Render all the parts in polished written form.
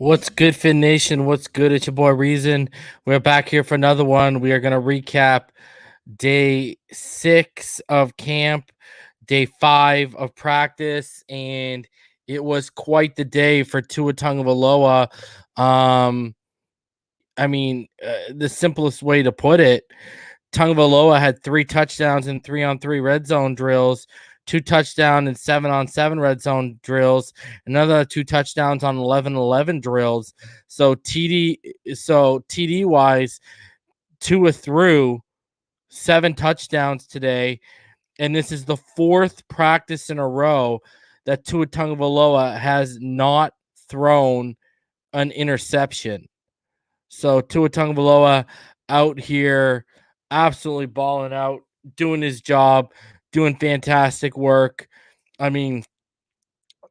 What's good, Fin Nation? What's good? It's your boy Reason. We're back here for another one. We are going to recap day 6 of camp, day 5 of practice, and it was quite the day for Tua Tagovailoa. The simplest way to put it, Tagovailoa had 3 touchdowns in 3-on-3 red zone drills, 2 touchdowns in 7-on-7 red zone drills, another 2 touchdowns on 11-11 drills. So TD wise, Tua threw 7 touchdowns today, and this is the 4th practice in a row that Tua Tagovailoa has not thrown an interception. So Tua Tagovailoa out here absolutely balling out, doing his job, doing fantastic work. I mean,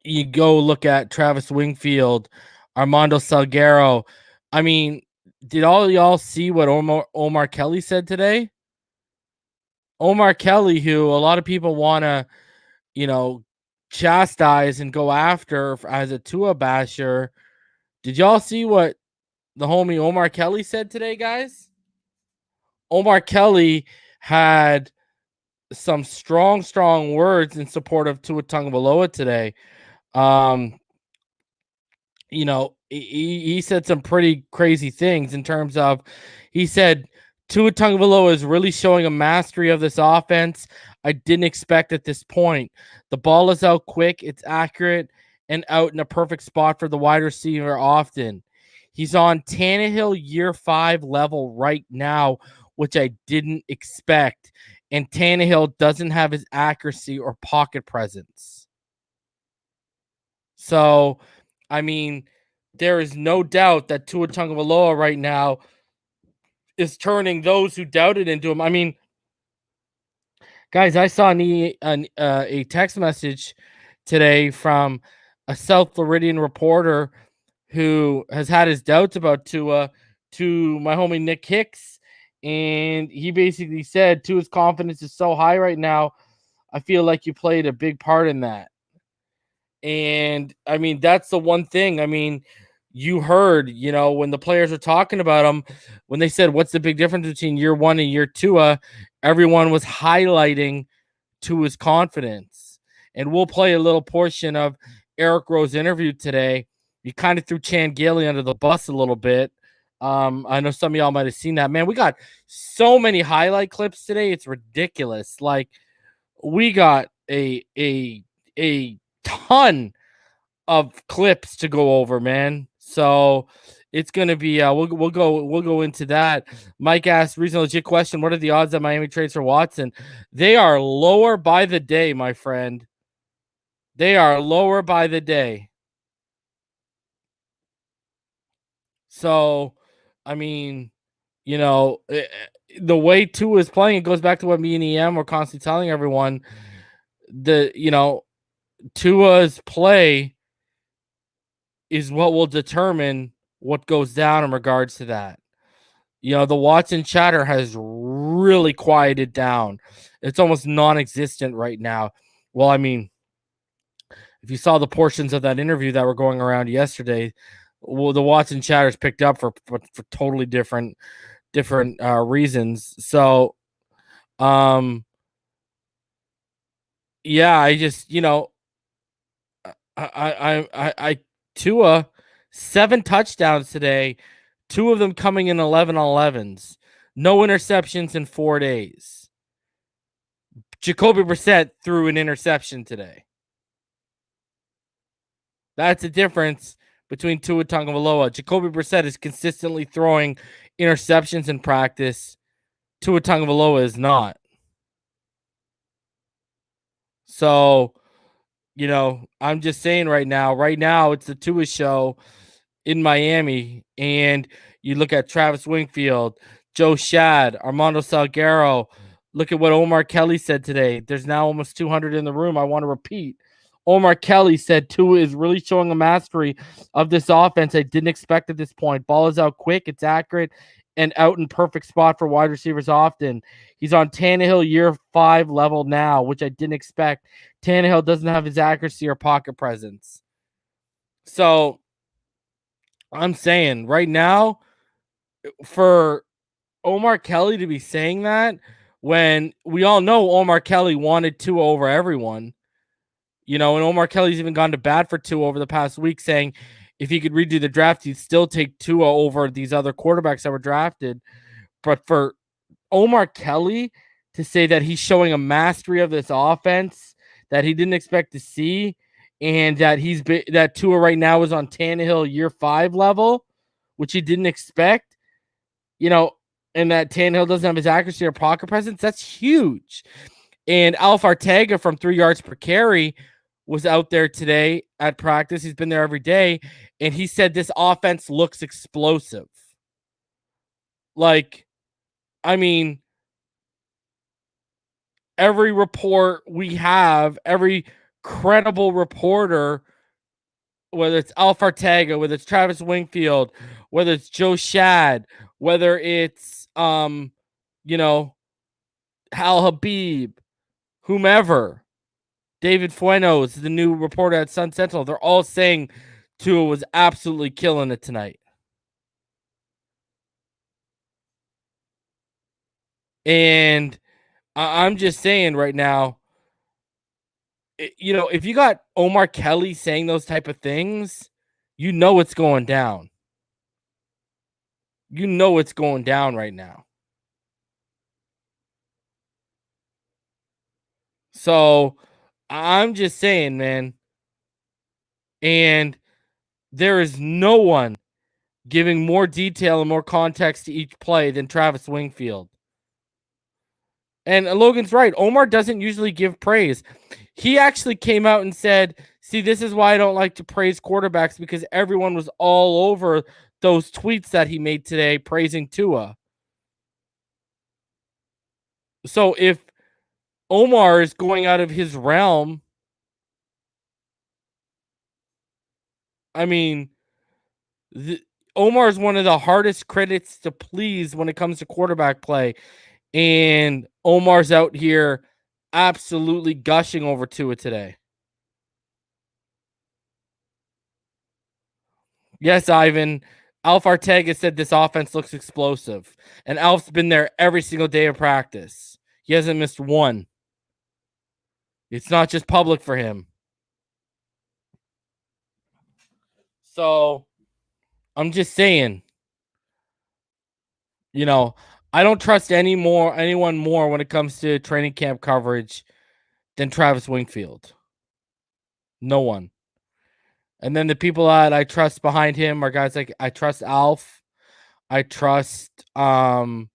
you go look at Travis Wingfield, Armando Salguero. I mean, did all y'all see what Omar Kelly said today? Omar Kelly, who a lot of people want to, chastise and go after as a Tua basher. Did y'all see what the homie Omar Kelly said today, guys? Omar Kelly had some strong words in support of Tua Tagovailoa today. He said some pretty crazy things in terms of, he said, Tua Tagovailoa is really showing a mastery of this offense I didn't expect at this point. The ball is out quick, it's accurate, and out in a perfect spot for the wide receiver often. He's on Tannehill year 5 level right now, which I didn't expect. And Tannehill doesn't have his accuracy or pocket presence. So, I mean, there is no doubt that Tua Tagovailoa right now is turning those who doubted into him. I mean, guys, I saw a text message today from a South Floridian reporter who has had his doubts about Tua to my homie Nick Hicks. And he basically said, Tua's confidence is so high right now, I feel like you played a big part in that. And, I mean, that's the one thing. I mean, you heard, when the players were talking about him, when they said, what's the big difference between year 1 and year 2, everyone was highlighting Tua's confidence. And we'll play a little portion of Eric Rowe's interview today. He kind of threw Gailey under the bus a little bit. I know some of y'all might have seen that. Man, we got so many highlight clips today. It's ridiculous. Like, we got a ton of clips to go over, man. So it's gonna be we'll go into that. Mike asked, reasonable legit question, what are the odds that Miami trades for Watson? They are lower by the day, my friend. They are lower by the day. So, I mean, the way Tua is playing, it goes back to what me and EM were constantly telling everyone. Tua's play is what will determine what goes down in regards to that. The Watson chatter has really quieted down. It's almost non-existent right now. Well, I mean, if you saw the portions of that interview that were going around yesterday, well, the Watson chatter's picked up for totally different reasons. So, yeah, I just, Tua, 7 touchdowns today, 2 of them coming in 11-on-11s, no interceptions in 4 days. Jacoby Brissett threw an interception today. That's the difference between Tua Tagovailoa. Jacoby Brissett is consistently throwing interceptions in practice. Tua Tagovailoa is not. So, I'm just saying right now it's the Tua show in Miami. And you look at Travis Wingfield, Joe Shad, Armando Salguero. Look at what Omar Kelly said today. There's now almost 200 in the room. I want to repeat. Omar Kelly said Tua is really showing a mastery of this offense I didn't expect at this point. Ball is out quick, it's accurate, and out in perfect spot for wide receivers often. He's on Tannehill year 5 level now, which I didn't expect. Tannehill doesn't have his accuracy or pocket presence. So, I'm saying right now, for Omar Kelly to be saying that when we all know Omar Kelly wanted Tua over everyone, and Omar Kelly's even gone to bat for Tua over the past week, saying if he could redo the draft, he'd still take Tua over these other quarterbacks that were drafted. But for Omar Kelly to say that he's showing a mastery of this offense that he didn't expect to see, and that that Tua right now is on Tannehill year 5 level, which he didn't expect, and that Tannehill doesn't have his accuracy or pocket presence, that's huge. And Alf Arteaga from 3 yards per carry was out there today at practice. He's been there every day, and he said this offense looks explosive. Every report we have, every credible reporter, whether it's Alf Arteaga, whether it's Travis Wingfield, whether it's Joe Shad, whether it's Hal Habib, whomever, David Fuenos, the new reporter at Sun Sentinel, they're all saying Tua was absolutely killing it tonight. And I'm just saying right now, if you got Omar Kelly saying those type of things, it's going down. It's going down right now. So I'm just saying, man. And there is no one giving more detail and more context to each play than Travis Wingfield. And Logan's right. Omar doesn't usually give praise. He actually came out and said, see, this is why I don't like to praise quarterbacks, because everyone was all over those tweets that he made today praising Tua. So if Omar is going out of his realm, Omar is one of the hardest critics to please when it comes to quarterback play. And Omar's out here absolutely gushing over Tua today. Yes, Ivan. Alf Arteaga said this offense looks explosive. And Alf's been there every single day of practice. He hasn't missed one. It's not just public for him. So I'm just saying, I don't trust anyone more when it comes to training camp coverage than Travis Wingfield. No one. And then the people that I trust behind him are guys like, I trust Alf. I trust I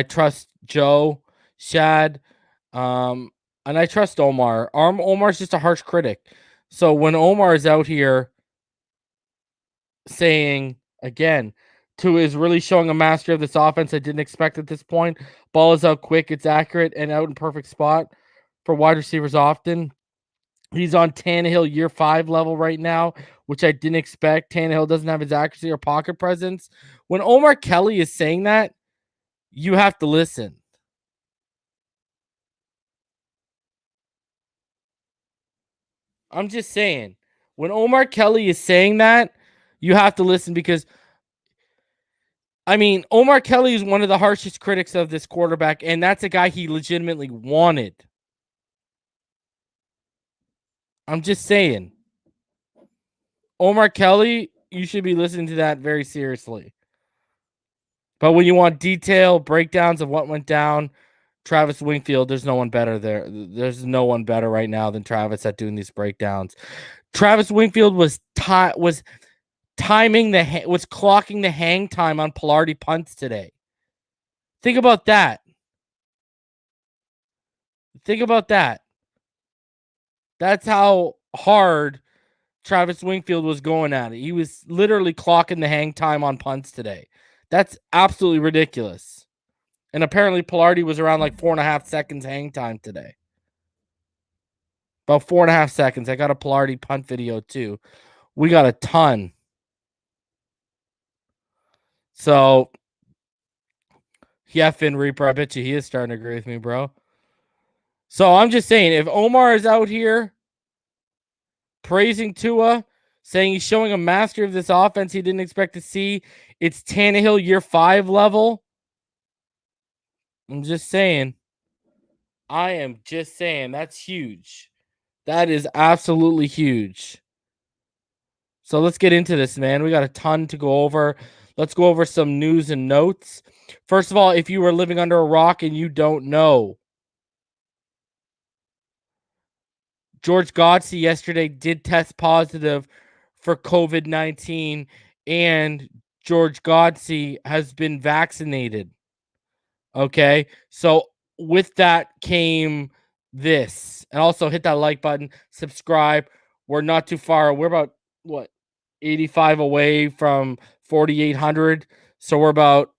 trust Joe, Shad, and I trust Omar. Omar's just a harsh critic. So when Omar is out here saying, again, Tua is really showing a mastery of this offense I didn't expect at this point. Ball is out quick, it's accurate, and out in perfect spot for wide receivers often. He's on Tannehill year 5 level right now, which I didn't expect. Tannehill doesn't have his accuracy or pocket presence. When Omar Kelly is saying that, you have to listen. I'm just saying, when Omar Kelly is saying that, you have to listen, because Omar Kelly is one of the harshest critics of this quarterback, and that's a guy he legitimately wanted. I'm just saying, Omar Kelly, you should be listening to that very seriously. But when you want detailed breakdowns of what went down, Travis Wingfield, there's no one better there. There's no one better right now than Travis at doing these breakdowns. Travis Wingfield was clocking the hang time on Pilardi punts today. Think about that. That's how hard Travis Wingfield was going at it. He was literally clocking the hang time on punts today. That's absolutely ridiculous. And apparently Pilardi was around like 4.5 seconds hang time today. About 4.5 seconds. I got a Pilardi punt video too. We got a ton. So, yeah, Finn Reaper, I bet you he is starting to agree with me, bro. So I'm just saying, if Omar is out here praising Tua, saying he's showing a mastery of this offense he didn't expect to see. It's Tannehill year 5 level. I'm just saying. I am just saying. That's huge. That is absolutely huge. So let's get into this, man. We got a ton to go over. Let's go over some news and notes. First of all, if you were living under a rock and you don't know, George Gesicki yesterday did test positive for COVID-19, and George Gesicki has been vaccinated. Okay, so with that came this, and also hit that like button, subscribe. We're not too far. We're about 85 away from 4,800, so we're about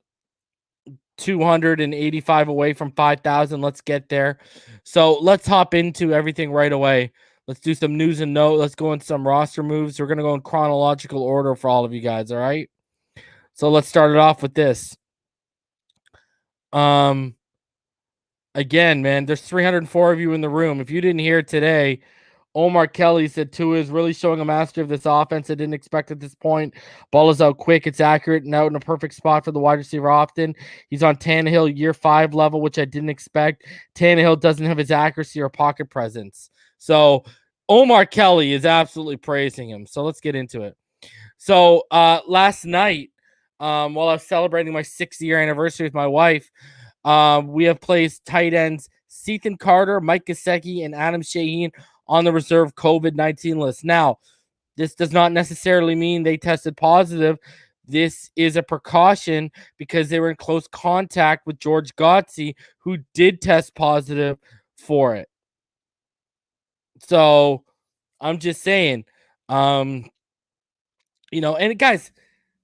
285 away from 5,000. Let's get there. So let's hop into everything right away. Let's do some news and note. Let's go in some roster moves. We're going to go in chronological order for all of you guys. All right. So let's start it off with this. Again, man, there's 304 of you in the room. If you didn't hear today, Omar Kelly said Tua is really showing a master of this offense. I didn't expect at this point. Ball is out quick. It's accurate and out in a perfect spot for the wide receiver often. He's on Tannehill year 5 level, which I didn't expect. Tannehill doesn't have his accuracy or pocket presence. So Omar Kelly is absolutely praising him. So let's get into it. So last night, while I was celebrating my 6th-year anniversary with my wife, we have placed tight ends Xavien Carter, Mike Gesicki, and Adam Shaheen on the reserve COVID-19 list. Now, this does not necessarily mean they tested positive. This is a precaution because they were in close contact with George Gesicki, who did test positive for it. So I'm just saying, and guys,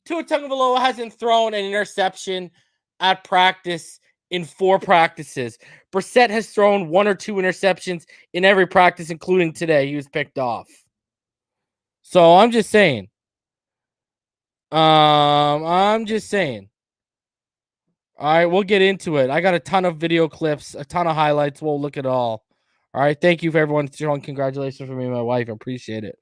Tua Tagovailoa hasn't thrown an interception at practice in 4 practices. Brissett has thrown 1 or 2 interceptions in every practice, including today. He was picked off. So I'm just saying. All right, we'll get into it. I got a ton of video clips, a ton of highlights. We'll look at all. All right, thank you for everyone showing congratulations for me and my wife. I appreciate it.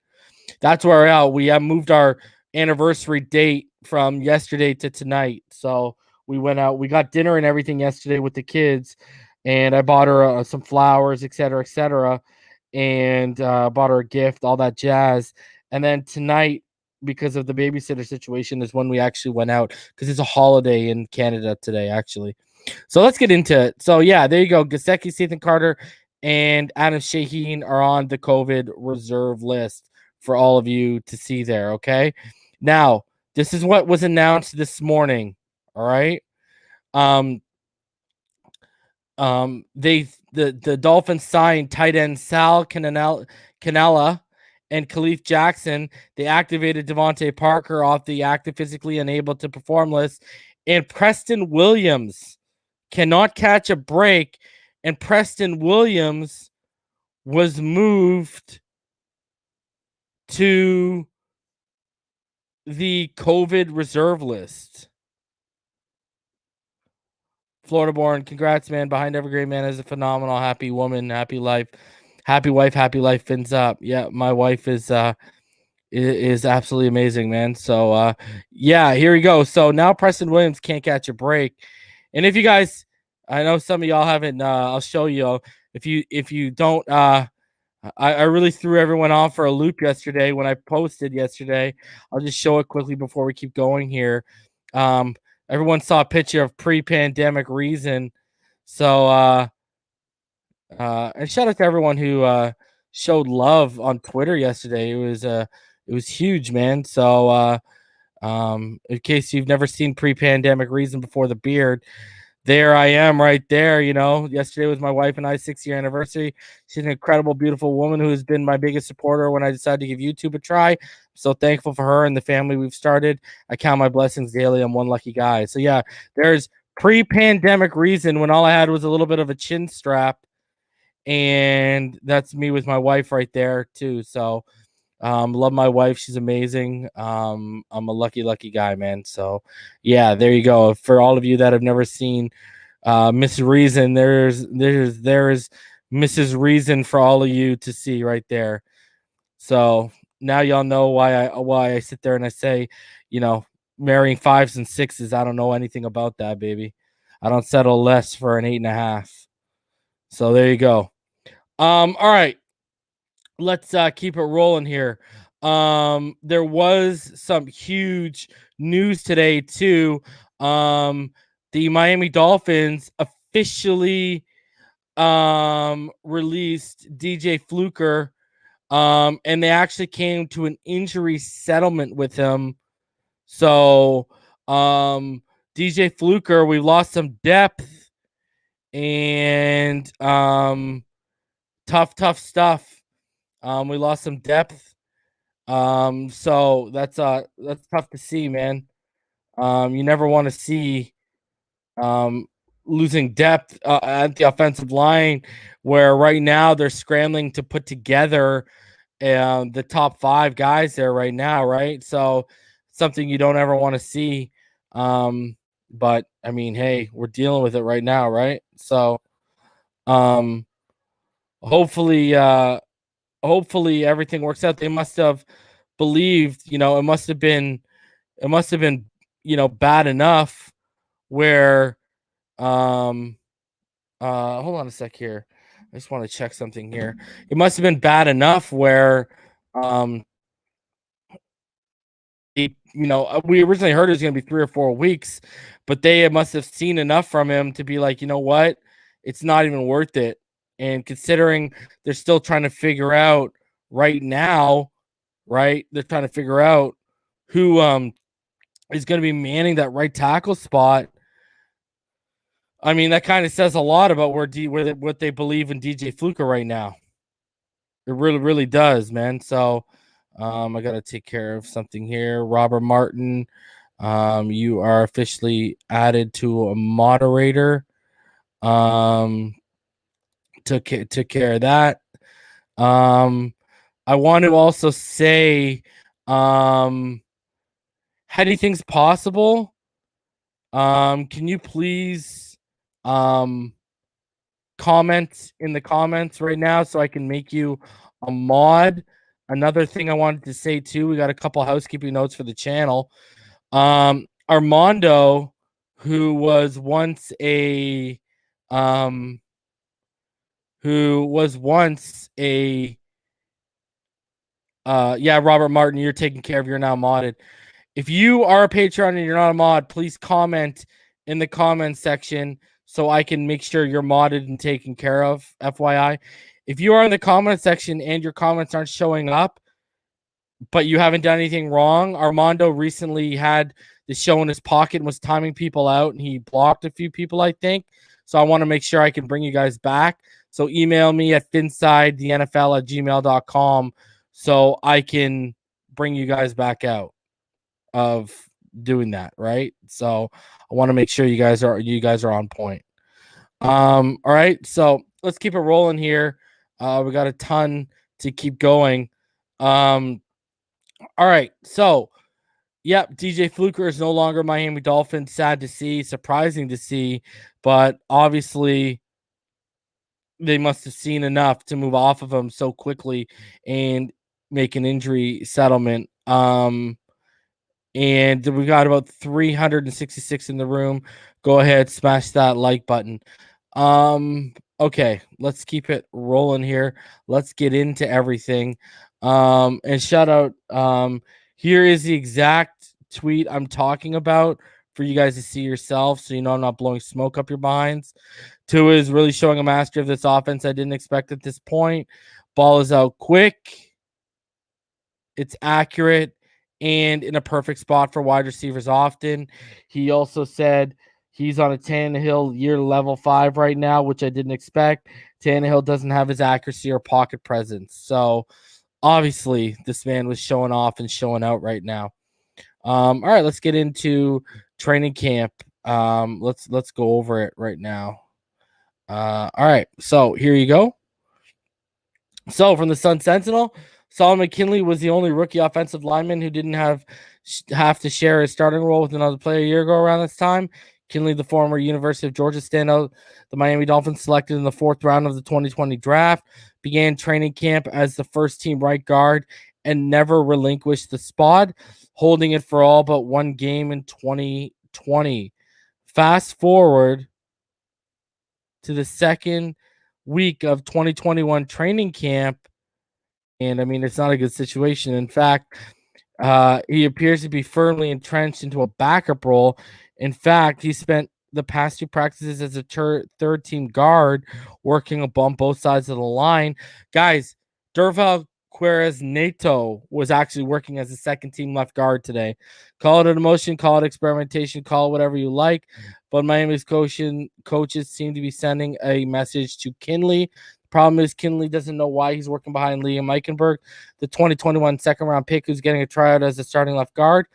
That's where we're at. We have moved our anniversary date from yesterday to tonight. So we went out, we got dinner and everything yesterday with the kids, and I bought her some flowers, etc., and bought her a gift, all that jazz. And then tonight, because of the babysitter situation, is when we actually went out because it's a holiday in Canada today, actually. So let's get into it. So yeah, there you go. Gesicki, Xavien Carter, and Adam Shaheen are on the COVID reserve list for all of you to see there. Okay. Now, this is what was announced this morning. All right. The Dolphins signed tight end Sal Cannella and Khalif Jackson. They activated Devontae Parker off the active physically unable to perform list, and Preston Williams cannot catch a break, and Preston Williams was moved to the COVID reserve list. Florida born, congrats, man. Behind every great man is a phenomenal, happy woman, happy life, happy wife, happy life. Fins up. Yeah, my wife is absolutely amazing, man. So yeah, here we go. So now Preston Williams can't catch a break. And if you guys, I know some of y'all haven't, I'll show you. If you don't, I really threw everyone off for a loop yesterday when I posted yesterday. I'll just show it quickly before we keep going here. Everyone saw a picture of pre-pandemic Reason. So and shout out to everyone who showed love on Twitter yesterday. It was huge, man. So in case you've never seen pre-pandemic Reason before the beard, there I am right there. Yesterday was my wife and I's 6-year anniversary. She's an incredible, beautiful woman who has been my biggest supporter when I decided to give YouTube a try. I'm so thankful for her and the family we've started. I count my blessings daily. I'm one lucky guy. So yeah, there's pre-pandemic Reason when all I had was a little bit of a chin strap, and that's me with my wife right there too. So love my wife. She's amazing. I'm a lucky guy, man. So yeah, there you go. For all of you that have never seen Miss Reason, there's Mrs. Reason for all of you to see right there. So now y'all know why I sit there and I say, marrying 5s and 6s. I don't know anything about that, baby. I don't settle less for an 8.5. So there you go. All right. Let's keep it rolling here. There was some huge news today too. The Miami Dolphins officially released DJ Fluker, and they actually came to an injury settlement with him. So DJ Fluker, we lost some depth, and tough stuff. We lost some depth. So that's tough to see, man. You never want to see losing depth at the offensive line, where right now they're scrambling to put together the top 5 guys there right now, right? So something you don't ever want to see. But I mean, hey, we're dealing with it right now, right? So hopefully everything works out. They must have believed, it must have been bad enough where hold on a sec here. I just want to check something here. It must have been bad enough where we originally heard it was going to be 3 or 4 weeks, but they must have seen enough from him to be like, you know what, it's not even worth it. And considering they're still trying to figure out right now, right? They're trying to figure out who is going to be manning that right tackle spot. I mean, that kind of says a lot about what they believe in DJ Fluker right now. It really, really does, man. So I got to take care of something here. Robert Martin, you are officially added to a moderator. Took care of that. I want to also say, anything's possible. Can you please comment in the comments right now so I can make you a mod? Another thing I wanted to say too, we got a couple housekeeping notes for the channel. Armando, who was once a Robert Martin, you're taken care of. You're now modded. If you are a Patreon and you're not a mod, please comment in the comment section so I can make sure you're modded and taken care of, FYI. If you are in the comment section and your comments aren't showing up, but you haven't done anything wrong, Armando recently had the show in his pocket and was timing people out, and he blocked a few people, I think. So I want to make sure I can bring you guys back. So email me at finsidethenfl@gmail.com so I can bring you guys back out of doing that, right? So I want to make sure you guys are on point. All right, so let's keep it rolling here. We got a ton to keep going. All right, so yep, DJ Fluker is no longer Miami Dolphins. Sad to see, surprising to see, but obviously they must have seen enough to move off of him so quickly and make an injury settlement. And we got about 366 in the room. Go ahead, smash that like button. Okay, let's keep it rolling here. Let's get into everything. And shout out, here is the exact tweet I'm talking about for you guys to see yourself, so you know I'm not blowing smoke up your behinds. Tua is really showing a mastery of this offense I didn't expect at this point. Ball is out quick. It's accurate and in a perfect spot for wide receivers often. He also said he's on a Tannehill year level 5 right now, which I didn't expect. Tannehill doesn't have his accuracy or pocket presence. So obviously this man was showing off and showing out right now. All right, let's get into training camp. Let's go over it right now. All right, so here you go. So from the Sun Sentinel, Solomon McKinley was the only rookie offensive lineman who didn't have to share his starting role with another player a year ago around this time. McKinley, the former University of Georgia standout, the Miami Dolphins selected in the 4th round of the 2020 draft, began training camp as the first-team right guard and never relinquished the spot, holding it for all but one game in 2020. Fast forward to the second week of 2021 training camp, and I mean, it's not a good situation. In fact, he appears to be firmly entrenched into a backup role. In fact, he spent the past two practices as a third team guard, working on both sides of the line. Guys, Durval Querez Neto was actually working as a second team left guard today. Call it an emotion, call it experimentation, call it whatever you like. But Miami's coaches seem to be sending a message to Kinley. Problem is, Kinley doesn't know why he's working behind Liam Eichenberg, the 2021 second-round pick who's getting a tryout as a starting left guard,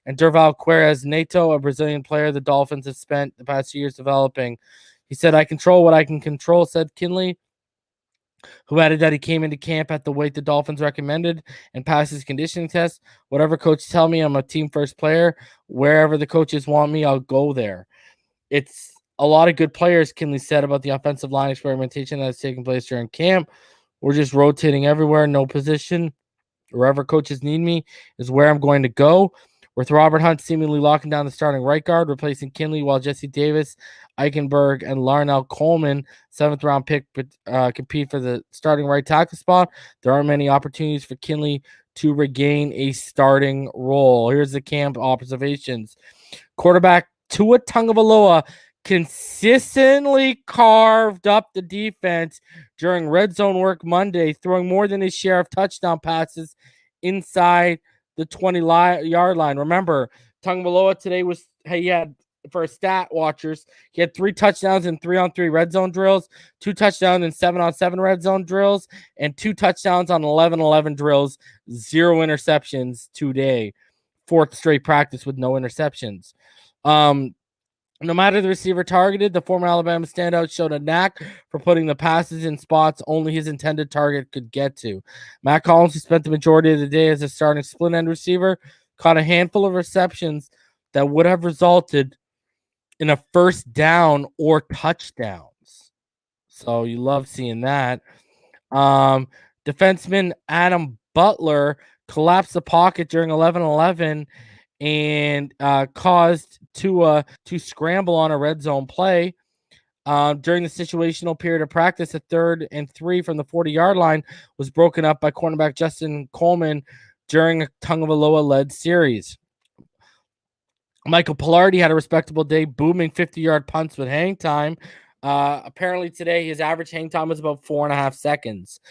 and Durval Querez Neto, a Brazilian player the Dolphins have spent the past 2 years developing. He said, "I control what I can control," said Kinley, who added that he came into camp at the weight the Dolphins recommended and passed his conditioning test. "Whatever coach tell me, I'm a team-first player. Wherever the coaches want me, I'll go there." It's a lot of good players, Kinley said about the offensive line experimentation that's taking place during camp. "We're just rotating everywhere, no position. Wherever coaches need me is where I'm going to go." With Robert Hunt seemingly locking down the starting right guard, replacing Kinley, while Jesse Davis, Eichenberg, and Larnell Coleman, 7th-round pick, compete for the starting right tackle spot, there aren't many opportunities for Kinley to regain a starting role. Here's the camp observations. Quarterback Tua Tagovailoa consistently carved up the defense during red zone work Monday, throwing more than his share of touchdown passes inside the 20-yard line. Remember, Tagovailoa today he had, for stat watchers, he had 3 touchdowns in 3-on-3 red zone drills, 2 touchdowns in 7-on-7 red zone drills, and 2 touchdowns on 11-11 drills, 0 interceptions today. 4th straight practice with no interceptions. No matter the receiver targeted, the former Alabama standout showed a knack for putting the passes in spots only his intended target could get to. Matt Collins, who spent the majority of the day as a starting split-end receiver, caught a handful of receptions that would have resulted in a first down or touchdowns. So you love seeing that. Defenseman Adam Butler collapsed the pocket during 11-11 and caused Tua to scramble on a red zone play. During the situational period of practice, a 3rd and 3 from the 40-yard line was broken up by cornerback Justin Coleman during a Tagovailoa-led series. Michael Pilardi had a respectable day, booming 50-yard punts with hang time. Apparently today, his average hang time was about 4.5 seconds.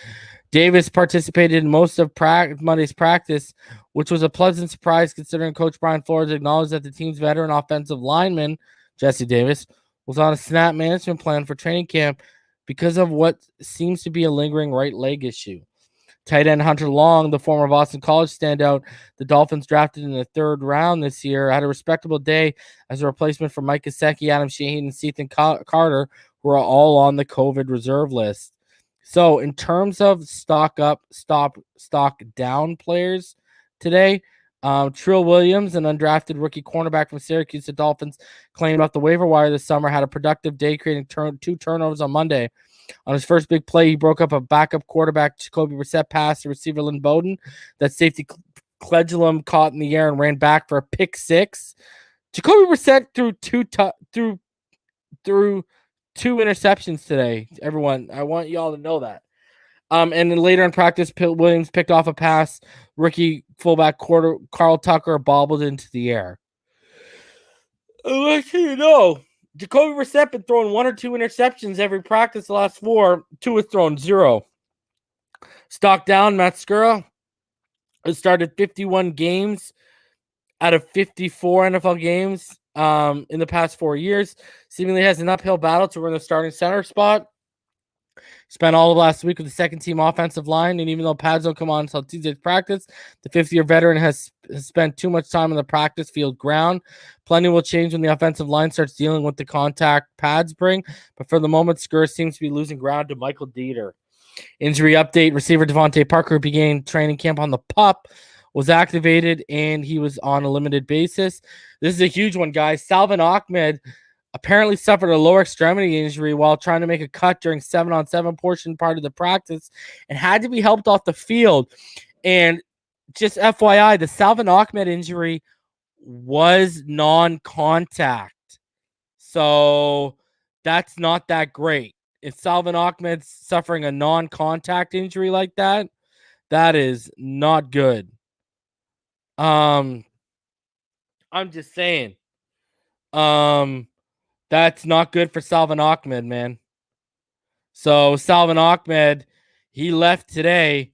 Davis participated in most of Monday's practice, which was a pleasant surprise considering Coach Brian Flores acknowledged that the team's veteran offensive lineman, Jesse Davis, was on a snap management plan for training camp because of what seems to be a lingering right leg issue. Tight end Hunter Long, the former Boston College standout the Dolphins drafted in the 3rd round this year, had a respectable day as a replacement for Mike Gesicki, Adam Shaheen, and Ethan Carter, who are all on the COVID reserve list. So in terms of stock up, stock down players today, Trill Williams, an undrafted rookie cornerback from Syracuse, the Dolphins claimed off the waiver wire this summer, had a productive day, creating 2 turnovers on Monday. On his first big play, he broke up a backup quarterback Jacoby Brissett pass to receiver Lynn Bowden that safety Cledulum caught in the air and ran back for a pick 6. Jacoby Brissett threw 2 interceptions today. Everyone, I want y'all to know that. And then later in practice, Williams picked off a pass. Rookie fullback Carl Tucker bobbled into the air. Let's you know, Jacoby Brissett been throwing 1 or 2 interceptions every practice the last 4. 2 has thrown 0. Stock down, Matt Skura has started 51 games out of 54 NFL games in the past 4 years. Seemingly has an uphill battle to win the starting center spot. Spent all of last week with the second-team offensive line, and even though pads don't come on until Tuesday's practice, the 50-year veteran has spent too much time on the practice field ground. Plenty will change when the offensive line starts dealing with the contact pads bring, but for the moment, Skura seems to be losing ground to Michael Dieter. Injury update, receiver Devontae Parker began training camp on the PUP, was activated, and he was on a limited basis. This is a huge one, guys. Salvin Ahmed apparently suffered a lower extremity injury while trying to make a cut during 7-on-7 portion part of the practice and had to be helped off the field. And just FYI, the Salvin Ahmed injury was non-contact. So that's not that great. If Salvin Ahmed's suffering a non-contact injury like that, that is not good. I'm just saying. That's not good for Salvin Ahmed, man. So Salvin Ahmed, he left today,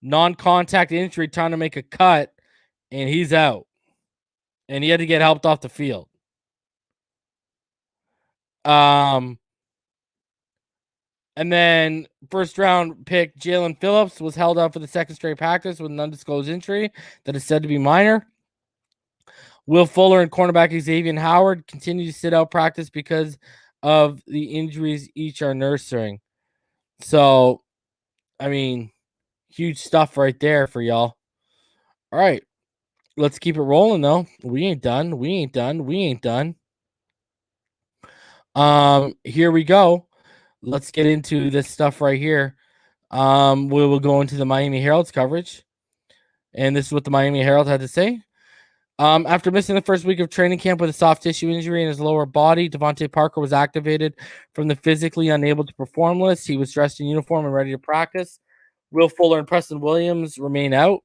non-contact injury, trying to make a cut, and he's out. And he had to get helped off the field. And then first round pick Jalen Phillips was held out for the second straight practice with an undisclosed injury that is said to be minor. Will Fuller and cornerback Xavien Howard continue to sit out practice because of the injuries each are nursing. So, I mean, huge stuff right there for y'all. All right. Let's keep it rolling, though. We ain't done. Here we go. Let's get into this stuff right here. We will go into the Miami Herald's coverage. And this is what the Miami Herald had to say. After missing the first week of training camp with a soft tissue injury in his lower body, Devontae Parker was activated from the physically unable to perform list. He was dressed in uniform and ready to practice. Will Fuller and Preston Williams remain out.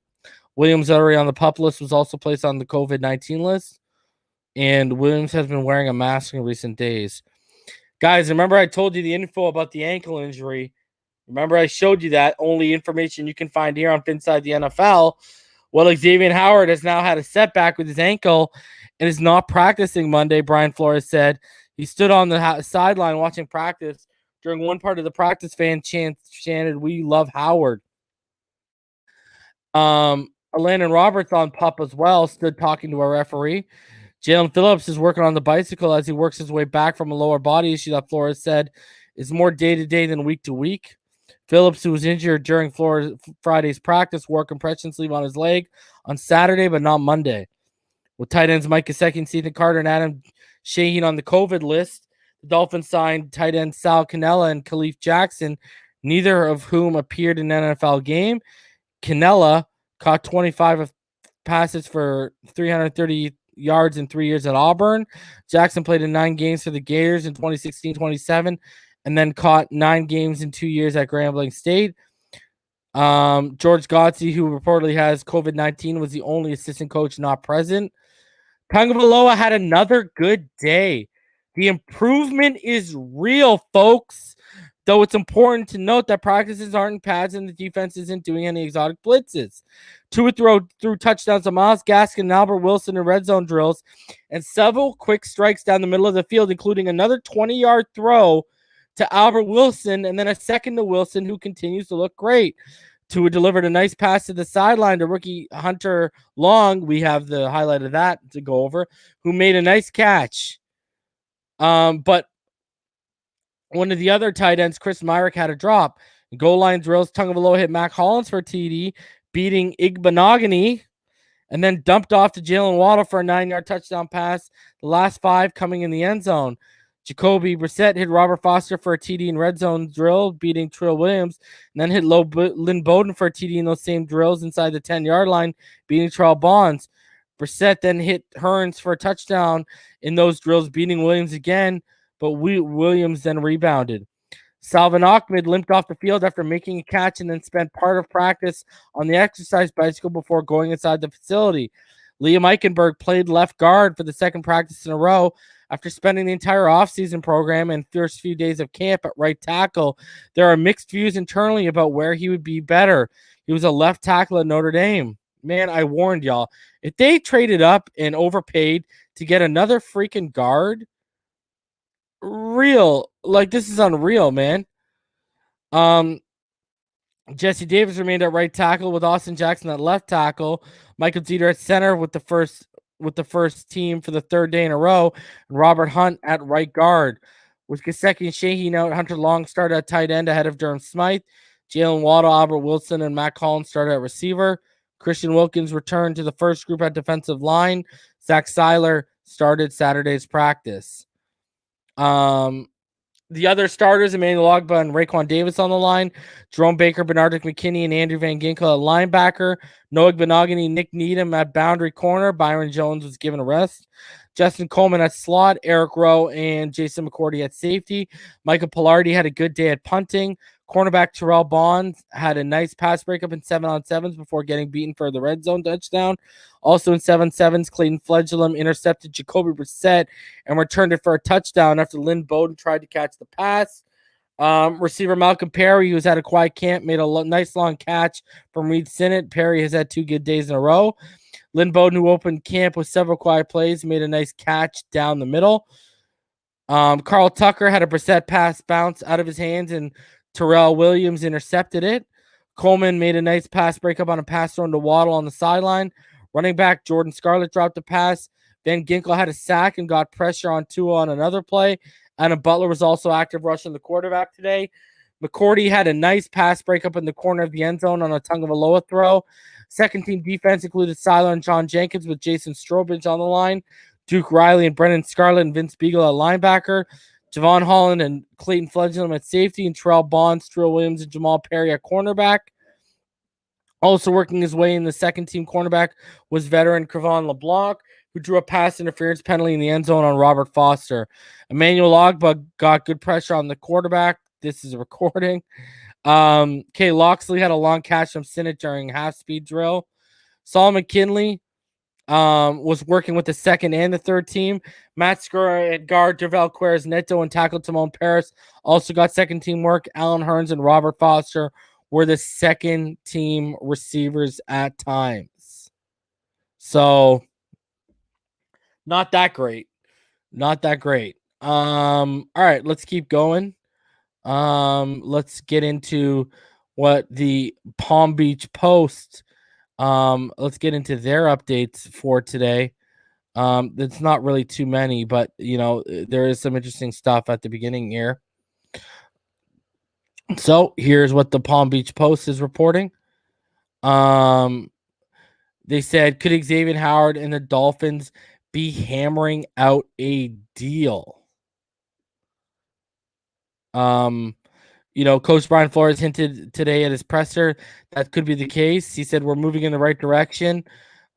Williams, already on the PUP list, was also placed on the COVID-19 list. And Williams has been wearing a mask in recent days. Guys, remember I told you the info about the ankle injury? Remember I showed you that? Only information you can find here on Inside the NFL. Well, Xavien Howard has now had a setback with his ankle and is not practicing Monday, Brian Flores said. He stood on the sideline watching practice. During one part of the practice, fan chanted, "We love Howard." Landon Roberts on PUP as well stood talking to a referee. Jalen Phillips is working on the bicycle as he works his way back from a lower body issue that Flores said is more day-to-day than week-to-week. Phillips, who was injured during Friday's practice, wore a compression sleeve on his leg on Saturday, but not Monday. With tight ends Mike Gesicki, Ethan Carter, and Adam Shaheen on the COVID list, the Dolphins signed tight end Sal Cannella and Khalif Jackson, neither of whom appeared in an NFL game. Cannella caught 25 passes for 330 yards in 3 years at Auburn. Jackson played in 9 games for the Gators in 2016-27 and then caught 9 games in 2 years at Grambling State. George Godsey, who reportedly has COVID-19, was the only assistant coach not present. Tagovailoa had another good day. The improvement is real, folks. Though it's important to note that practices aren't in pads and the defense isn't doing any exotic blitzes. Tua threw touchdowns to Myles Gaskin and Albert Wilson in red zone drills, and several quick strikes down the middle of the field, including another 20-yard throw to Albert Wilson and then a second to Wilson, who continues to look great. Tua delivered a nice pass to the sideline to rookie Hunter Long. We have the highlight of that to go over, who made a nice catch. But one of the other tight ends, Chris Myrick, had a drop. Goal line drills, Tagovailoa hit Mac Hollins for a TD, beating Igbenogany, and then dumped off to Jalen Waddle for a 9-yard touchdown pass. The last 5 coming in the end zone. Jacoby Brissett hit Robert Foster for a TD in red zone drill, beating Trill Williams, and then hit Lynn Bowden for a TD in those same drills inside the 10-yard line, beating Terrell Bonds. Brissett then hit Hearns for a touchdown in those drills, beating Williams again, but Williams then rebounded. Salvin Ahmed limped off the field after making a catch and then spent part of practice on the exercise bicycle before going inside the facility. Liam Eichenberg played left guard for the second practice in a row after spending the entire offseason program and first few days of camp at right tackle. There are mixed views internally about where he would be better. He was a left tackle at Notre Dame. Man, I warned y'all. If they traded up and overpaid to get another freaking guard, this is unreal, man. Jesse Davis remained at right tackle with Austin Jackson at left tackle. Michael Dieter at center with the first team for the third day in a row, and Robert Hunt at right guard. With Gesicki and Shaheen out, Hunter Long started at tight end ahead of Durham Smythe. Jalen Waddle, Albert Wilson, and Matt Collins started at receiver. Christian Wilkins returned to the first group at defensive line. Zach Seiler started Saturday's practice. The The other starters, Emmanuel Ogbah and Raekwon Davis on the line. Jerome Baker, Bernard McKinney, and Andrew Van Ginkel at linebacker. Noah Benogany, Nick Needham at boundary corner. Byron Jones was given a rest. Justin Coleman at slot. Eric Rowe and Jason McCourty at safety. Michael Pilardi had a good day at punting. Cornerback Terrell Bonds had a nice pass breakup in 7-on-7s before getting beaten for the red zone touchdown. Also in 7-7s, Clayton Fledglam intercepted Jacoby Brissett and returned it for a touchdown after Lynn Bowden tried to catch the pass. Receiver Malcolm Perry, who's had a quiet camp, made a nice long catch from Reed Sinnott. Perry has had 2 good days in a row. Lynn Bowden, who opened camp with several quiet plays, made a nice catch down the middle. Carl Tucker had a Brissett pass bounce out of his hands, and Terrell Williams intercepted it. Coleman made a nice pass breakup on a pass thrown to Waddle on the sideline. Running back Jordan Scarlett dropped a pass. Van Ginkel had a sack and got pressure on Tua on another play. Anna Butler was also active rushing the quarterback today. McCourty had a nice pass breakup in the corner of the end zone on a Tagovailoa throw. Second team defense included Siler and John Jenkins with Jason Strobridge on the line. Duke Riley and Brendan Scarlett and Vince Beagle at linebacker. Javon Holland and Clayton Fledglam at safety, and Terrell Bonds, Terrell Williams, and Jamal Perry at cornerback. Also working his way in the second team cornerback was veteran Cre'Von LeBlanc, who drew a pass interference penalty in the end zone on Robert Foster. Emmanuel Ogbah got good pressure on the quarterback. This is a recording. Kay Loxley had a long catch from Sinnott during half-speed drill. Saul McKinley was working with the second and the third team. Matt Skura at guard, Dervel Queres Neto and tackle Timon Paris also got second team work. Alan Hearns and Robert Foster were the second team receivers at times. So not that great. Not that great. All right, let's keep going. Let's get into what the Palm Beach Post let's get into their updates for today. It's not really too many, but there is some interesting stuff at the beginning here. So here's what the Palm Beach Post is reporting. They said, could Xavien Howard and the Dolphins be hammering out a deal? Coach Brian Flores hinted today at his presser that could be the case. He said, we're moving in the right direction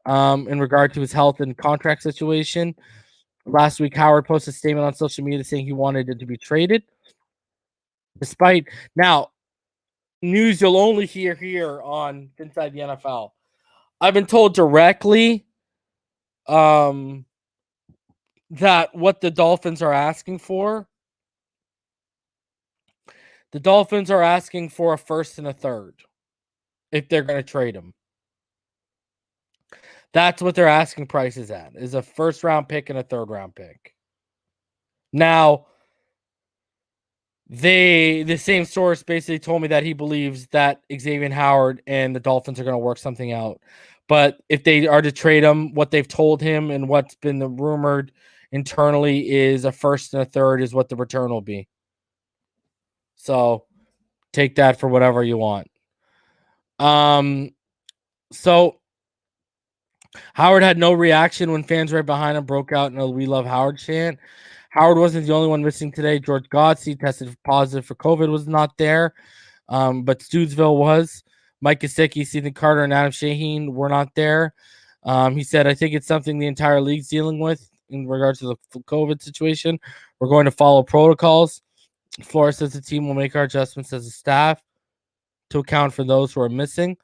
in regard to his health and contract situation. Last week, Howard posted a statement on social media saying he wanted it to be traded. Now, news you'll only hear here on Inside the NFL. I've been told directly that what the Dolphins are asking for, the Dolphins are asking for a first and a third if they're going to trade him. That's what their asking price is at, is a first-round pick and a third-round pick. Now, the same source basically told me that he believes that Xavien Howard and the Dolphins are going to work something out. But if they are to trade him, what they've told him and what's been rumored internally is a first and a third is what the return will be. So take that for whatever you want. So Howard had no reaction when fans right behind him broke out in a "We Love Howard" chant. Howard wasn't the only one missing today. George Godsey tested positive for COVID, was not there, but Stoodsville was. Mike Gesicki, Stephen Carter, and Adam Shaheen were not there. He said, I think it's something the entire league's dealing with in regards to the COVID situation. We're going to follow protocols. Flores says the team will make our adjustments as a staff to account for those who are missing.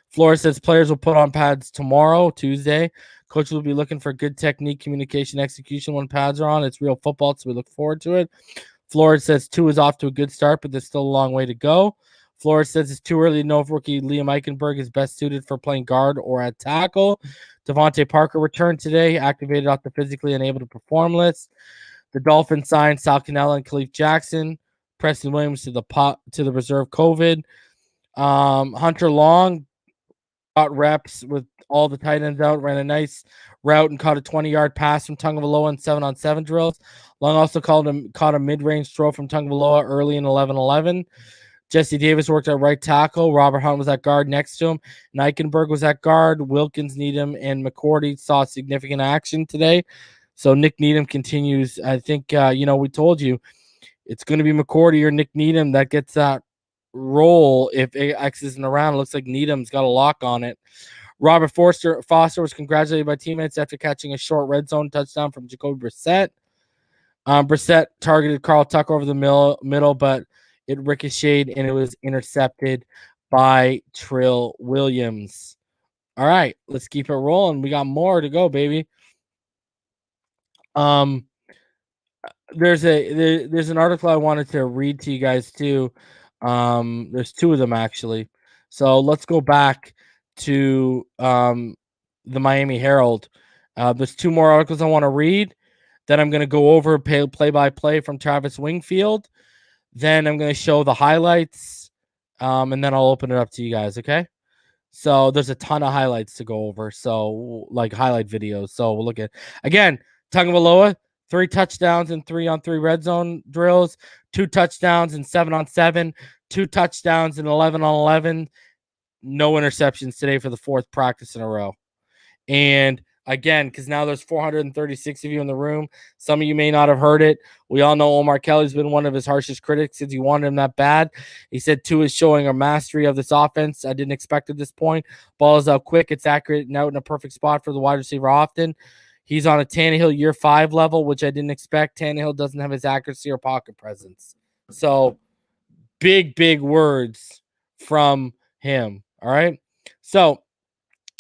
Flores says players will put on pads tomorrow, Tuesday. Coaches will be looking for good technique, communication, execution when pads are on. It's real football, so we look forward to it. Flores says Tua is off to a good start, but there's still a long way to go. Flores says it's too early to know if rookie Liam Eichenberg is best suited for playing guard or at tackle. Devontae Parker returned today, activated off the physically unable to perform list. The Dolphins signed Sal Cannella and Khalif Jackson. Preston Williams to the reserve COVID. Hunter Long got reps with all the tight ends out, ran a nice route and caught a 20-yard pass from Tagovailoa in 7-on-7 drills. Long also caught a mid-range throw from Tagovailoa early in 11-11. Jesse Davis worked at right tackle. Robert Hunt was at guard next to him. Eichenberg was at guard. Wilkins, Needham, and McCourty saw significant action today. So Nick Needham continues. I think, we told you, It's going to be McCourty or Nick Needham that gets that role if X isn't around. It looks like Needham's got a lock on it. Robert Foster was congratulated by teammates after catching a short red zone touchdown from Jacoby Brissett. Brissett targeted Carl Tucker over the middle, but it ricocheted and it was intercepted by Trill Williams. All right, let's keep it rolling. We got more to go, baby. There's an article I wanted to read to you guys too. There's two of them actually. So let's go back to the Miami Herald. There's two more articles I want to read. Then I'm going to go over play by play from Travis Wingfield. Then I'm going to show the highlights, and then I'll open it up to you guys. Okay. So there's a ton of highlights to go over. So like highlight videos. So we'll look at again. Tagovailoa, 3 touchdowns and 3-on-3 red zone drills, 2 touchdowns and 7-on-7, 2 touchdowns and 11-on-11. No interceptions today for the 4th practice in a row. And again, because now there's 436 of you in the room. Some of you may not have heard it. We all know Omar Kelly's been one of his harshest critics since he wanted him that bad. He said Tua is showing a mastery of this offense. I didn't expect at this point. Ball is out quick. It's accurate and out in a perfect spot for the wide receiver often. He's on a Tannehill year 5 level, which I didn't expect. Tannehill doesn't have his accuracy or pocket presence. So big words from him. All right. So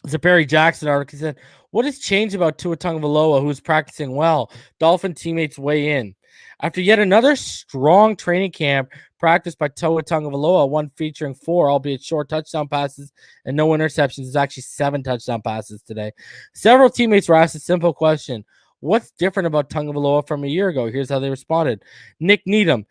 it's a Barry Jackson article. He said, what has changed about Tua Tagovailoa, who's practicing well? Dolphin teammates weigh in. After yet another strong training camp practiced by Tua Tagovailoa, one featuring 4, albeit short touchdown passes and no interceptions, is actually 7 touchdown passes today. Several teammates were asked a simple question. What's different about Tagovailoa from a year ago? Here's how they responded. Nick Needham,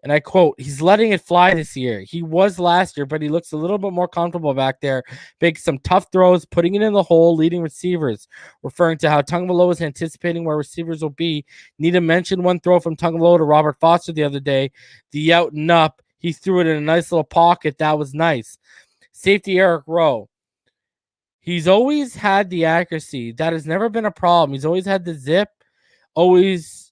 and I quote, he's letting it fly this year. He was last year, but he looks a little bit more comfortable back there, making some tough throws, putting it in the hole, leading receivers. Referring to how Tagovailoa is anticipating where receivers will be. Needham mentioned one throw from Tagovailoa to Robert Foster the other day. The out and up, he threw it in a nice little pocket. That was nice. Safety Eric Rowe. He's always had the accuracy. That has never been a problem. He's always had the zip, always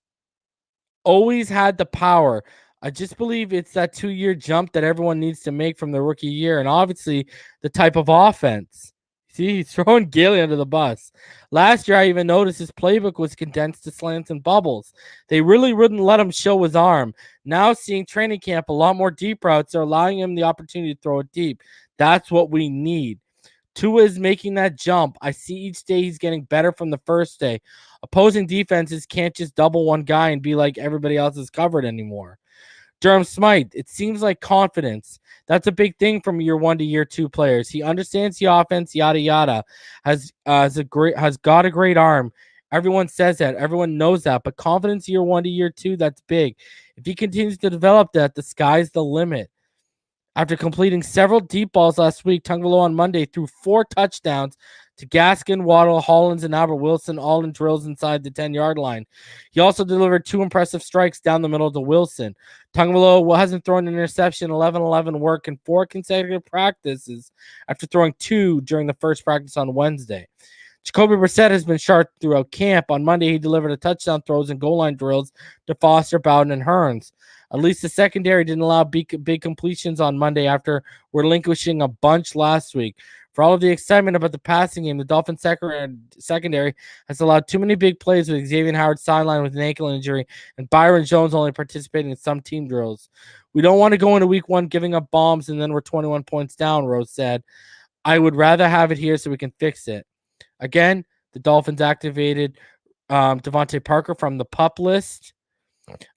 had the power. I just believe it's that 2-year jump that everyone needs to make from the rookie year, and obviously the type of offense. See, he's throwing Gailey under the bus. Last year, I even noticed his playbook was condensed to slants and bubbles. They really wouldn't let him show his arm. Now, seeing training camp, a lot more deep routes are allowing him the opportunity to throw it deep. That's what we need. Tua is making that jump. I see each day he's getting better from the first day. Opposing defenses can't just double one guy and be like everybody else is covered anymore. Durham Smythe, it seems like confidence. That's a big thing from year 1 to year 2 players. He understands the offense, yada yada. Has got a great arm. Everyone says that. Everyone knows that. But confidence year 1 to year 2, that's big. If he continues to develop that, the sky's the limit. After completing several deep balls last week, Tagovailoa on Monday threw 4 touchdowns to Gaskin, Waddle, Hollins, and Albert Wilson, all in drills inside the 10-yard line. He also delivered 2 impressive strikes down the middle to Wilson. Tagovailoa hasn't thrown an interception, 11-11 work in 4 consecutive practices after throwing 2 during the first practice on Wednesday. Jacoby Brissett has been sharp throughout camp. On Monday, he delivered a touchdown throws and goal line drills to Foster, Bowden, and Hearns. At least the secondary didn't allow big completions on Monday after relinquishing a bunch last week. For all of the excitement about the passing game, the Dolphins secondary has allowed too many big plays with Xavien Howard sidelined with an ankle injury and Byron Jones only participating in some team drills. We don't want to go into week 1 giving up bombs and then we're 21 points down, Rose said. I would rather have it here so we can fix it. Again, the Dolphins activated Devontae Parker from the PUP list.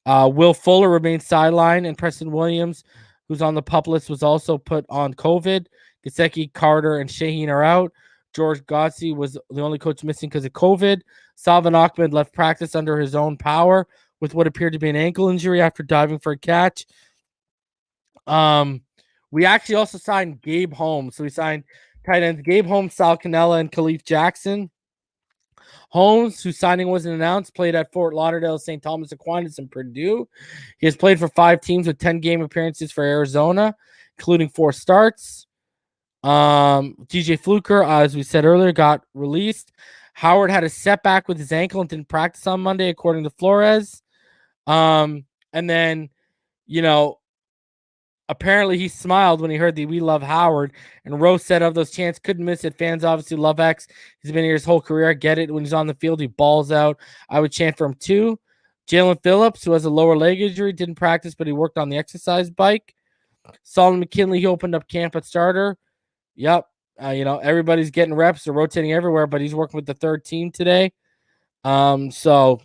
Will Fuller remains sidelined, and Preston Williams, who's on the PUP list, was also put on COVID. Gesicki, Carter, and Shaheen are out. George Godsey was the only coach missing because of COVID. Salvin Ahmed left practice under his own power with what appeared to be an ankle injury after diving for a catch. We actually also signed Gabe Holmes. So we signed tight ends Gabe Holmes, Sal Cannella, and Khalif Jackson. Holmes, whose signing wasn't announced, played at Fort Lauderdale, St. Thomas Aquinas, and Purdue. He has played for 5 teams with 10 game appearances for Arizona, including 4 starts. DJ Fluker, as we said earlier, got released. Howard had a setback with his ankle and didn't practice on Monday, according to Flores. And then you know, apparently he smiled when he heard the "We Love Howard," and Rowe said of those chants, couldn't miss it. Fans obviously love X. He's been here his whole career. I get it. When he's on the field, he balls out. I would chant for him too. Jalen Phillips, who has a lower leg injury, didn't practice, but he worked on the exercise bike. Solomon McKinley, he opened up camp at starter. Yep. Everybody's getting reps. They're rotating everywhere, but he's working with the third team today. So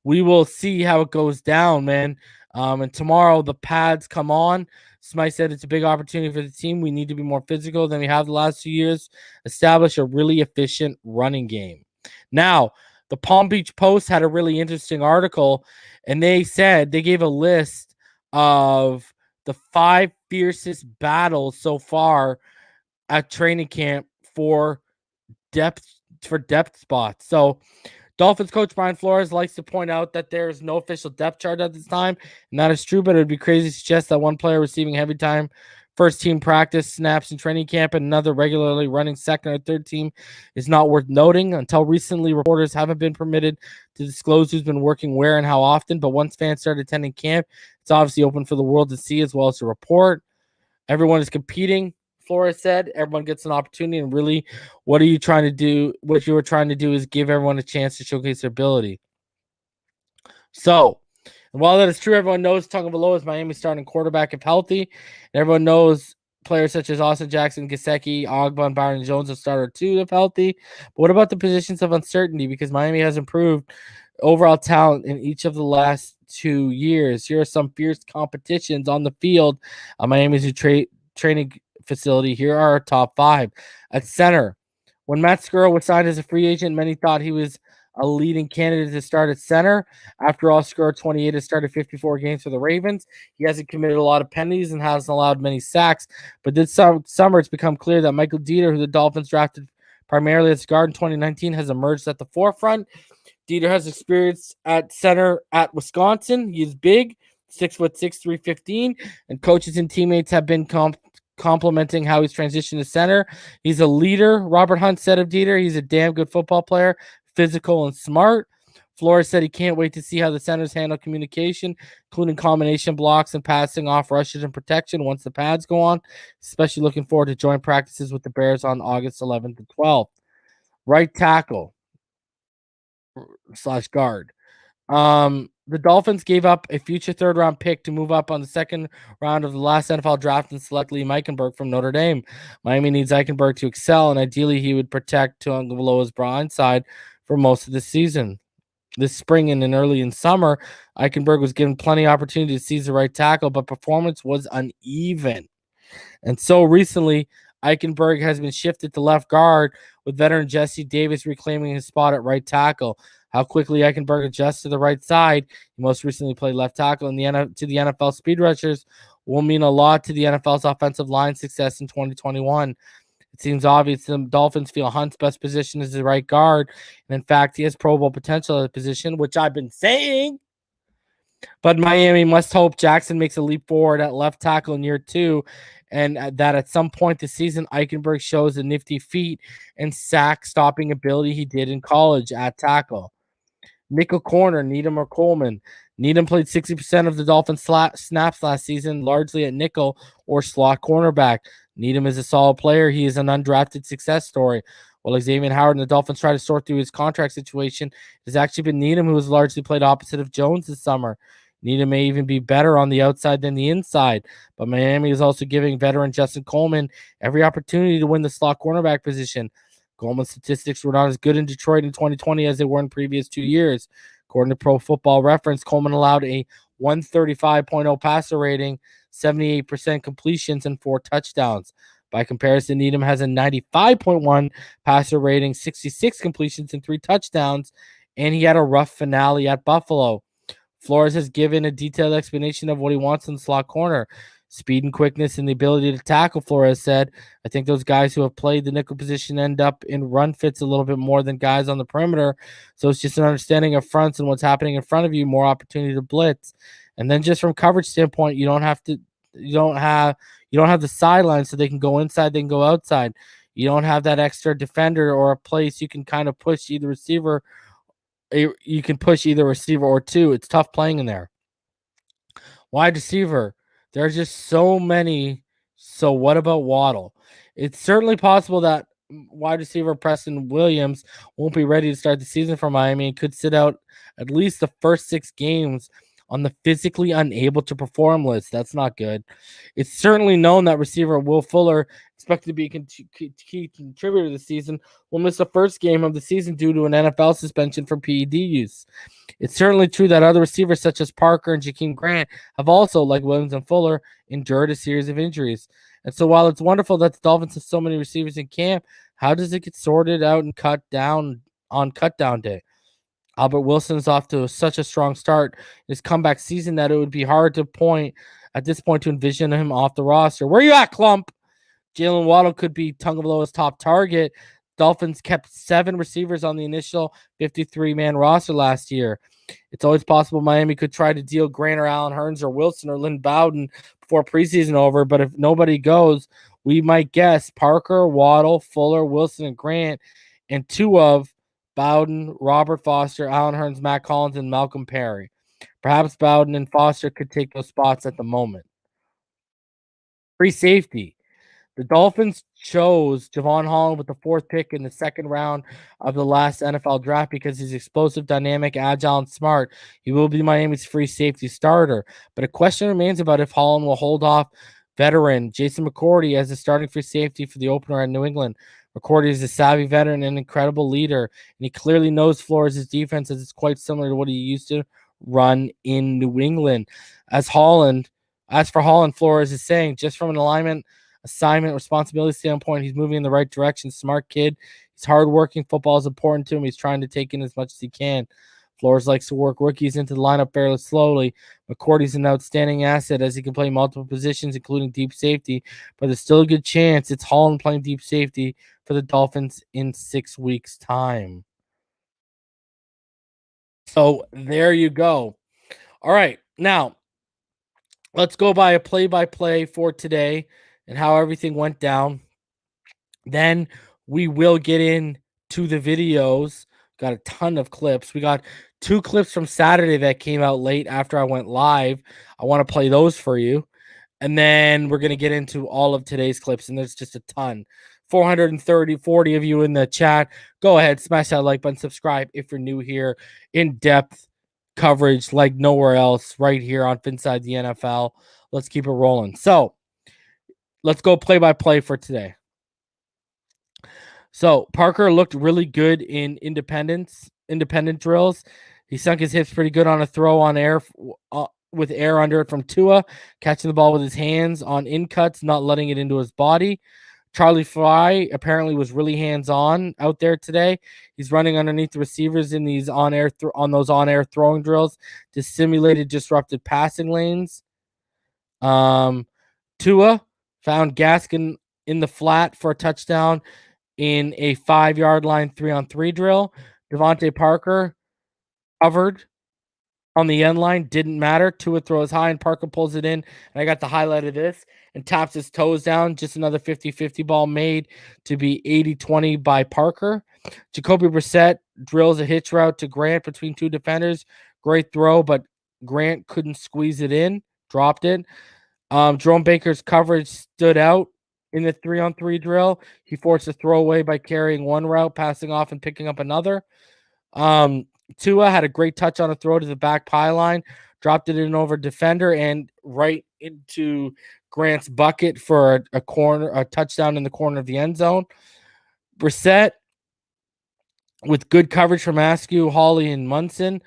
we will see how it goes down, man. And tomorrow the pads come on. Smythe said it's a big opportunity for the team. We need to be more physical than we have the last 2 years. Establish a really efficient running game. Now, the Palm Beach Post had a really interesting article, and they gave a list of the 5 fiercest battles so far at training camp for depth spots. So Dolphins coach Brian Flores likes to point out that there is no official depth chart at this time, and that is true, but it would be crazy to suggest that one player receiving heavy time first team practice snaps in training camp and another regularly running second or third team is not worth noting. Until recently, reporters haven't been permitted to disclose who's been working where and how often, but once fans start attending camp, it's obviously open for the world to see as well as to report. Everyone is competing, Flores said. Everyone gets an opportunity, and really, what you were trying to do is give everyone a chance to showcase their ability. So, and while that is true, everyone knows Tagovailoa is Miami's starting quarterback if healthy, and everyone knows players such as Austin Jackson, Gesicki, Ogba, and Byron Jones will start too if healthy. But what about the positions of uncertainty? Because Miami has improved overall talent in each of the last 2 years. Here are some fierce competitions on the field at Miami's new training facility. Here are our top 5. At center, when Matt Skura was signed as a free agent, many thought he was a leading candidate to start at center. After all, Skura, 28, has started 54 games for the Ravens. He hasn't committed a lot of penalties and hasn't allowed many sacks. But this summer, it's become clear that Michael Dieter, who the Dolphins drafted primarily as guard in 2019, has emerged at the forefront. Dieter has experience at center at Wisconsin. He's big, 6'6", 315, and coaches and teammates have been complimenting how he's transitioned to center. He's a leader. Robert Hunt said of Dieter, he's a damn good football player, physical and smart. Flores said he can't wait to see how the centers handle communication, including combination blocks and passing off rushes and protection once the pads go on. Especially looking forward to joint practices with the Bears on August 11th and 12th. Right tackle / guard. The Dolphins gave up a future third-round pick to move up on the second round of the last NFL draft and select Liam Eichenberg from Notre Dame. Miami needs Eichenberg to excel, and ideally he would protect Tagovailoa's blind side for most of the season. This spring and early in summer, Eichenberg was given plenty of opportunity to seize the right tackle, but performance was uneven. And so recently, Eichenberg has been shifted to left guard, with veteran Jesse Davis reclaiming his spot at right tackle. How quickly Eichenberg adjusts to the right side, he most recently played left tackle to the NFL speed rushers, will mean a lot to the NFL's offensive line success in 2021. It seems obvious the Dolphins feel Hunt's best position is the right guard, and in fact, he has Pro Bowl potential at the position, which I've been saying. But Miami must hope Jackson makes a leap forward at left tackle in year 2, and that at some point this season, Eichenberg shows the nifty feet and sack stopping ability he did in college at tackle. Nickel corner, Needham or Coleman. Needham played 60% of the Dolphins snaps last season, largely at nickel or slot cornerback. Needham is a solid player. He is an undrafted success story. While Xavien Howard and the Dolphins try to sort through his contract situation, it has actually been Needham who has largely played opposite of Jones this summer. Needham may even be better on the outside than the inside, but Miami is also giving veteran Justin Coleman every opportunity to win the slot cornerback position. Coleman's statistics were not as good in Detroit in 2020 as they were in previous 2 years. According to Pro Football Reference, Coleman allowed a 135.0 passer rating, 78% completions, and 4 touchdowns. By comparison, Needham has a 95.1 passer rating, 66 completions, and 3 touchdowns, and he had a rough finale at Buffalo. Flores has given a detailed explanation of what he wants in the slot corner. Speed and quickness and the ability to tackle, Flores said. I think those guys who have played the nickel position end up in run fits a little bit more than guys on the perimeter. So it's just an understanding of fronts and what's happening in front of you, more opportunity to blitz. And then just from coverage standpoint, you don't have the sideline so they can go inside, they can go outside. You don't have that extra defender or a place you can kind of push either receiver. You can push either receiver or 2. It's tough playing in there. Wide receiver. There are just so many. So what about Waddle? It's certainly possible that wide receiver Preston Williams won't be ready to start the season for Miami and could sit out at least the first 6 games on the physically unable to perform list. That's not good. It's certainly known that receiver Will Fuller, expected to be a key contributor this season, will miss the first game of the season due to an NFL suspension for PED use. It's certainly true that other receivers such as Parker and Jakeem Grant have also, like Williams and Fuller, endured a series of injuries. And so while it's wonderful that the Dolphins have so many receivers in camp, how does it get sorted out and cut down on cutdown day? Albert Wilson is off to such a strong start in his comeback season that it would be hard to at this point to envision him off the roster. Where you at, Clump? Jalen Waddle could be Tagovailoa's top target. Dolphins kept 7 receivers on the initial 53-man roster last year. It's always possible Miami could try to deal Grant or Allen Hurns or Wilson or Lynn Bowden before preseason over, but if nobody goes, we might guess Parker, Waddle, Fuller, Wilson, and Grant, and 2 of Bowden, Robert Foster, Allen Hurns, Matt Collins, and Malcolm Perry. Perhaps Bowden and Foster could take those spots at the moment. Free safety. The Dolphins chose Javon Holland with the 4th pick in the 2nd round of the last NFL draft because he's explosive, dynamic, agile, and smart. He will be Miami's free safety starter. But a question remains about if Holland will hold off veteran Jason McCourty as a starting free safety for the opener at New England. McCourty is a savvy veteran and an incredible leader, and he clearly knows Flores' defense as it's quite similar to what he used to run in New England. As for Holland, Flores is saying, just from an assignment, responsibility standpoint, he's moving in the right direction. Smart kid. He's hardworking. Football is important to him. He's trying to take in as much as he can. Flores likes to work rookies into the lineup fairly slowly. McCourty's an outstanding asset as he can play multiple positions, including deep safety, but there's still a good chance it's Holland playing deep safety for the Dolphins in 6 weeks' time. So there you go. All right, now let's go by a play-by-play for today and how everything went down. Then we will get into the videos. Got a ton of clips. We got 2 clips from Saturday that came out late after I went live. I want to play those for you. And then we're going to get into all of today's clips, and there's just a ton. 40 of you in the chat. Go ahead, smash that like button, subscribe if you're new here. In-depth coverage like nowhere else right here on Finside the NFL. Let's keep it rolling. So let's go play-by-play for today. So Parker looked really good in independent drills. He sunk his hips pretty good on a throw on air with air under it from Tua, catching the ball with his hands on in cuts, not letting it into his body. Charlie Fry apparently was really hands-on out there today. He's running underneath the receivers in these on-air throwing drills to simulate disrupted passing lanes. Tua found Gaskin in the flat for a touchdown in a 5-yard line 3-on-3 drill. Devontae Parker covered on the end line. Didn't matter. Tua throws high and Parker pulls it in. And I got the highlight of this and taps his toes down. Just another 50-50 ball made to be 80-20 by Parker. Jacoby Brissett drills a hitch route to Grant between 2 defenders. Great throw, but Grant couldn't squeeze it in. Dropped it. Jerome Baker's coverage stood out in the 3-on-3 drill. He forced a throwaway by carrying one route, passing off, and picking up another. Tua had a great touch on a throw to the back pylon, dropped it in over defender and right into Grant's bucket for a touchdown in the corner of the end zone. Brissett, with good coverage from Askew, Hawley, and Munson,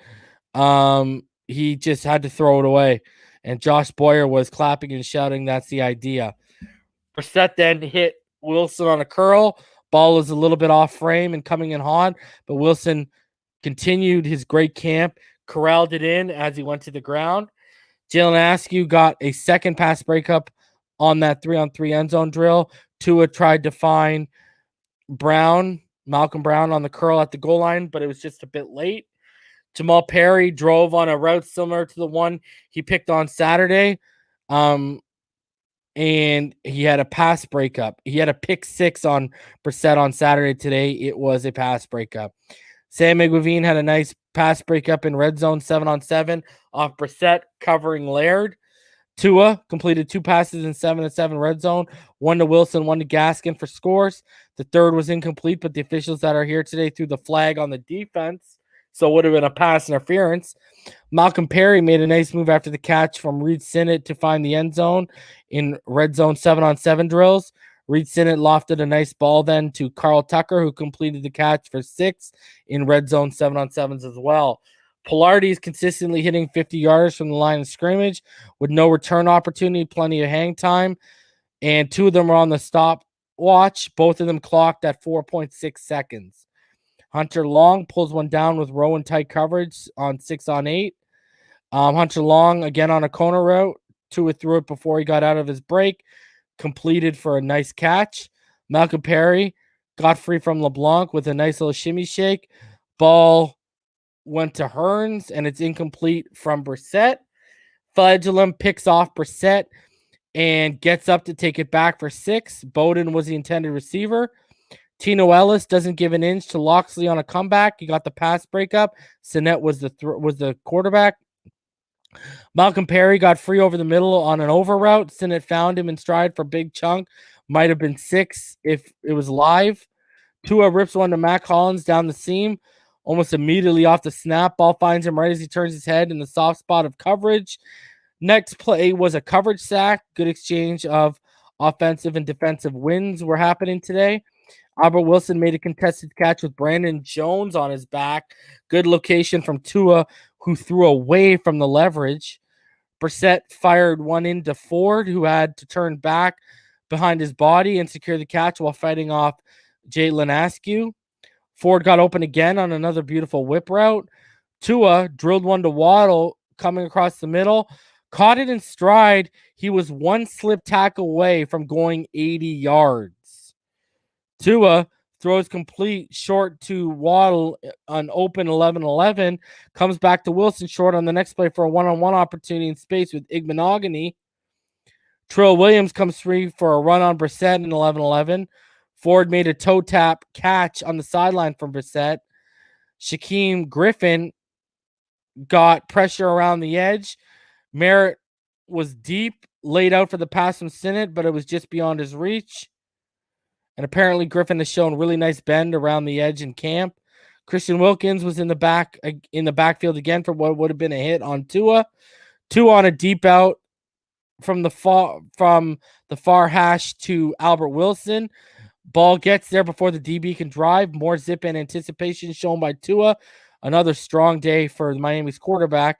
he just had to throw it away. And Josh Boyer was clapping and shouting, "That's the idea." Brissett then hit Wilson on a curl. Ball was a little bit off frame and coming in hot, but Wilson continued his great camp, corralled it in as he went to the ground. Jalen Askew got a second pass breakup on that 3-on-3 end zone drill. Tua tried to find Malcolm Brown on the curl at the goal line, but it was just a bit late. Jamal Perry drove on a route similar to the one he picked on Saturday. And he had a pass breakup. He had a pick 6 on Brissett on Saturday. Today, it was a pass breakup. Sam McGuiveen had a nice pass breakup in red zone 7-on-7 off Brissett covering Laird. Tua completed 2 passes in 7-7 red zone, 1 to Wilson, 1 to Gaskin for scores. The third was incomplete, but the officials that are here today threw the flag on the defense, so it would have been a pass interference. Malcolm Perry made a nice move after the catch from Reed Sinnett to find the end zone in red zone 7-on-7 drills. Reed Sinnett lofted a nice ball then to Carl Tucker, who completed the catch for 6 in red zone 7-on-7s as well. Pilardi is consistently hitting 50 yards from the line of scrimmage with no return opportunity, plenty of hang time, and 2 of them are on the stopwatch. Both of them clocked at 4.6 seconds. Hunter Long pulls one down with Rowe in tight coverage on 6-on-8. Hunter Long, again on a corner route. Tua threw it before he got out of his break. Completed for a nice catch. Malcolm Perry got free from LeBlanc with a nice little shimmy shake. Ball went to Hearns, and it's incomplete from Brissett. Flagellum picks off Brissett and gets up to take it back for 6. Bowden was the intended receiver. Tino Ellis doesn't give an inch to Loxley on a comeback. He got the pass breakup. Sinnett was the quarterback. Malcolm Perry got free over the middle on an over route. Sinnett found him in stride for a big chunk. Might have been 6 if it was live. Tua rips one to Mac Hollins down the seam. Almost immediately off the snap, ball finds him right as he turns his head in the soft spot of coverage. Next play was a coverage sack. Good exchange of offensive and defensive wins were happening today. Albert Wilson made a contested catch with Brandon Jones on his back. Good location from Tua, who threw away from the leverage. Brissett fired one into Ford, who had to turn back behind his body and secure the catch while fighting off Jalen Askew. Ford got open again on another beautiful whip route. Tua drilled one to Waddle coming across the middle. Caught it in stride. He was one slip tackle away from going 80 yards. Tua throws complete short to Waddle on open 11-11. Comes back to Wilson short on the next play for a one-on-one opportunity in space with Igbenogany. Trill Williams comes free for a run on Brissett in 11-11. Ford made a toe tap catch on the sideline from Brissett. Shaquem Griffin got pressure around the edge. Merritt was deep, laid out for the pass from Sinnett, but it was just beyond his reach. And apparently Griffin has shown really nice bend around the edge in camp. Christian Wilkins was in the backfield again for what would have been a hit on Tua. Tua on a deep out from the far hash to Albert Wilson. Ball gets there before the DB can drive. More zip and anticipation shown by Tua. Another strong day for Miami's quarterback,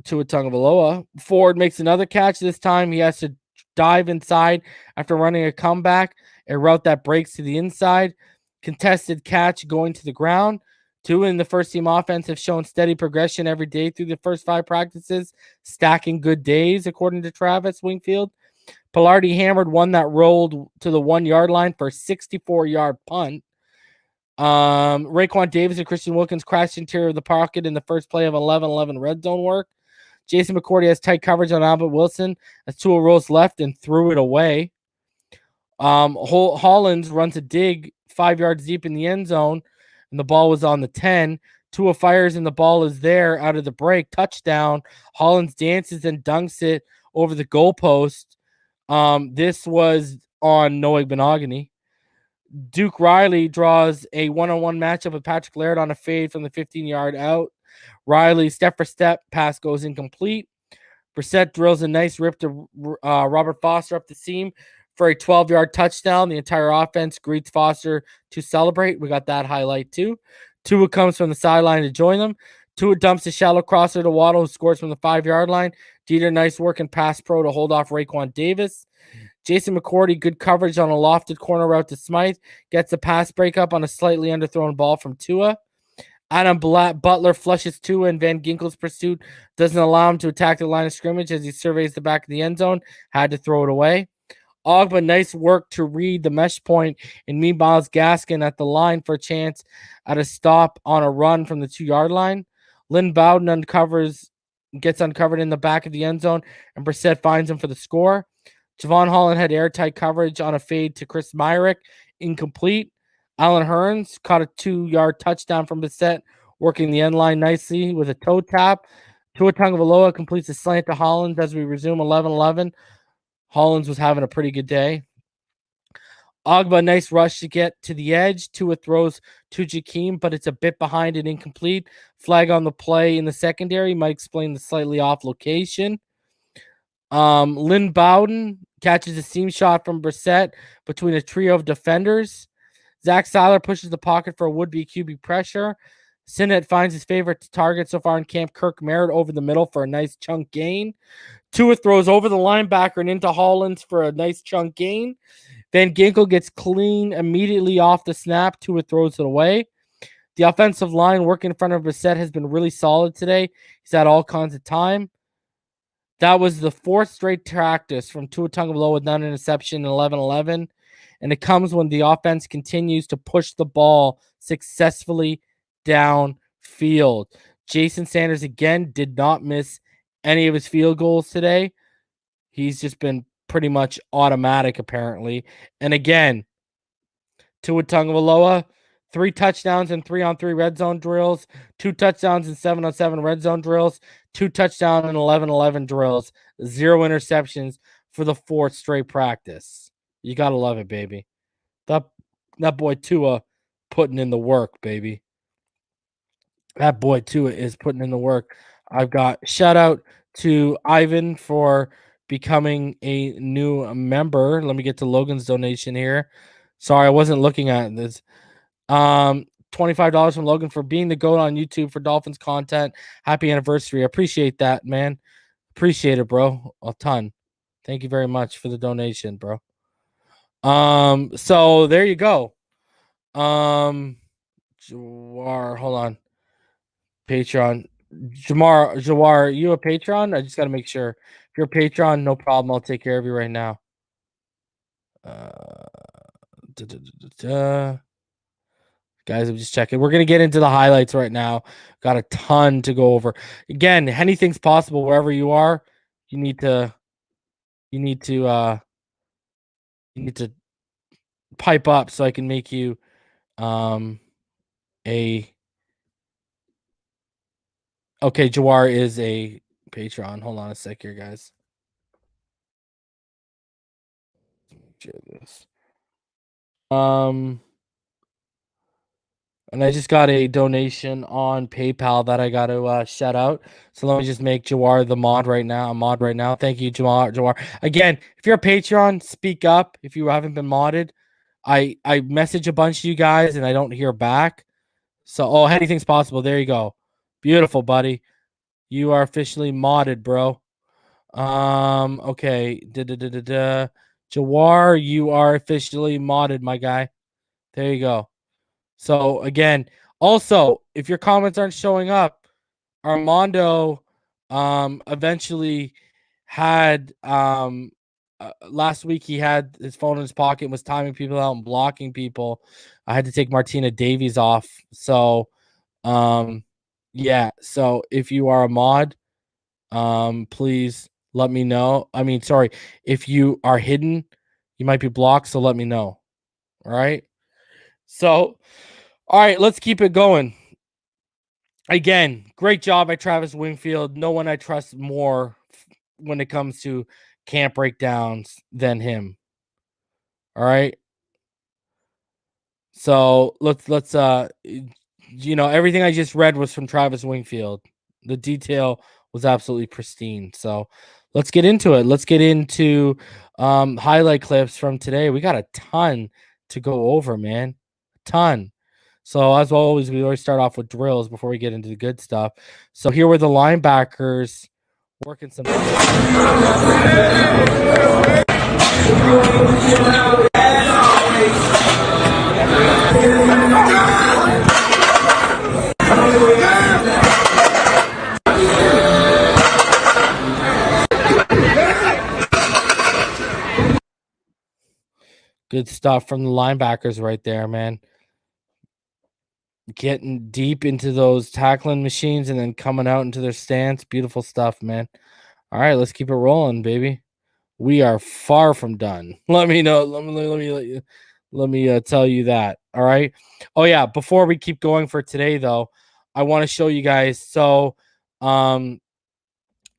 Tua Tagovailoa. Ford makes another catch. This time he has to dive inside after running a comeback, a route that breaks to the inside. Contested catch going to the ground. Tua and the first team offense have shown steady progression every day through the first 5 practices, stacking good days, according to Travis Wingfield. Pilardi hammered one that rolled to the 1-yard line for a 64-yard punt. Raekwon Davis and Christian Wilkins crashed interior of the pocket in the first play of 11-11 red zone work. Jason McCourty has tight coverage on Albert Wilson as Tua rolls left and threw it away. Hollins runs a dig 5 yards deep in the end zone, and the ball was on the 10. Tua fires and the ball is there out of the break. Touchdown. Hollins dances and dunks it over the goalpost. This was on Noah Benogany. Duke Riley draws a one-on-one matchup with Patrick Laird on a fade from the 15-yard out. Riley step-for-step pass goes incomplete. Brissett drills a nice rip to Robert Foster up the seam for a 12-yard touchdown. The entire offense greets Foster to celebrate. We got that highlight too. Tua comes from the sideline to join them. Tua dumps a shallow crosser to Waddle, who scores from the 5-yard line. Dieter, nice work in pass pro to hold off Raekwon Davis. Jason McCourty, good coverage on a lofted corner route to Smythe. Gets a pass breakup on a slightly underthrown ball from Tua. Adam Butler flushes Tua, and Van Ginkel's pursuit doesn't allow him to attack the line of scrimmage as he surveys the back of the end zone. Had to throw it away. Ogba, nice work to read the mesh point, and meanwhile Gaskin at the line for a chance at a stop on a run from the 2-yard line. Lynn Bowden gets uncovered in the back of the end zone, and Brissett finds him for the score. Javon Holland had airtight coverage on a fade to Chris Myrick, incomplete. Alan Hearns caught a 2-yard touchdown from Brissett, working the end line nicely with a toe tap. Tua Tagovailoa completes a slant to Hollins as we resume 11-11. Hollins was having a pretty good day. Ogba, nice rush to get to the edge. Tua throws to Jakeem, but it's a bit behind and incomplete. Flag on the play in the secondary might explain the slightly off location. Lynn Bowden catches a seam shot from Brissett between a trio of defenders. Zach Seiler pushes the pocket for a would-be QB pressure. Sinnett finds his favorite target so far in camp, Kirk Merritt, over the middle for a nice chunk gain. Tua throws over the linebacker and into Hollins for a nice chunk gain. Van Ginkel gets clean immediately off the snap. Tua throws it away. The offensive line working in front of Brissett has been really solid today. He's had all kinds of time. That was the fourth straight practice from Tua Tagovailoa with an interception in 11-11. And it comes when the offense continues to push the ball successfully downfield. Jason Sanders, again, did not miss any of his field goals today. He's just been pretty much automatic, apparently. And again, Tua Tagovailoa, 3 touchdowns and 3-on-3 red zone drills, 2 touchdowns and 7-on-7 red zone drills, 2 touchdowns and 11-11 drills, 0 interceptions for the 4th straight practice. You got to love it, baby. That boy Tua putting in the work, baby. That boy Tua is putting in the work. I've got shout out to Ivan for becoming a new member. Let me get to Logan's donation here. Sorry, I wasn't looking at this. $25 from Logan for being the GOAT on YouTube for Dolphins content. Happy anniversary. I appreciate that, man. Appreciate it, bro. A ton. Thank you very much for the donation, bro. So there you go. Jawar, hold on. Patreon. Jawar, are you a Patreon? I just gotta make sure. If you're a Patreon, no problem. I'll take care of you right now. Guys, I'm just checking. We're gonna get into the highlights right now. Got a ton to go over. Again, anything's possible wherever you are. You need to pipe up so I can make you okay, Jawar is a Patreon. Hold on a sec here, guys. Share this. And I just got a donation on PayPal that I got to shout out. So let me just make Jawar the mod right now. A mod right now. Thank you, Jawar. Again, if you're a Patreon, speak up. If you haven't been modded, I message a bunch of you guys and I don't hear back. So, anything's possible. There you go. Beautiful, buddy. You are officially modded, bro. Okay. Jawar, you are officially modded, my guy. There you go. So again, also, if your comments aren't showing up, Armando eventually had last week he had his phone in his pocket and was timing people out and blocking people. I had to take Martina Davies off. So yeah, so if you are a mod, please let me know. I mean, sorry, if you are hidden, you might be blocked, so let me know. All right. So all right, let's keep it going. Again, great job by Travis Wingfield. No one I trust more when it comes to camp breakdowns than him. All right. So let's everything I just read was from Travis Wingfield. The detail was absolutely pristine. So let's get into it. Let's get into highlight clips from today. We got a ton to go over, man. A ton. So as always, we always start off with drills before we get into the good stuff. So here were the linebackers working some. Good stuff from the linebackers right there, man. Getting deep into those tackling machines and then coming out into their stance. Beautiful stuff, man. All right, let's keep it rolling, baby. We are far from done. Let me know. Let me tell you that. All right. Oh yeah. Before we keep going for today, though, I want to show you guys. So,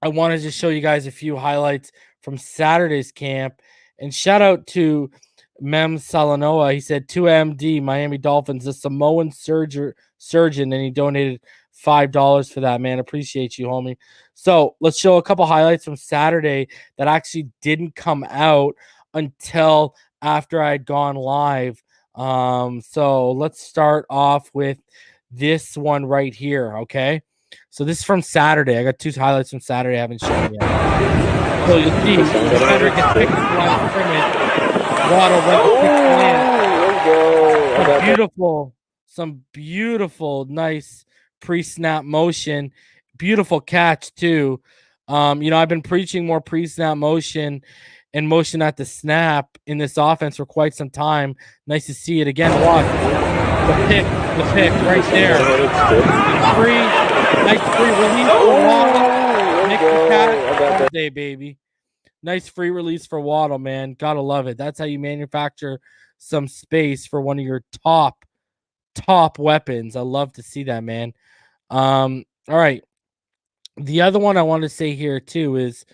I wanted to show you guys a few highlights from Saturday's camp. And shout out to Mem Salanoa. He said 2MD, Miami Dolphins, the Samoan surgeon, and he donated $5 for that, man. Appreciate you, homie. So let's show a couple highlights from Saturday that actually didn't come out until after I had gone live. So let's start off with this one right here, okay? So this is from Saturday. I got 2 highlights from Saturday I haven't shown yet. So you see, defender gets picked at the line of scrimmage. Waddle runs some beautiful, nice pre-snap motion. Beautiful catch too. I've been preaching more pre-snap motion and motion at the snap in this offense for quite some time. Nice to see it again. Watch the pick right there. Nice free release for Waddle. Nick the catch all day, baby. Nice free release for Waddle, man. Gotta love it. That's how you manufacture some space for one of your top weapons. I love to see that, man. All right. The other one I want to say here too is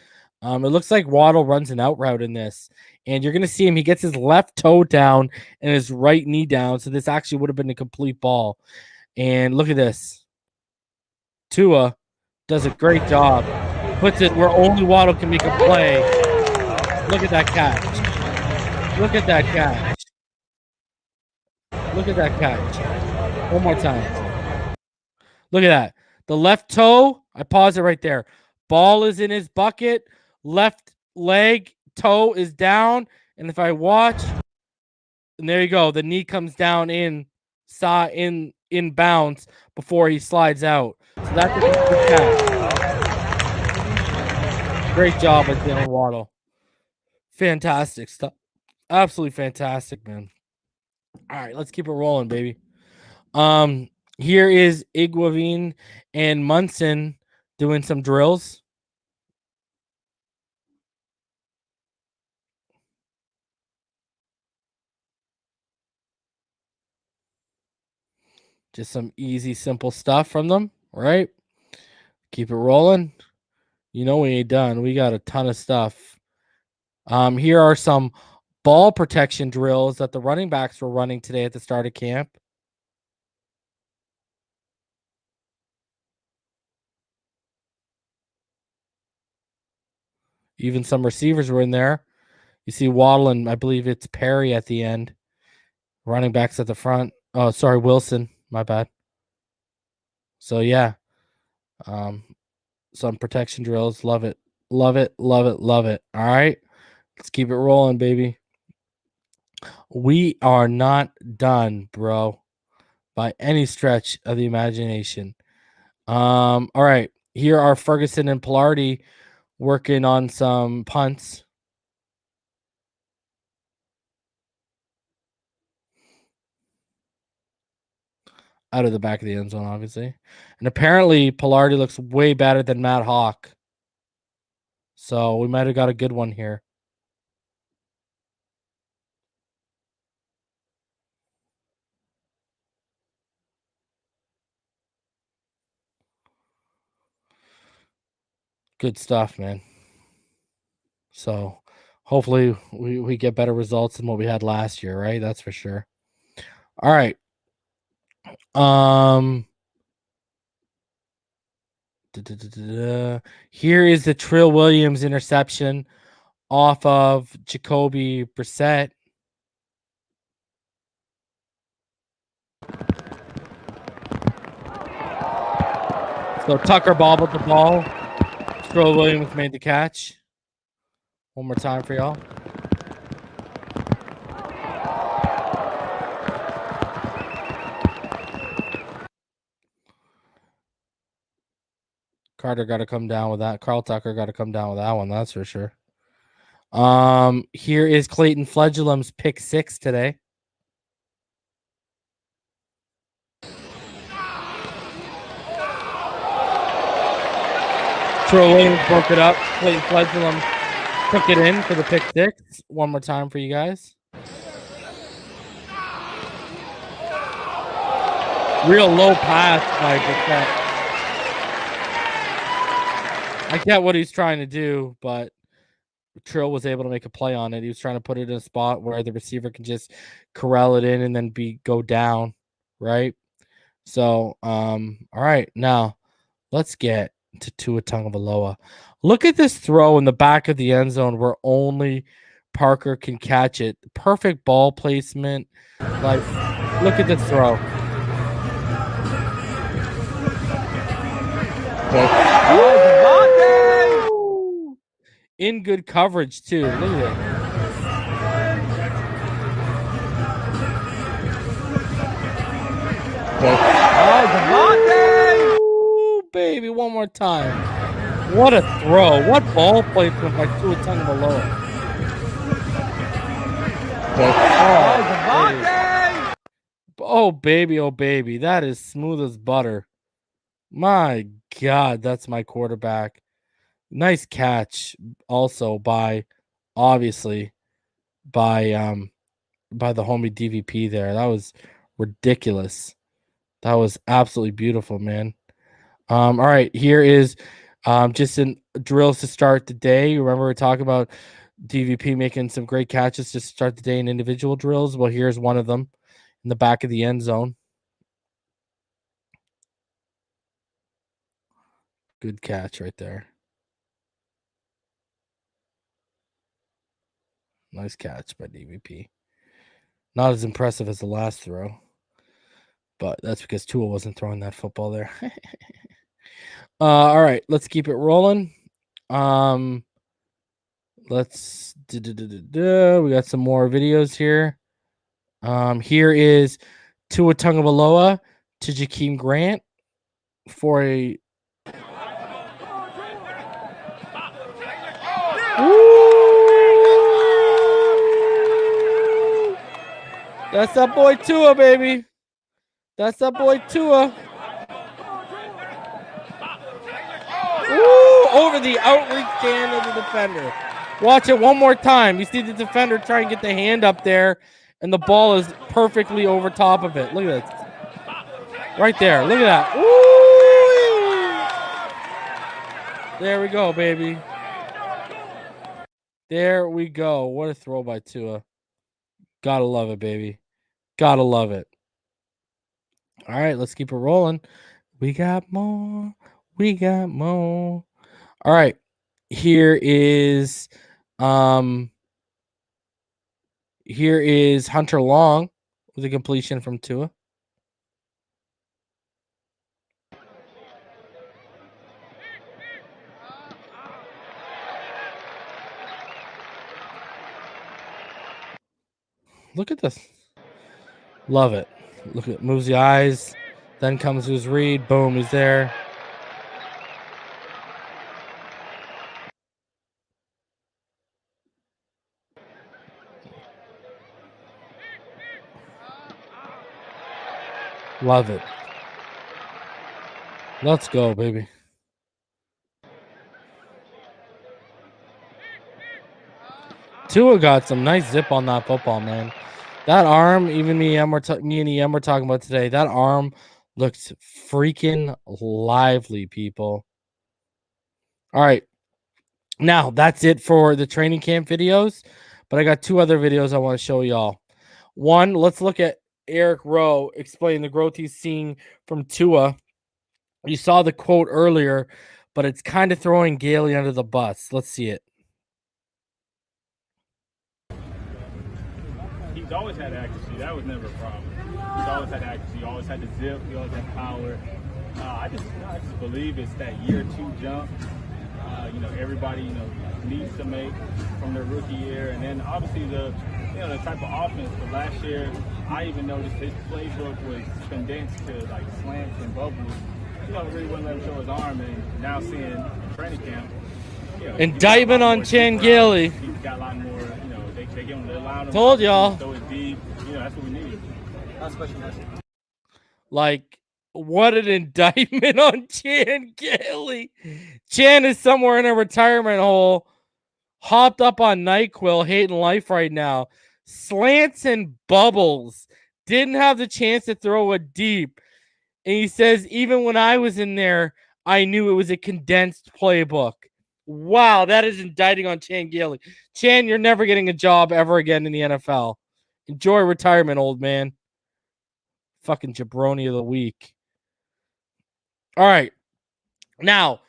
it looks like Waddle runs an out route in this. And you're going to see him. He gets his left toe down and his right knee down. So this actually would have been a complete ball. And look at this. Tua does a great job. Puts it where only Waddle can make a play. Look at that catch. Look at that catch. Look at that catch. One more time. Look at that. The left toe, I pause it right there. Ball is in his bucket. Left leg, toe is down. And if I watch, and there you go. The knee comes down in bounds before he slides out. So that's a good catch. Great job by Jalen Waddle. Fantastic stuff. Absolutely fantastic, man. All right, let's keep it rolling, baby. Here is Xavien and Munson doing some drills. Just some easy, simple stuff from them, right? Keep it rolling. You know we ain't done. We got a ton of stuff. Here are some ball protection drills that the running backs were running today at the start of camp. Even some receivers were in there. You see Waddle and I believe it's Perry at the end. Running backs at the front. Oh, sorry, Wilson. My bad. So, yeah. Some protection drills. Love it. Love it. Love it. Love it. All right. Let's keep it rolling, baby. We are not done, bro, by any stretch of the imagination. All right. Here are Ferguson and Pilardi working on some punts. Out of the back of the end zone, obviously. And apparently, Pilardi looks way better than Matt Hawk. So we might have got a good one here. Good stuff, man. So hopefully we get better results than what we had last year, right? That's for sure. All right. Here is the Trill Williams interception off of Jacoby Brissett. So Tucker bobbled the ball. Trill Williams made the catch. One more time for y'all. Carter got to come down with that. Carl Tucker got to come down with that one. That's for sure. Here is Clayton Fledglam's pick 6 today. Troy Williams broke it up. Clayton Fledglam took it in for the pick 6. One more time for you guys. Real low pass by Brissett. I get what he's trying to do, but Trill was able to make a play on it. He was trying to put it in a spot where the receiver can just corral it in and then go down, right? So, all right, now let's get to Tua Tagovailoa. Look at this throw in the back of the end zone where only Parker can catch it. Perfect ball placement. Like, look at this throw. In good coverage too. Look at it. Oh, baby, one more time. What a throw. What ball placement by Tua Tagovailoa. Oh, baby. That is smooth as butter. My God, that's my quarterback. Nice catch also obviously by the homie DVP there. That was ridiculous. That was absolutely beautiful, man. All right, here is just in drills to start the day. Remember we talking about DVP making some great catches to start the day in individual drills. Well, here's one of them in the back of the end zone. Good catch right there. Nice catch by DVP. Not as impressive as the last throw, but that's because Tua wasn't throwing that football there. All right, let's keep it rolling. Let's we got some more videos here. Here is Tua Tagovailoa to Jakeem Grant for a That's that boy Tua, baby. That's that boy Tua. Ooh, over the outreach hand of the defender. Watch it one more time. You see the defender try and get the hand up there, and the ball is perfectly over top of it. Look at that. Right there. Look at that. Ooh. There we go, baby. There we go. What a throw by Tua. Gotta love it, baby. Gotta love it. All right, let's keep it rolling. We got more. We got more. All right. Here is Hunter Long with a completion from Tua. Look at this. Love it. Look at moves the eyes. Then comes his read. Boom, he's there. Love it. Let's go, baby. Tua got some nice zip on that football, man. That arm, even me and EM were talking about today, that arm looks freaking lively, people. All right. Now, that's it for the training camp videos, but I got two other videos I want to show y'all. One, let's look at Eric Rowe explaining the growth he's seeing from Tua. You saw the quote earlier, but it's kind of throwing Gailey under the bus. Let's see it. He's always had accuracy. That was never a problem. He's always had accuracy. He always had the zip. He always had power. I just believe it's that year two jump. Everybody needs to make from their rookie year, and then obviously the type of offense. But last year, I even noticed his playbook was condensed to like slants and bubbles. Really wouldn't let him show his arm, and now seeing training camp. Indictment on Chan Gailey. He's got a lot more. They give him the allowed. Told y'all. Throw it deep. That's what we need. Last question. Like, what an indictment on Chan Gailey. Chan is somewhere in a retirement hole, hopped up on NyQuil, hating life right now. Slants and bubbles. Didn't have the chance to throw it deep. And he says, even when I was in there, I knew it was a condensed playbook. Wow, that is indicting on Chan Gailey. Chan, you're never getting a job ever again in the NFL. Enjoy retirement, old man. Fucking jabroni of the week. All right. Now,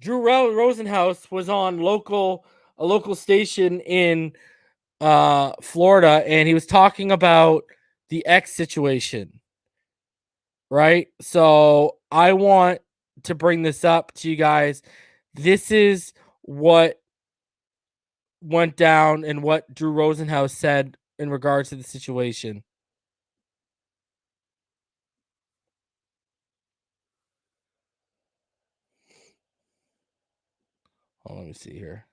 Drew Rosenhaus was on a local station in Florida, and he was talking about the X situation. Right? So I want to bring this up to you guys. This is what went down and what Drew Rosenhaus said in regards to the situation. Oh, let me see here.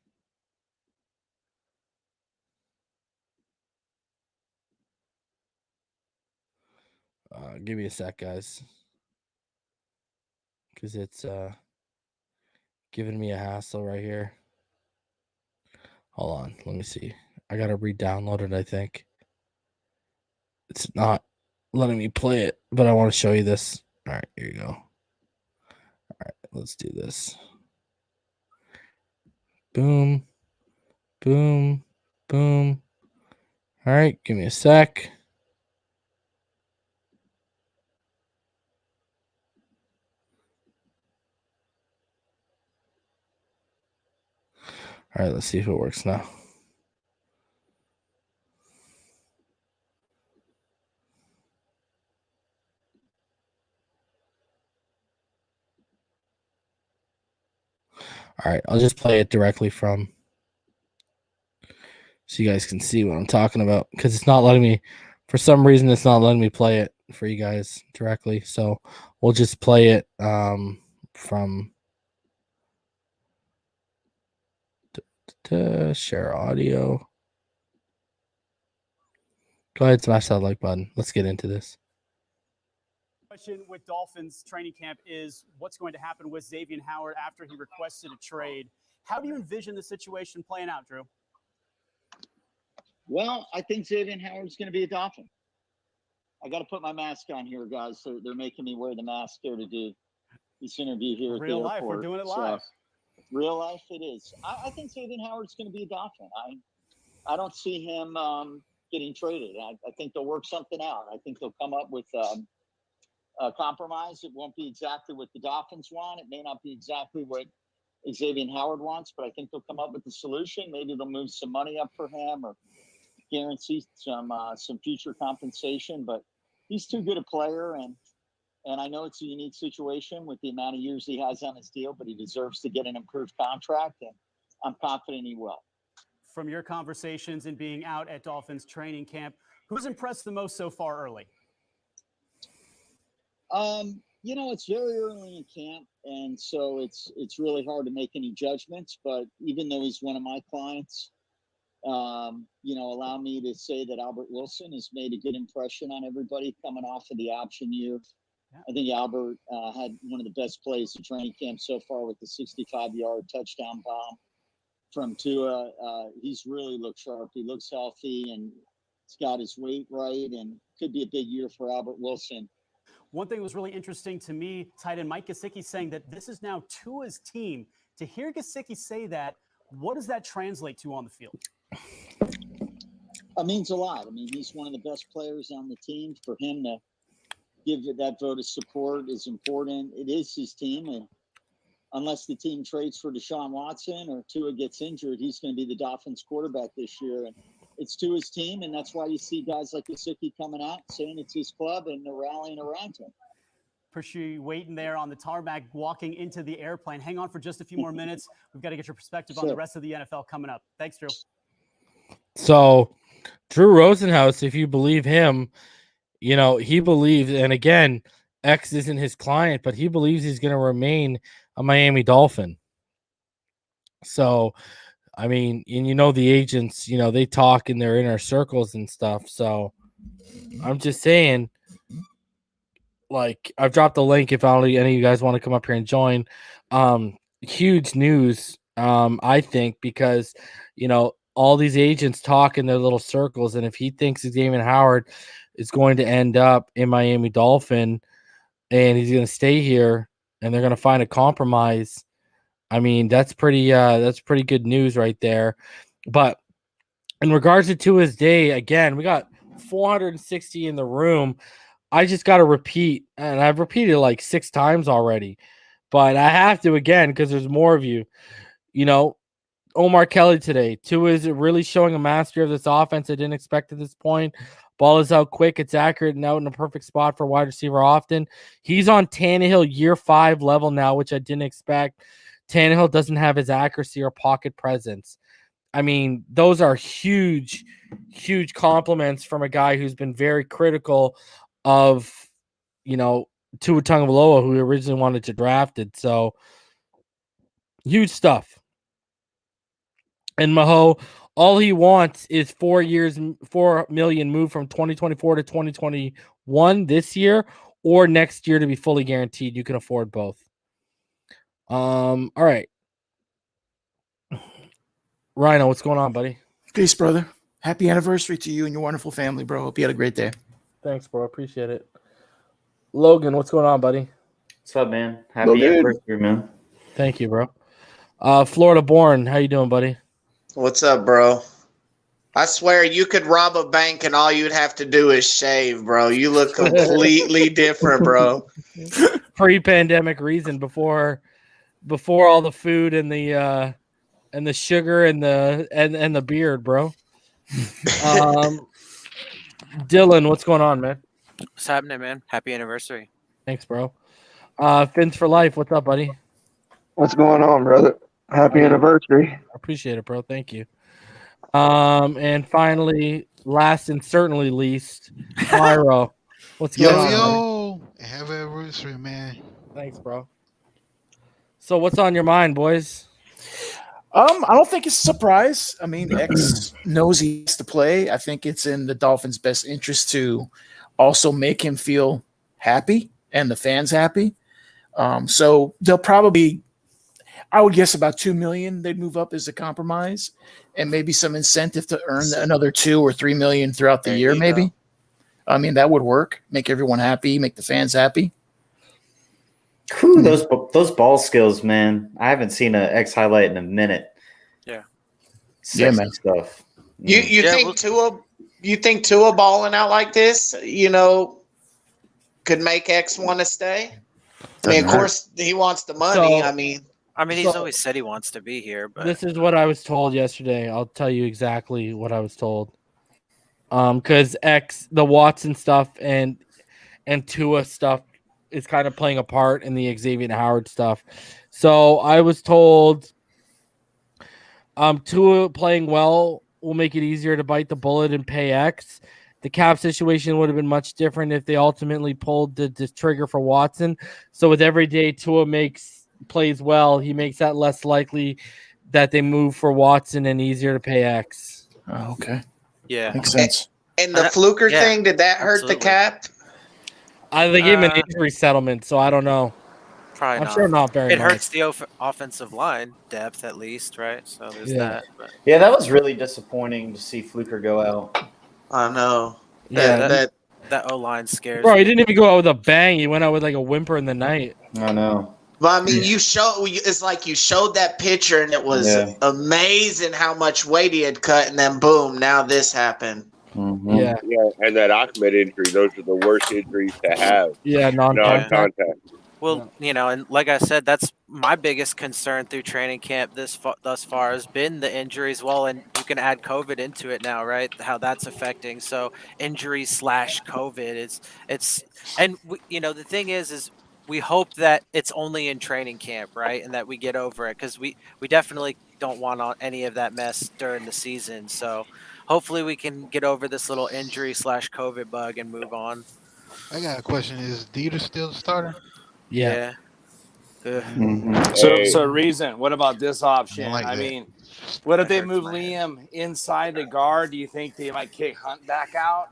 Give me a sec, guys, because it's giving me a hassle right here. Hold on, let me see. I gotta re-download it. I think it's not letting me play it, but I want to show you this. All right, here you go. All right, let's do this. Boom, boom, boom. All right, give me a sec. All right, let's see if it works now. All right, I'll just play it directly from so you guys can see what I'm talking about, because it's not letting me, for some reason, it's not letting me play it for you guys directly. So we'll just play it from share audio. Go ahead, smash that like button. Let's get into this. Question with Dolphins training camp is what's going to happen with Xavien Howard after he requested a trade. How do you envision the situation playing out, Drew? Well, I think Xavien Howard's going to be a Dolphin. I got to put my mask on here, guys. So they're making me wear the mask here to do this interview here at Real the life, airport. we're doing it live. So, real life, it is. I think Xavien Howard's going to be a Dolphin. I don't see him getting traded. I think they'll work something out. I think they'll come up with a compromise. It won't be exactly what the Dolphins want. It may not be exactly what Xavien Howard wants, but I think they'll come up with a solution. Maybe they'll move some money up for him or guarantee some future compensation. But he's too good a player, and I know it's a unique situation with the amount of years he has on his deal, but he deserves to get an improved contract, and I'm confident he will. From your conversations and being out at Dolphins training camp, who's impressed the most so far early? It's very early in camp, and so it's really hard to make any judgments. But even though he's one of my clients, allow me to say that Albert Wilson has made a good impression on everybody coming off of the option year. Yeah. I think Albert had one of the best plays in training camp so far with the 65-yard touchdown bomb from Tua. He's really looked sharp. He looks healthy, and he's got his weight right, and could be a big year for Albert Wilson. One thing that was really interesting to me, tight end Mike Gesicki saying that this is now Tua's team. To hear Gesicki say that, what does that translate to on the field? It means a lot. I mean, he's one of the best players on the team. For him to give that vote of support is important. It is his team, and unless the team trades for Deshaun Watson or Tua gets injured, he's going to be the Dolphins quarterback this year. And it's Tua's team, and that's why you see guys like Gesicki coming out saying it's his club, and they're rallying around him. Appreciate you waiting there on the tarmac, walking into the airplane. Hang on for just a few more minutes. We've got to get your perspective on the rest of the NFL coming up. Thanks, Drew. So, Drew Rosenhaus, if you believe him, he believes, and again, X isn't his client, but he believes he's going to remain a Miami Dolphin. So, I mean, and the agents, they talk in their inner circles and stuff. So I'm just saying, like, I've dropped the link if any of you guys want to come up here and join. Huge news, I think, because, all these agents talk in their little circles. And if he thinks Xavien Howard is going to end up in Miami Dolphin and he's going to stay here and they're going to find a compromise. I mean, that's pretty good news right there. But in regards to his day, again, we got 460 in the room. I just got to repeat, and I've repeated it like 6 times already, but I have to again because there's more of you. Omar Kelly today. Tua is really showing a mastery of this offense I didn't expect at this point. Ball is out quick. It's accurate and out in a perfect spot for wide receiver often. He's on Tannehill year 5 level now, which I didn't expect. Tannehill doesn't have his accuracy or pocket presence. I mean, those are huge, huge compliments from a guy who's been very critical of, Tua Tagovailoa, who originally wanted to draft it. So, huge stuff. And Maho, all he wants is 4 years, $4 million move from 2024 to 2021 this year or next year to be fully guaranteed. You can afford both. All right. Rhino, what's going on, buddy? Peace, brother. Happy anniversary to you and your wonderful family, bro. Hope you had a great day. Thanks, bro. Appreciate it. Logan, what's going on, buddy? What's up, man? Happy anniversary, man. Thank you, bro. Florida born, how you doing, buddy? What's up, bro? I swear you could rob a bank and all you'd have to do is shave, bro. You look completely different, bro. Pre-pandemic reason before all the food and the sugar and the beard, bro. Dylan, what's going on, man? What's happening, man? Happy anniversary. Thanks, bro. Fins for life, what's up, buddy? What's going on, brother? Happy anniversary. I appreciate it, bro. Thank you. And finally, last and certainly least, Pyro. What's going on? Yo, happy anniversary, man. Thanks, bro. So what's on your mind, boys? I don't think it's a surprise. I mean, X knows he has to play. I think it's in the Dolphins' best interest to also make him feel happy and the fans happy. So they'll probably, I would guess, about $2 million they'd move up as a compromise, and maybe some incentive to earn another $2 or $3 million throughout the year. Maybe. I mean, that would work. Make everyone happy. Make the fans happy. Whew, those ball skills, man. I haven't seen an X highlight in a minute. Yeah. Sexy man. Stuff. You think Tua balling out like this, could make X want to stay? I mean, of course, he wants the money. He's always said he wants to be here. But this is what I was told yesterday. I'll tell you exactly what I was told. Because the Watson stuff and Tua stuff is kind of playing a part in the Xavien Howard stuff. So I was told Tua playing well will make it easier to bite the bullet and pay X. The cap situation would have been much different if they ultimately pulled the trigger for Watson. So with every day Tua plays well, he makes that less likely that they move for Watson and easier to pay X. Oh, okay. Yeah. Makes sense. And the Fluker thing, did that hurt the cap? They gave him an injury settlement, so I don't know. Probably I'm sure not very much. It hurts the offensive line depth at least, right? So there's that. But. Yeah, that was really disappointing to see Fluker go out. I know. That O-line scares Bro, me. he didn't even go out with a bang. He went out with like a whimper in the night. I know. But I mean, it's like you showed that picture and it was amazing how much weight he had cut, and then boom, now this happened. Mm-hmm. Yeah, and that Ahmed injury, those are the worst injuries to have. Yeah, non-contact. Well, and like I said, that's my biggest concern through training camp thus far has been the injuries. Well, and you can add COVID into it now, right? How that's affecting. So injuries / COVID, the thing is we hope that it's only in training camp, right? And that we get over it, because we definitely don't want any of that mess during the season. So hopefully we can get over this little injury / COVID bug and move on. I got a question. Is Dieter still the starter? Yeah. Mm-hmm. So reason, what about this option? I mean, what if they move Liam inside the guard? Do you think they might kick Hunt back out?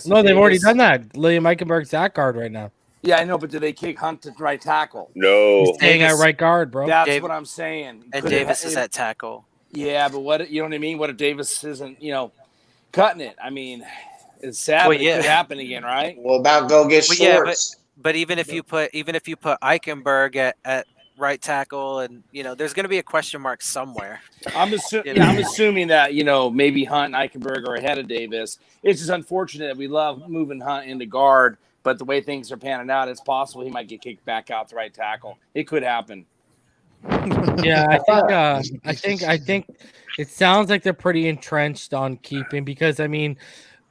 No, they've already done that. Liam Eichenberg's at guard right now. Yeah, I know, but do they kick Hunt to right tackle? No. He's staying at right guard, bro. That's what I'm saying. And Davis is at tackle. Yeah, but what I mean? What if Davis isn't, cutting it? I mean, it's sad, but it could happen again, right? Well, about go get Schwartz. But even if you put Eichenberg at right tackle, and there's going to be a question mark somewhere. I'm assuming that maybe Hunt and Eichenberg are ahead of Davis. It's just unfortunate that we love moving Hunt into guard, but the way things are panning out, it's possible he might get kicked back out to right tackle. It could happen. Yeah, I think it sounds like they're pretty entrenched on keeping, because I mean,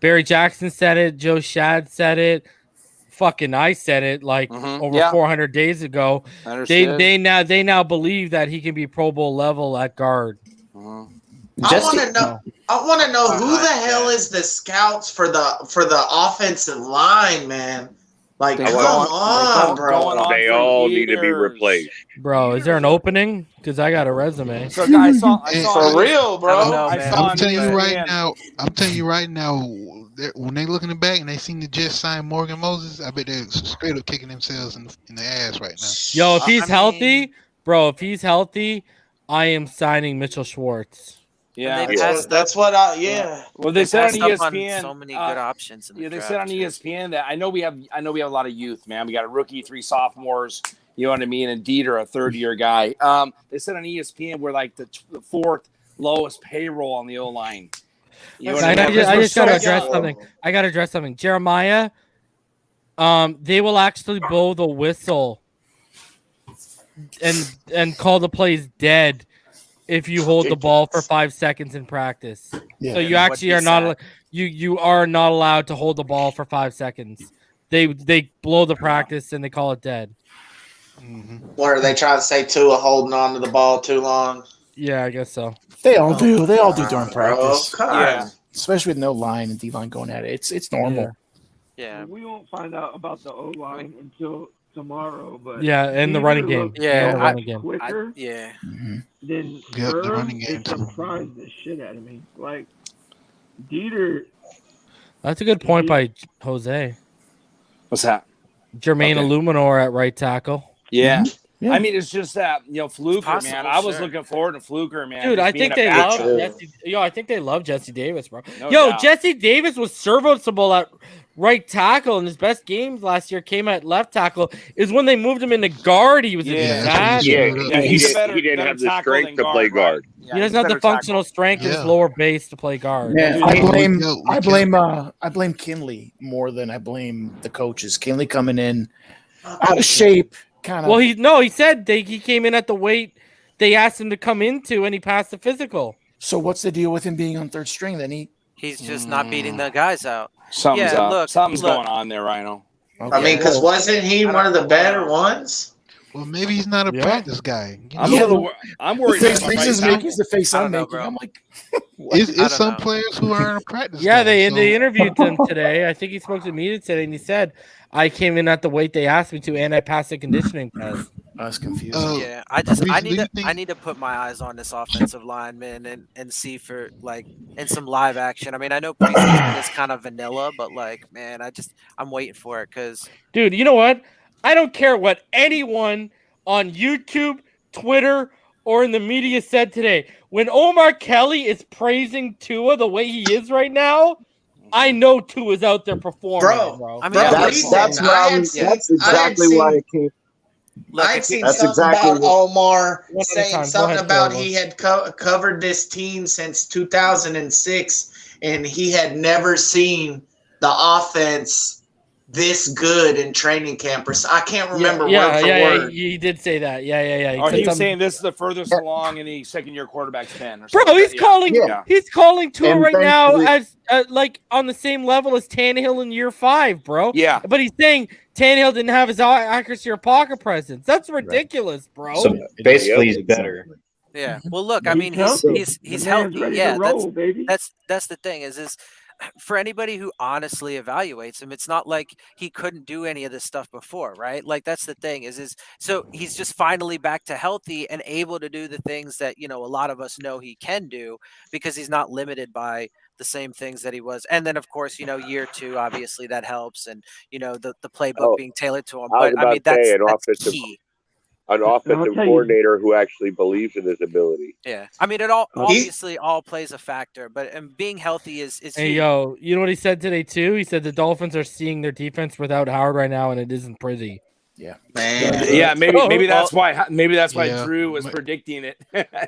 Barry Jackson said it, JoeyShotz said it, fucking I said it over 400 days ago. They now believe that he can be Pro Bowl level at guard. I want to know who the hell is the scouts for the offensive line, man. Like, come on, bro. They all need to be replaced. Bro, is there an opening? Because I got a resume. So, guys, for real, bro. I'm telling you right now. When they looking back and they seen the Jets sign Morgan Moses, I bet they're straight up kicking themselves in the ass right now. Yo, if he's healthy, I am signing Mitchell Schwartz. Yeah, that's what Well, they said on ESPN so many good options. In the they draft, said on ESPN that I know we have a lot of youth, man. We got a rookie, 3 sophomores. You know what I mean? And Dieter, a third-year guy. They said on ESPN we're like the 4th lowest payroll on the O line. You know what I mean? I just got to address something. I got to address something. Jeremiah, they will actually blow the whistle and call the plays dead if you hold the ball for 5 seconds in practice. Yeah. So you actually are not you are not allowed to hold the ball for 5 seconds. They blow the practice and they call it dead. Mm-hmm. What are they trying to say? Tua holding on to the ball too long? Yeah, I guess so. They all do. They all do during practice. Yeah, especially with no line and D-line going at it. It's normal. Yeah. We won't find out about the O-line until tomorrow, but and the running game. Quicker. Then the running game it surprised the shit out of me. Like Dieter. That's a good point by Jose. What's that? Jermaine Illuminor at right tackle. Yeah. Yeah. I mean, it's just that Fluker, man. I was looking forward to Fluker, man. Dude, I think they love Jesse. I think they love Jesse Davis, bro. No doubt. Jesse Davis was serviceable at right tackle, and his best games last year came at left tackle. Is when they moved him into guard. He was he didn't have the strength to play guard. Yeah, he doesn't have the functional strength in his lower base to play guard. Yeah, I blame Kinley more than I blame the coaches. Kinley coming in out of shape. Well, he said he came in at the weight they asked him to come into, and he passed the physical. So what's the deal with him being on third string? Then he's just not beating the guys out. Something's going on there, Rhino. Okay. I mean, because wasn't he one of the better ones? Well, maybe he's not a practice guy. I'm worried. He's the face I'm making. I'm like, it's some players who aren't a practice. Yeah, they interviewed him today. I think he spoke to media today, and he said, "I came in at the weight they asked me to, and I passed the conditioning test." I was confused. I need to put my eyes on this offensive lineman and see for in some live action. I mean, I know preseason is kind of vanilla, but man, I'm waiting for it because, dude, you know what? I don't care what anyone on YouTube, Twitter, or in the media said today. When Omar Kelly is praising Tua the way he is right now, I know Tua's out there performing, bro. I mean, that's exactly why it came. I've seen something about Omar saying something about he had covered this team since 2006, and he had never seen the offense this good in training camp. I can't remember word for word. He did say that. Yeah. He was saying this is the furthest along in the second-year quarterback span. Bro, he's calling Tua right now as on the same level as Tannehill in year 5, bro. Yeah. But he's saying Tannehill didn't have his accuracy or pocket presence. That's ridiculous, bro. So basically, he's better. Yeah. Well, look, I mean, he's healthy. Yeah, that's the thing is for anybody who honestly evaluates him, it's not like he couldn't do any of this stuff before, right? That's the thing is so he's just finally back to healthy and able to do the things that, a lot of us know he can do because he's not limited by the same things that he was. And then of course, year 2, obviously that helps. And, the playbook being tailored to him. But I mean, that's key. an offensive coordinator who actually believes in his ability. Yeah, I mean, it all obviously all plays a factor, but being healthy is Hey, huge. yo, you know what he said today too? He said the Dolphins are seeing their defense without Howard right now, and it isn't pretty. Yeah, man. Yeah, maybe that's why Yeah. Drew was predicting it.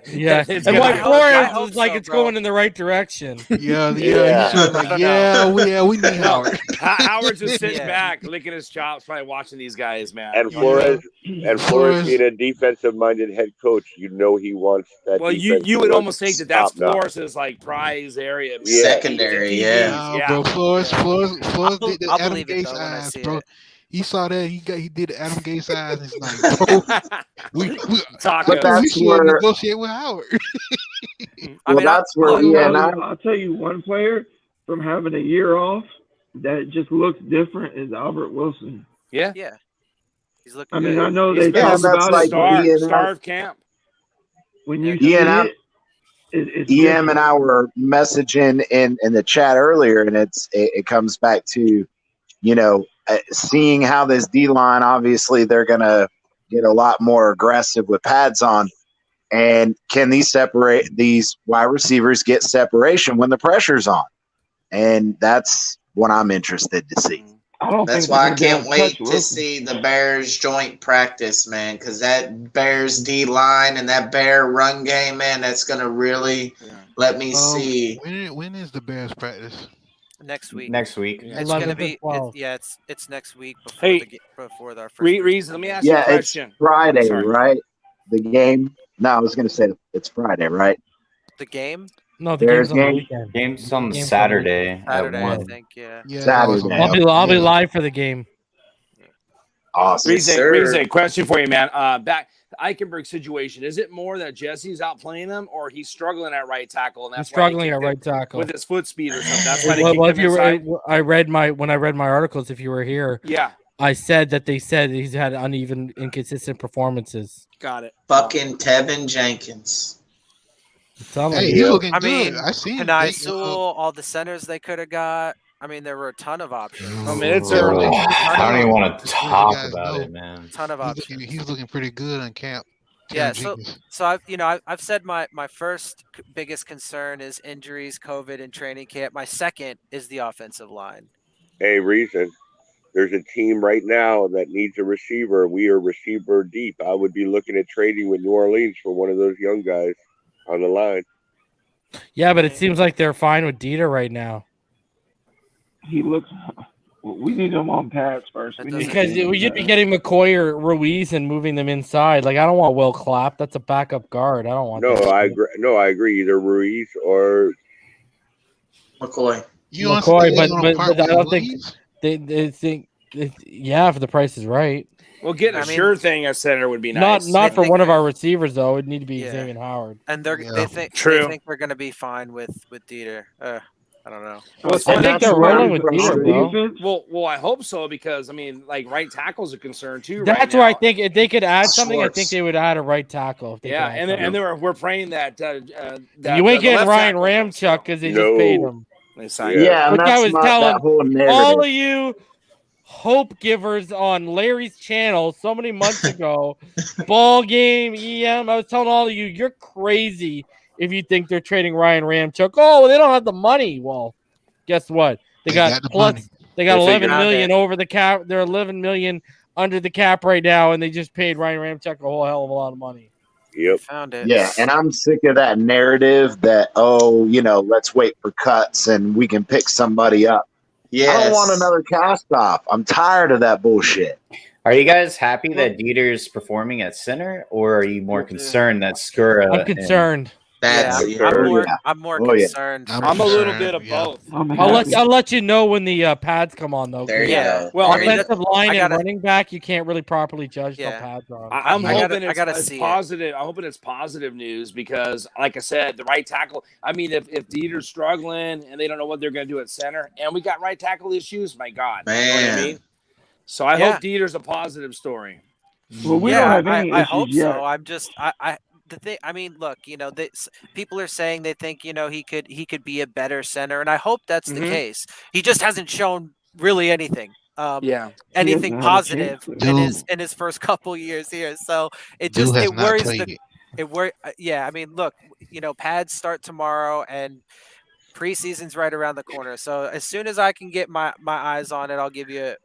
Yeah, It's and gonna why be- Flores is like it's going in the right direction. Yeah, Yeah. He's like, we need Howard. Howard's just sitting Yeah. back, licking his chops, probably watching these guys, man. And Flores being a defensive-minded head coach, he wants that. Well, you would almost think that's Flores' like prize area. Yeah. Secondary, yeah. Bro, Flores did the I'll Adam believe it, Gase though, when I eyes, see bro. it. He saw that. He did the Adam Gase eyes. And he's like, bro, we Taco. we should negotiate with Howard. I'll tell you one player from having a year off that just looks different is Albert Wilson. Yeah. He's looking. I mean, good. I know they He's talk about it. star of camp. When you see Ian, it's EM different. and I were messaging in the chat earlier, and it comes back to, seeing how this D line, obviously they're gonna get a lot more aggressive with pads on, and can these wide receivers get separation when the pressure's on? And that's what I'm interested to see. That's why I can't wait to see the Bears joint practice, man, because that Bears D line and that Bear run game, man, that's gonna really let me see. When is the Bears practice? Next week. Next week. It's gonna be. It's next week before before our first. Reason. Let me ask you a Yeah, it's question. Friday, Sorry. right? The game. No, I was gonna say it's Friday, right? The game. No, the Bears game's on the game? weekend. Game's on Game's on Saturday. Saturday, I 1. think. Yeah. Saturday. I'll be live for the game. Awesome. Reason, question for you, man. Back the Eichenberg situation. Is it more that Jesse's out playing him, or he's struggling at right tackle? And that's He's struggling at why he right tackle with his foot speed or something. That's why they Well, kicked if him you inside. were, I read my articles. If you were here, Yeah, I said that they said he's had uneven, inconsistent performances. got it. Fucking Tevin Jenkins. Hey, he's looking I good. mean, I seen Panay Sewell, all the centers they could have got. I mean, there were a ton of options. I mean, it's early. I don't even want to talk about it, man. Ton of options. He's looking pretty good on camp. Yeah, Jenkins. so I've said my first biggest concern is injuries, COVID, and training camp. My second is the offensive line. Hey, Reason, there's a team right now that needs a receiver. We are receiver deep. I would be looking at trading with New Orleans for one of those young guys on the line. Yeah, but it seems like they're fine with Dieter right now. He looks. We need him on pads first. Because you'd be getting McCoy or Ruiz and moving them inside. Like, I don't want Will Clapp. That's a backup guard. I don't want. No, that I shit. agree. No, I agree. Either Ruiz or McCoy. McCoy, but I don't think they think. Yeah, if the price is right. Well, getting a sure thing at center would be nice. Not for one of our receivers though. It'd need to be Xavien Howard. And they think they're going to be fine with Dieter. I don't know. Well, I think they're rolling with Dieter, bro. Well, I hope so because I mean, like right tackle's a concern too. That's right where I now. think if they could add something, I Schwartz. think they would add a right tackle. If they Yeah, could add something. we're praying that, that you ain't the getting left Ryan tackle- Ramchuk because they just paid him. They signed Yeah, him. and Which I was that's that whole telling narrative. all of you hope givers on Larry's channel so many months ago. Ball game, EM. I was telling all of you, you're crazy if you think they're trading Ryan Ramchuk. Oh, they don't have the money. Well, guess what? They got the plus. money. They got They 11 figured million out over the cap. They're 11 million under the cap right now, and they just paid Ryan Ramchuk a whole hell of a lot of money. Yep. Found it. Yeah, and I'm sick of that narrative that, let's wait for cuts and we can pick somebody up. Yes. I don't want another cast off. I'm tired of that bullshit. Are you guys happy that Dieter's performing at center, or are you more concerned that Skura? I'm concerned. I'm more concerned. I'm a little bit of both. I'll let you know when the pads come on though. There you go. Well, I mean, offensive line I and gotta- running back, you can't really properly judge Yeah. the pads are on. I'm hoping I gotta it's see it. positive. I'm hoping it's positive news because, like I said, the right tackle. I mean, if Dieter's struggling and they don't know what they're going to do at center, and we got right tackle issues, my God, you know what I Man. mean? So I hope Dieter's a positive story. Well, we don't have any I issues hope yet. so. I'm just the thing. I mean, look, people are saying they think he could be a better center, and I hope that's the case. He just hasn't shown really anything. anything He hasn't had a positive chance to. in his first couple years here. So it Dude just has it not worries played the it. it worry. Yeah, I mean, look, pads start tomorrow and preseason's right around the corner. So as soon as I can get my eyes on it, I'll give you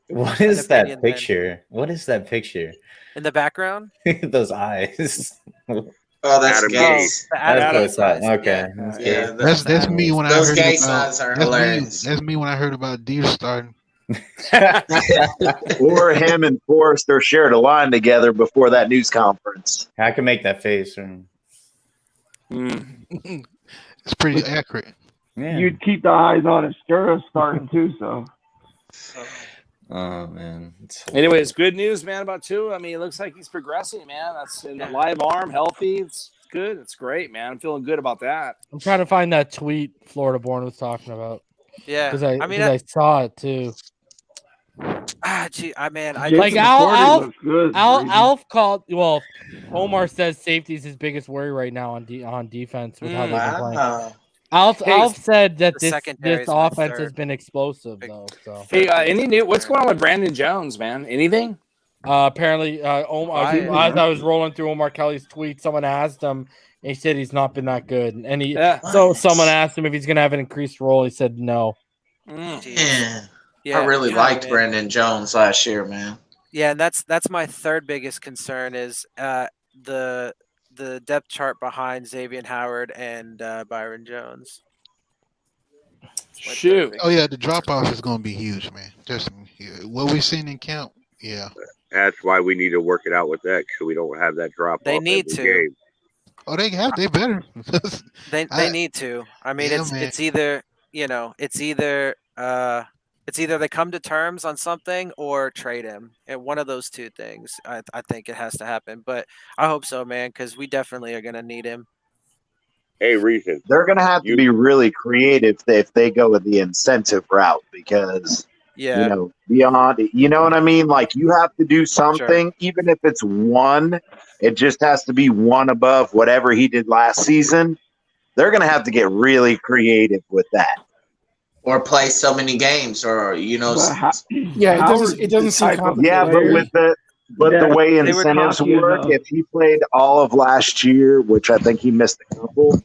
What an is that opinion then. picture? What is that picture? In the background? Those eyes. Oh, that's Adam Gates. The Adam That's Gates eyes. okay. Yeah. That's me when I Those heard Gates about. eyes are That's hilarious. That's me when I heard about Deer starting. Or him and Forrester shared a line together before that news conference. I can make that face. It's pretty accurate. Yeah. You'd keep the eyes on Escura starting too, so. Oh man. Anyways, good news, man, about Tua. I mean, it looks like he's progressing, man. That's in the live arm, healthy. It's good. It's great, man. I'm feeling good about that. I'm trying to find that tweet Florida Born was talking about. Yeah, because I saw it too. Jason Alf called. Well, Omar says safety is his biggest worry right now on defense with how they've been playing. Alf said that this offense has been explosive though. So any new? What's going on with Brandon Jones, man? Anything? Apparently, Omar. As I was rolling through Omar Kelly's tweet, someone asked him. And he said he's not been that good, and so someone asked him if he's going to have an increased role. He said no. I really liked Brandon Jones last year, man. Yeah, and that's my third biggest concern is the depth chart behind Xavien Howard and Byron Jones. Shoot. Oh yeah, the drop off is going to be huge, man. Just what we've seen in camp. Yeah. That's why we need to work it out with X, so we don't have that drop off. They need to. Game. Oh, they better. They need to. I mean, it's either they come to terms on something or trade him. And one of those two things, I think it has to happen. But I hope so, man, because we definitely are going to need him. Hey, Reason. They're going to have to be really creative if they go with the incentive route because, beyond, you know what I mean? Like, you have to do something, even if it's one. It just has to be one above whatever he did last season. They're going to have to get really creative with that. Or play so many games, or it doesn't seem complicated. Yeah, but the way incentives work, if he played all of last year, which I think he missed a couple,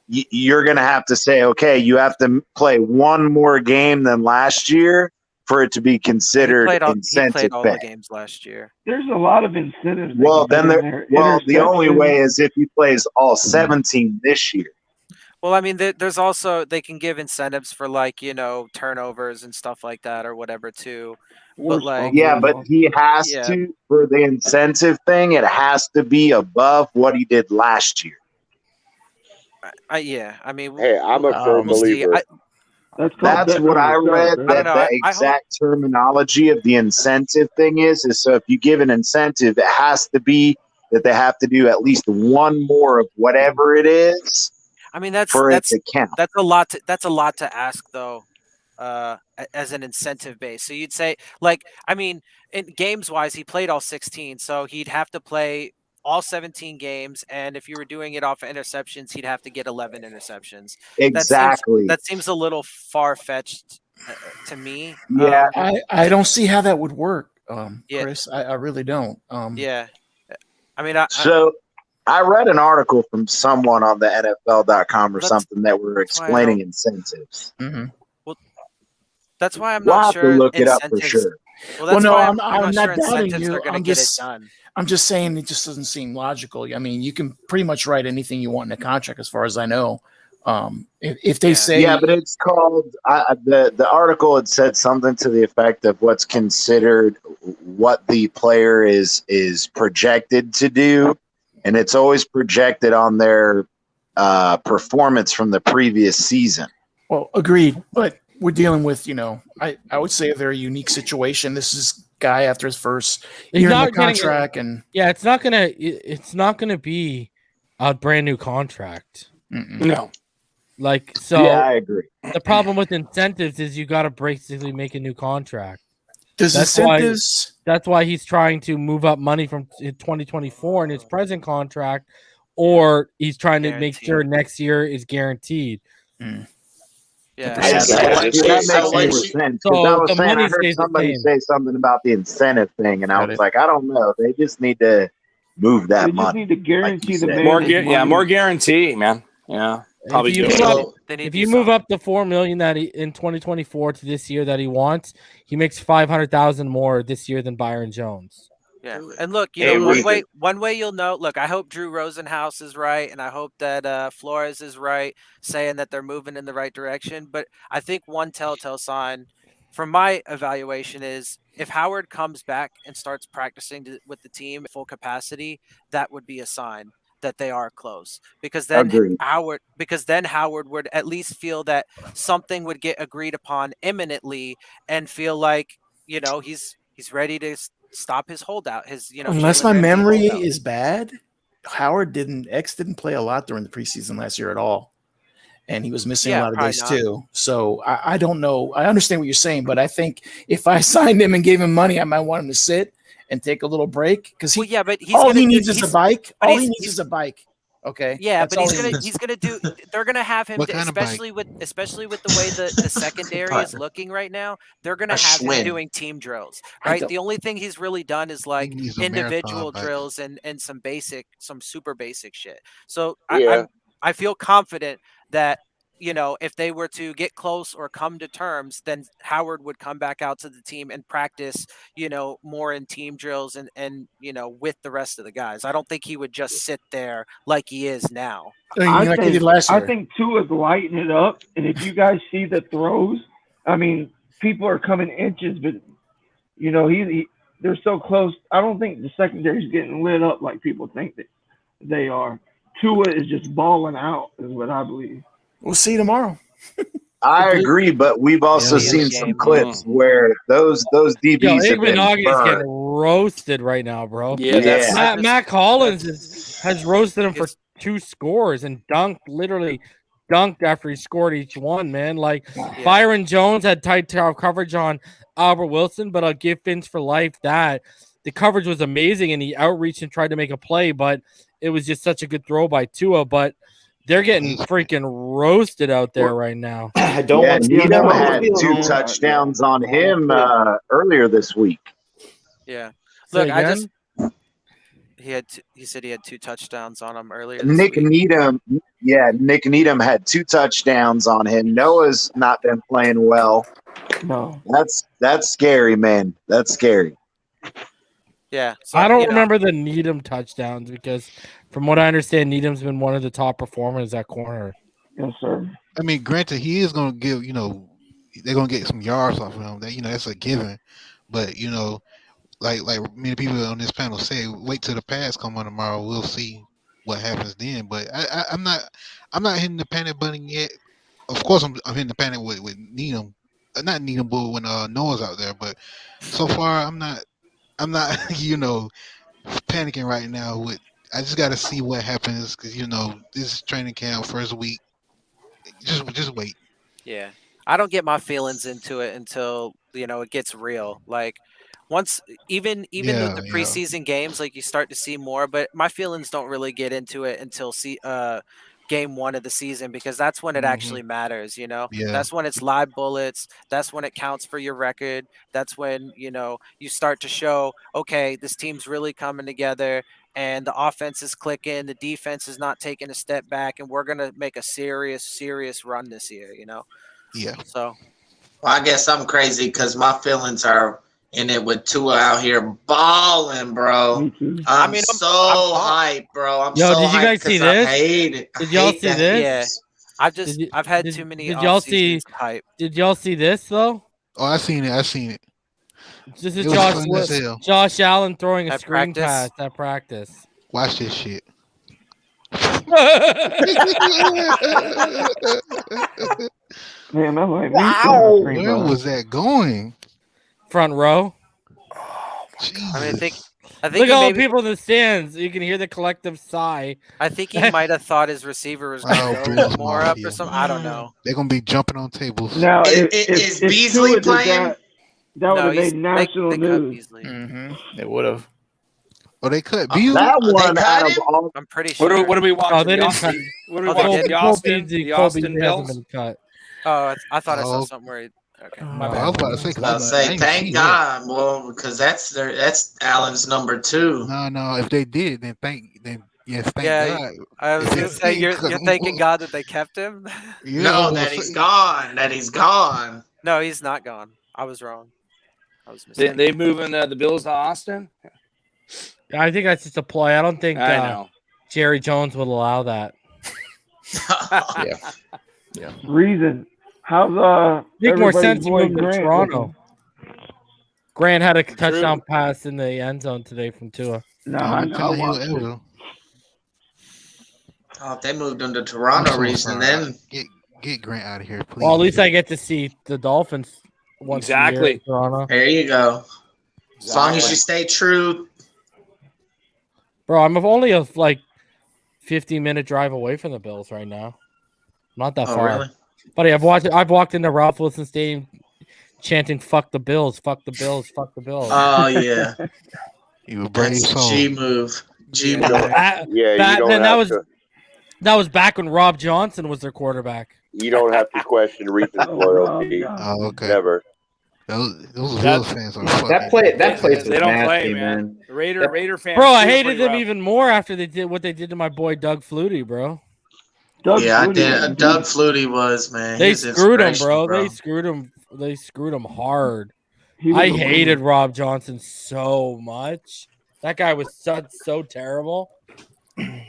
you're going to have to say, okay, you have to play one more game than last year for it to be considered incentive. He played all the games last year. There's a lot of incentives. Well, the only way is if he plays all 17 this year. Well, I mean, there's also they can give incentives for turnovers and stuff like that or whatever too. But but he has to for the incentive thing. It has to be above what he did last year. I mean, hey, I'm a firm believer. That's what I read. The exact terminology of the incentive thing is so if you give an incentive, it has to be that they have to do at least one more of whatever it is. I mean, that's to count. That's a lot. That's a lot to ask, though, as an incentive base. So you'd say, in games wise, he played all 16, so he'd have to play all 17 games, and if you were doing it off of interceptions, he'd have to get 11 interceptions. Exactly. That seems a little far-fetched to me. Yeah, I don't see how that would work, Chris. I really don't. Yeah. I mean, I read an article from someone on the NFL.com or something that were explaining incentives. Mm-hmm. Well, that's why I'm we'll not have sure. to look it up for sure. I'm not sure doubting incentives you. are going to get it done. I'm just saying it just doesn't seem logical. I mean, you can pretty much write anything you want in a contract, as far as I know. If they say, but it's called the article had said something to the effect of what's considered what the player is projected to do, and it's always projected on their performance from the previous season. Well, agreed, but we're dealing with I would say a very unique situation. This is guy after his first year in the contract, it's not gonna be a brand new contract. No. I agree. The problem with incentives is you got to basically make a new contract. That's why he's trying to move up money from 2024 in his present contract, or he's trying to make sure next year is guaranteed. Yeah. That makes more sense. Because I was saying, I heard somebody say something about the incentive thing, and I was like, I don't know. They just need to move that They just money. need to guarantee the More, man. more guarantee, man. Yeah, probably If you move up the $4 million that he in 2024 to this year that he wants, he makes $500,000 more this year than Byron Jones. Yeah, and look, you know, one way you'll know. Look, I hope Drew Rosenhaus is right, and I hope that Flores is right, saying that they're moving in the right direction. But I think one telltale sign, from my evaluation, is if Howard comes back and starts practicing with the team at full capacity, that would be a sign that they are close. Because then Howard would at least feel that something would get agreed upon imminently, and feel like, you know, he's ready to stop his holdout. Unless my memory is bad, Howard didn't play a lot during the preseason last year at all, and he was missing a lot of days too. So I don't know. I understand what you're saying, but I think if I signed him and gave him money, I might want him to sit and take a little break because all he needs is a bike. All he needs is a bike. Okay. Yeah, but he's gonna do. They're gonna have him, especially with the way the secondary is looking right now. They're gonna have him doing team drills, right? The only thing he's really done is like individual drills and some super basic shit. So I feel confident that, you know, if they were to get close or come to terms, then Howard would come back out to the team and practice, you know, more in team drills and you know, with the rest of the guys. I don't think he would just sit there like he is now. I think Tua's lighting it up, and if you guys see the throws, I mean, people are coming inches, but you know, they're so close. I don't think the secondary's getting lit up like people think that they are. Tua is just balling out, is what I believe. We'll see tomorrow. I agree, but we've also seen some clips where those DBs have been Igmanagi's burned. getting roasted right now, bro. Yeah. Matt Collins has roasted him for 2 scores and literally dunked after he scored each one, man. Like Byron Jones had tight coverage on Albert Wilson, but I'll give Fins for life that the coverage was amazing and he outreached and tried to make a play, but it was just such a good throw by Tua. But they're getting freaking roasted out there right now. I don't want Needham had 2 touchdowns on him earlier this week. Yeah. Look, he said he had 2 touchdowns on him earlier this Nick week. Nick Needham had 2 touchdowns on him. Noah's not been playing well. No. That's scary, man. That's scary. Yeah. So, I don't remember the Needham touchdowns because from what I understand, Needham's been one of the top performers at corner. Yes, sir. I mean, granted, he is going to give, you know, they're going to get some yards off of him. That, you know, that's a given. But, you know, like many people on this panel say, wait till the pads come on tomorrow. We'll see what happens then. But I'm not hitting the panic button yet. Of course, I'm hitting the panic with Needham. Not Needham, but when Noah's out there. But so far, I'm not, you know, panicking right now. I just got to see what happens because, you know, this is training camp first week. Just wait. Yeah. I don't get my feelings into it until, you know, it gets real. Like once, even with the preseason games, like you start to see more, but my feelings don't really get into it until game 1 of the season, because that's when it actually matters, you know. That's when it's live bullets. That's when it counts for your record. That's when, you know, you start to show, okay, this team's really coming together and the offense is clicking, the defense is not taking a step back, and we're gonna make a serious run this year, you know. So well, I guess I'm crazy because my feelings are in it with Tua out here balling, bro. I'm hyped, bro. Did you guys see this? Did y'all see this? Yeah. I've had too many. Did y'all see? Hype. Did y'all see this though? Oh, I seen it. This is Josh Allen throwing a screen pass at practice. Watch this shit. Man, I'm like, wow. Where was that going? Front row. I mean, I think look at all the people in the stands. You can hear the collective sigh. I think he might have thought his receiver was going to go more up or something. I don't know. They're going to be jumping on tables. Now, is Beasley playing? That would have made national news. It would have. Oh, they cut Beasley. That one out of all. I'm pretty sure. What are we watching? Oh, they didn't cut. What are we watching? The Austin Bill. Oh, I thought I saw something where. Okay, my bad. I was about to say, I'll say thank God, well, because that's Allen's number 2. No. If they did, then yes, thank God. I was gonna say you're thanking God that they kept him. No, that he's gone. That he's gone. No, he's not gone. I was wrong. I was mistaken. They moving the Bills to Austin? I think that's just a ploy. I don't think I know. Jerry Jones would allow that. Yeah. Reason. How's make more sense to boy move to Grant Toronto. looking? Grant had a touchdown pass in the end zone today from Tua. No, I know. Oh, if they moved him to Toronto, Reason, then get Grant out of here, please. Well, at least I get to see the Dolphins once a year in Toronto. There you go. As long as you stay true. Bro, I'm only a 15-minute drive away from the Bills right now. Not that far. Really? Buddy, I've walked into Ralph Wilson Stadium chanting "Fuck the Bills, fuck the Bills, fuck the Bills." Oh yeah. You a brave soul. G move. G move. That was back when Rob Johnson was their quarterback. You don't have to question Reason's loyalty. Oh, okay. Never. Those Bills fans are fucking. That place They don't nasty, play, man. Raider fans. Bro, I hated them even more after they did what they did to my boy Doug Flutie, bro. Doug Flutie was, man. They screwed him, bro. They screwed him. They screwed him hard. I hated Rob Johnson so much. That guy was so terrible. Yeah,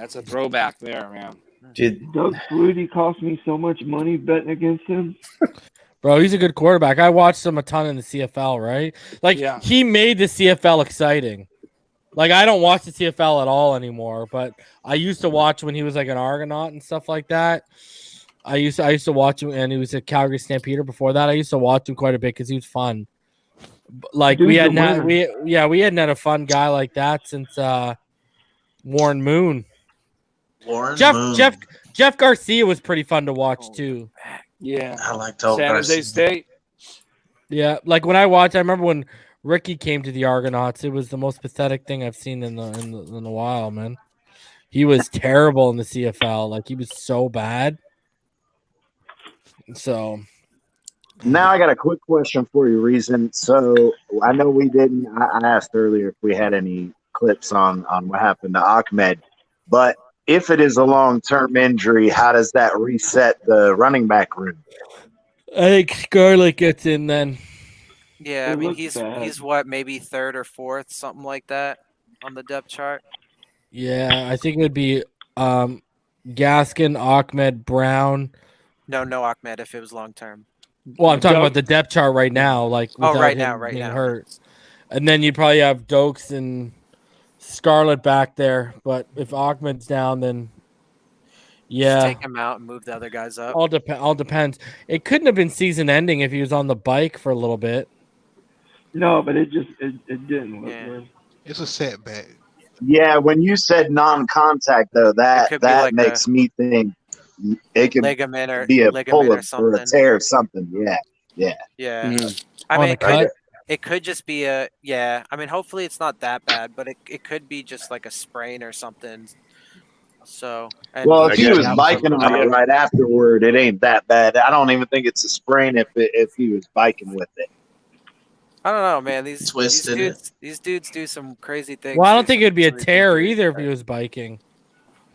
it's a throwback there, man. Doug Flutie cost me so much money betting against him. Bro, he's a good quarterback. I watched him a ton in the CFL, right? He made the CFL exciting. I don't watch the CFL at all anymore, but I used to watch when he was an Argonaut and stuff like that. I used to watch him, and he was a Calgary Stampeder before that. I used to watch him quite a bit because he was fun. We hadn't had a fun guy like that since Warren Moon. Jeff Garcia was pretty fun to watch too. Yeah, I like San Jose State. Yeah, when I remember when Ricky came to the Argonauts. It was the most pathetic thing I've seen in a while, man. He was terrible in the CFL. He was so bad. So now I got a quick question for you, Reason. So I know we didn't. I asked earlier if we had any clips on what happened to Ahmed, but if it is a long-term injury, how does that reset the running back room? I think Scarlett gets in then. Yeah, I mean he's what, maybe third or fourth, something like that on the depth chart. Yeah, I think it would be Gaskin, Ahmed, Brown. No Ahmed if it was long term. Well, I'm talking about the depth chart right now, right now, hurt. And then you probably have Dokes and Scarlett back there. But if Ahmed's down, then yeah, just take him out and move the other guys up. All depends. It couldn't have been season ending if he was on the bike for a little bit. No, but it didn't look good. It's a setback. Yeah, when you said non-contact though, that makes me think it could be a pull or a tear or something. Yeah. Mm-hmm. I mean, it could just be I mean, hopefully it's not that bad, but it could be just like a sprain or something. So, if he was biking on it right afterward, it ain't that bad. I don't even think it's a sprain if he was biking with it. I don't know, man. These dudes do some crazy things. Well, I don't think it'd be a tear either if he was biking.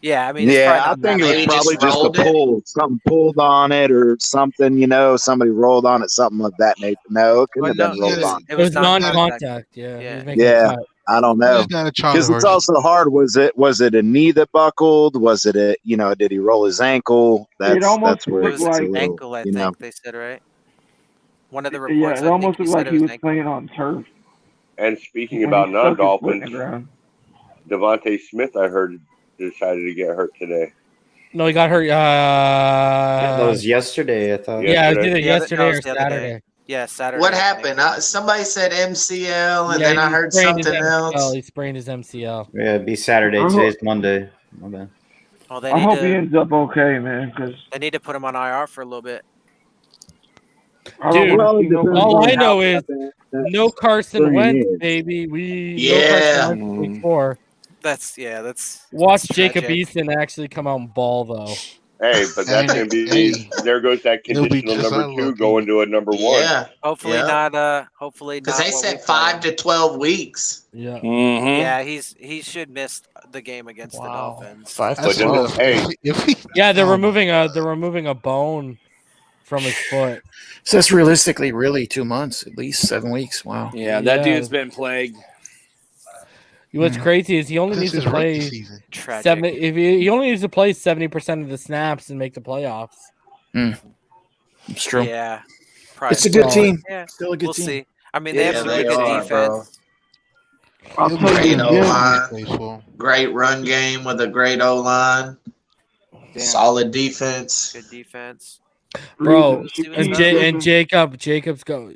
Yeah, I mean, I think it was probably just a pull. Something pulled on it or something. Somebody rolled on it, something like that. No, it couldn't have been rolled on. It was non-contact. Yeah. I don't know because it's also hard. Was it a knee that buckled? Was it did he roll his ankle? That's where it was like ankle. I think they said, right. One of the reports. Yeah, it almost looked like he was playing on turf. And speaking about non-Dolphins, Devontae Smith, I heard, decided to get hurt today. No, he got hurt. That was yesterday, I thought. Yeah, it was either yesterday or Saturday. Yeah, Saturday. What happened? Somebody said MCL, and then I heard something else. He sprained his MCL. Yeah, it'd be Saturday. Today's Monday. Okay. Well, I hope he ends up okay, man. Because they need to put him on IR for a little bit. Dude, all I know is no Carson Wentz, baby. No Carson Wentz week 4. That's Watch that's Jacob tragic. Eason actually come out and ball though. Hey, but that's going to be there goes that conditional number 2 going to a number 1. Yeah. Hopefully not. Hopefully not. Because they said 5 to 12 weeks. Yeah. Mm-hmm. Yeah, he should miss the game against the Dolphins. 5 But to 12. hey, Yeah, they're removing a bone from his foot. So that's realistically really 2 months, at least 7 weeks. Wow. Yeah, that dude's been plagued. What's crazy is he only needs to play he only needs to play 70% of the snaps and make the playoffs. It's true. Yeah, it's a good team. Yeah, Still a good we'll team. see. I mean, they have some really good defense. Great O-line. Great run game with a great O-line. Solid defense. Good defense. Bro, and Jacob's go.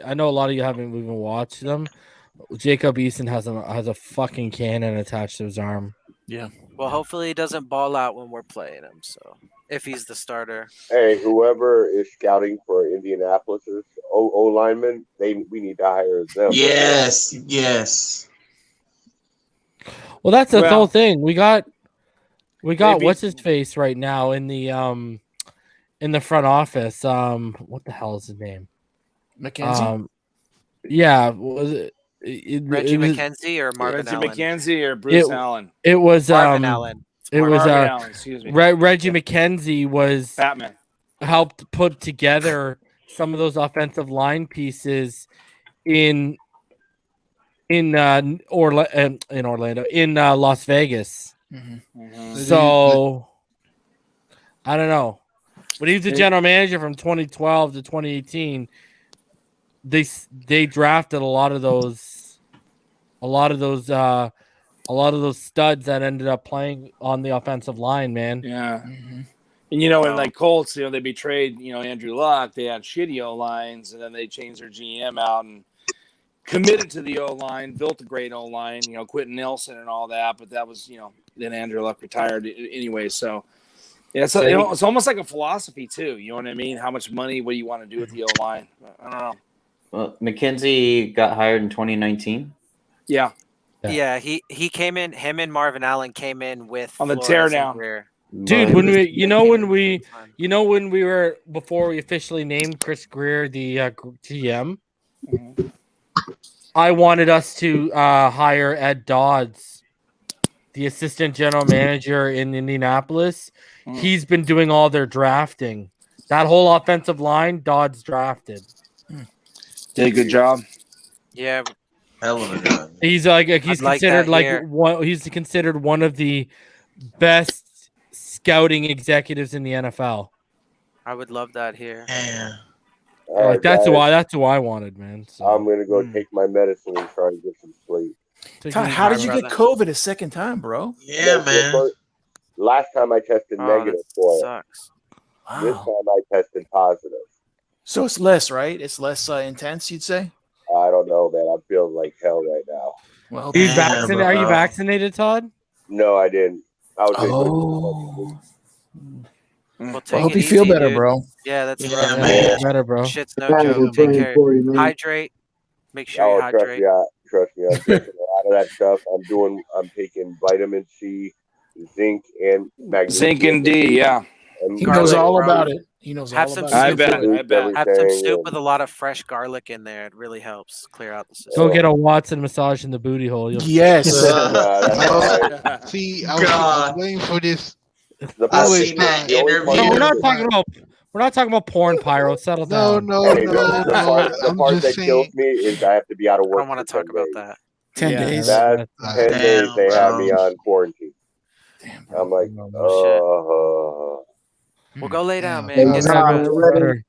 I know a lot of you haven't even watched them. Jacob Eason has a fucking cannon attached to his arm. Yeah. Well, hopefully he doesn't ball out when we're playing him. So if he's the starter. Hey, whoever is scouting for Indianapolis's O lineman, we need to hire them. Yes. Well, that's the whole thing. We got what's his face right now in the front office. What the hell is his name? McKenzie. Yeah, was it? Reggie McKenzie or Marvin Allen? Reggie McKenzie or Bruce Allen? It was Marvin Allen. It was Marvin Allen, excuse me. Reggie McKenzie was Batman. Helped put together some of those offensive line pieces in Orlando, in Las Vegas. Mm-hmm. So I don't know. When he was the general manager from 2012 to 2018, they drafted a lot of those studs that ended up playing on the offensive line, man. Yeah. Mm-hmm. And in like Colts, they betrayed, Andrew Luck. They had shitty O lines, and then they changed their GM out and committed to the O line, built a great O line, Quentin Nelson and all that. But that was, then Andrew Luck retired anyway. So yeah, so it's almost like a philosophy too. You know what I mean? How much money? What do you want to do with the O line? I don't know. Well, McKenzie got hired in 2019. Yeah, he came in. Him and Marvin Allen came in with on the teardown. Dude, when we were before we officially named Chris Greer the GM, I wanted us to hire Ed Dodds, the assistant general manager in Indianapolis. He's been doing all their drafting. That whole offensive line, Dodds drafted. Did a good job. Yeah, hell of a job. He's considered one of the best scouting executives in the NFL. I would love that here. Yeah. That's who I wanted, man. So. I'm gonna go take my medicine and try and get some sleep. Todd, how did you get COVID a second time, bro? Yeah, man. Last time I tested negative for it. Sucks. Wow. This time I tested positive. So it's less, right? It's less intense, you'd say? I don't know, man. I'm feeling like hell right now. Well, are you vaccinated, Todd? No, I didn't. I was Well, I hope you feel better, dude. bro. Yeah, that's man. Better, bro. Shit's no joke. Take care. Hydrate. Make sure you hydrate. Trust me. I'm taking a lot of that stuff. I'm taking vitamin C, zinc, and magnesium. Zinc and D, yeah. He knows all about it. He knows all about it. I bet. Have some soup with a lot of fresh garlic in there. It really helps clear out the system. Go get a Watson massage in the booty hole. Yes. See, I was waiting for this. I seen that interview. We're not talking about porn, Pyro. Settle down. No. The part that kills me is I have to be out of work. I don't want to talk about that. 10 days. 10 days they have me on quarantine. Damn, I'm like, Well, go lay down, man. Get some rest.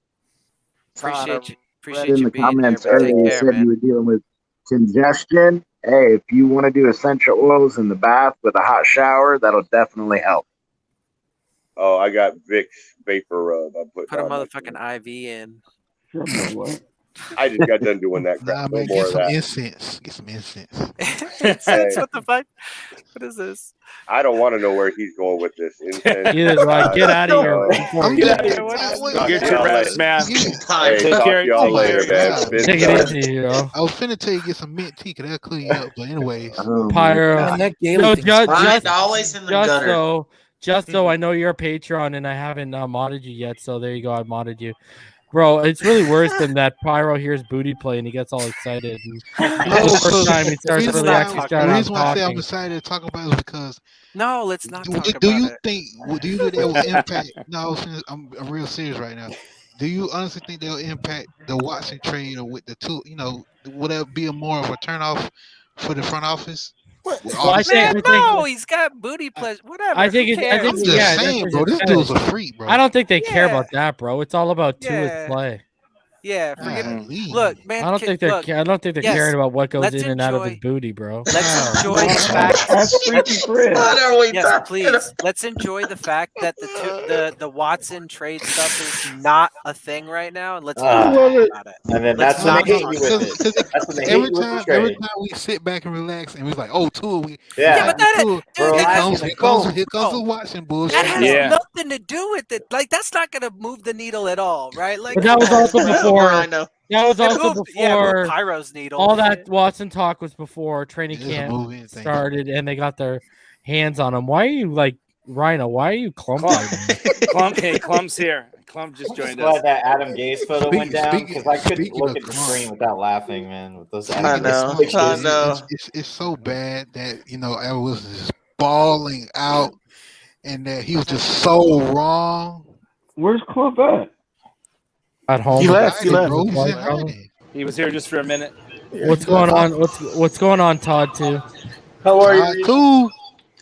Appreciate you in the being comments here. earlier, Take you care, said man. you were dealing with congestion. Hey, if you want to do essential oils in the bath with a hot shower, that'll definitely help. I got Vicks Vapor Rub. Put a motherfucking IV in. I just got done doing that Nah, crap. man, No more get of some that. incense. Get some incense. Incense? What the fuck? What is this? I don't want to know where he's going with this. Incense. Neither do I. Get out of here. I'm Get just out of here. Go get your rest, man. Hey, Take talk care to y'all of later, man. God. Been Take fun. it easy, you know. I was finna tell you get some mint tea, cause that'll clear you up. But anyways, Pyro. Man, that Gailey No, thing's Mind always in the gutter. Just so I know you're a Patreon and I haven't modded you yet, so there you go. I modded you. Bro, it's really worse than that. Pyro hears booty play and he gets all excited. And the first time he starts really actually the starting reason why I say I'm talking. excited to talk about it is because No, let's not talk about do you it. think that will impact? No, I'm real serious right now. Do you honestly think they'll impact the Watson trade or with the two? You know, would that be more of a turnoff for the front office? Well, No, he's got booty pleasure. Whatever. I think Who it's. I cares? think I'm just yeah, saying, that's bro. This just dude's a freak, bro. I don't think they care about that, bro. It's all about Tua's Yeah. play. Yeah, forget it. Golly. Look, man. I don't think they're. look, I don't think they're yes, caring about what goes let's in and out of his enjoy- booty, bro. Let's enjoy the fact. That's freaky Chris. What are we Yes, talking please. Let's enjoy the fact that the Watson trade stuff is not a thing right now, and let's not talk about it. And then Let's that's when not they hit talk you with about it. That's when they hit Every you with the time trade. we sit back and relax, and we're like, "Oh, Tua, Yeah, but that, Tua, dude, here that comes has- the Watson bullshit." That has Yeah. nothing to do with it. Like that's not gonna move the needle at all, right? Like But that was also before. I know. That was It also moved- yeah, it moved before. Pyro's needle. All that Watson talk was before training It is a camp move in thing. started, and they got their hands on him. Why are you like Rhino? Why are you clumping? Clump's here. Clump just I'm just joined glad us. that Adam Gase photo went down because I couldn't speaking look of at the Trump. screen without laughing, man. With those I Adam know. Gase I pictures. know. It's so bad that Al Wilson is balling out, and that he was just so wrong. Where's Clump at? At home. He left. He left. Bro, he's Like, in hiding. He was here just for a minute. What's going on? What's going on, Todd? Too. How are Todd, you? cool.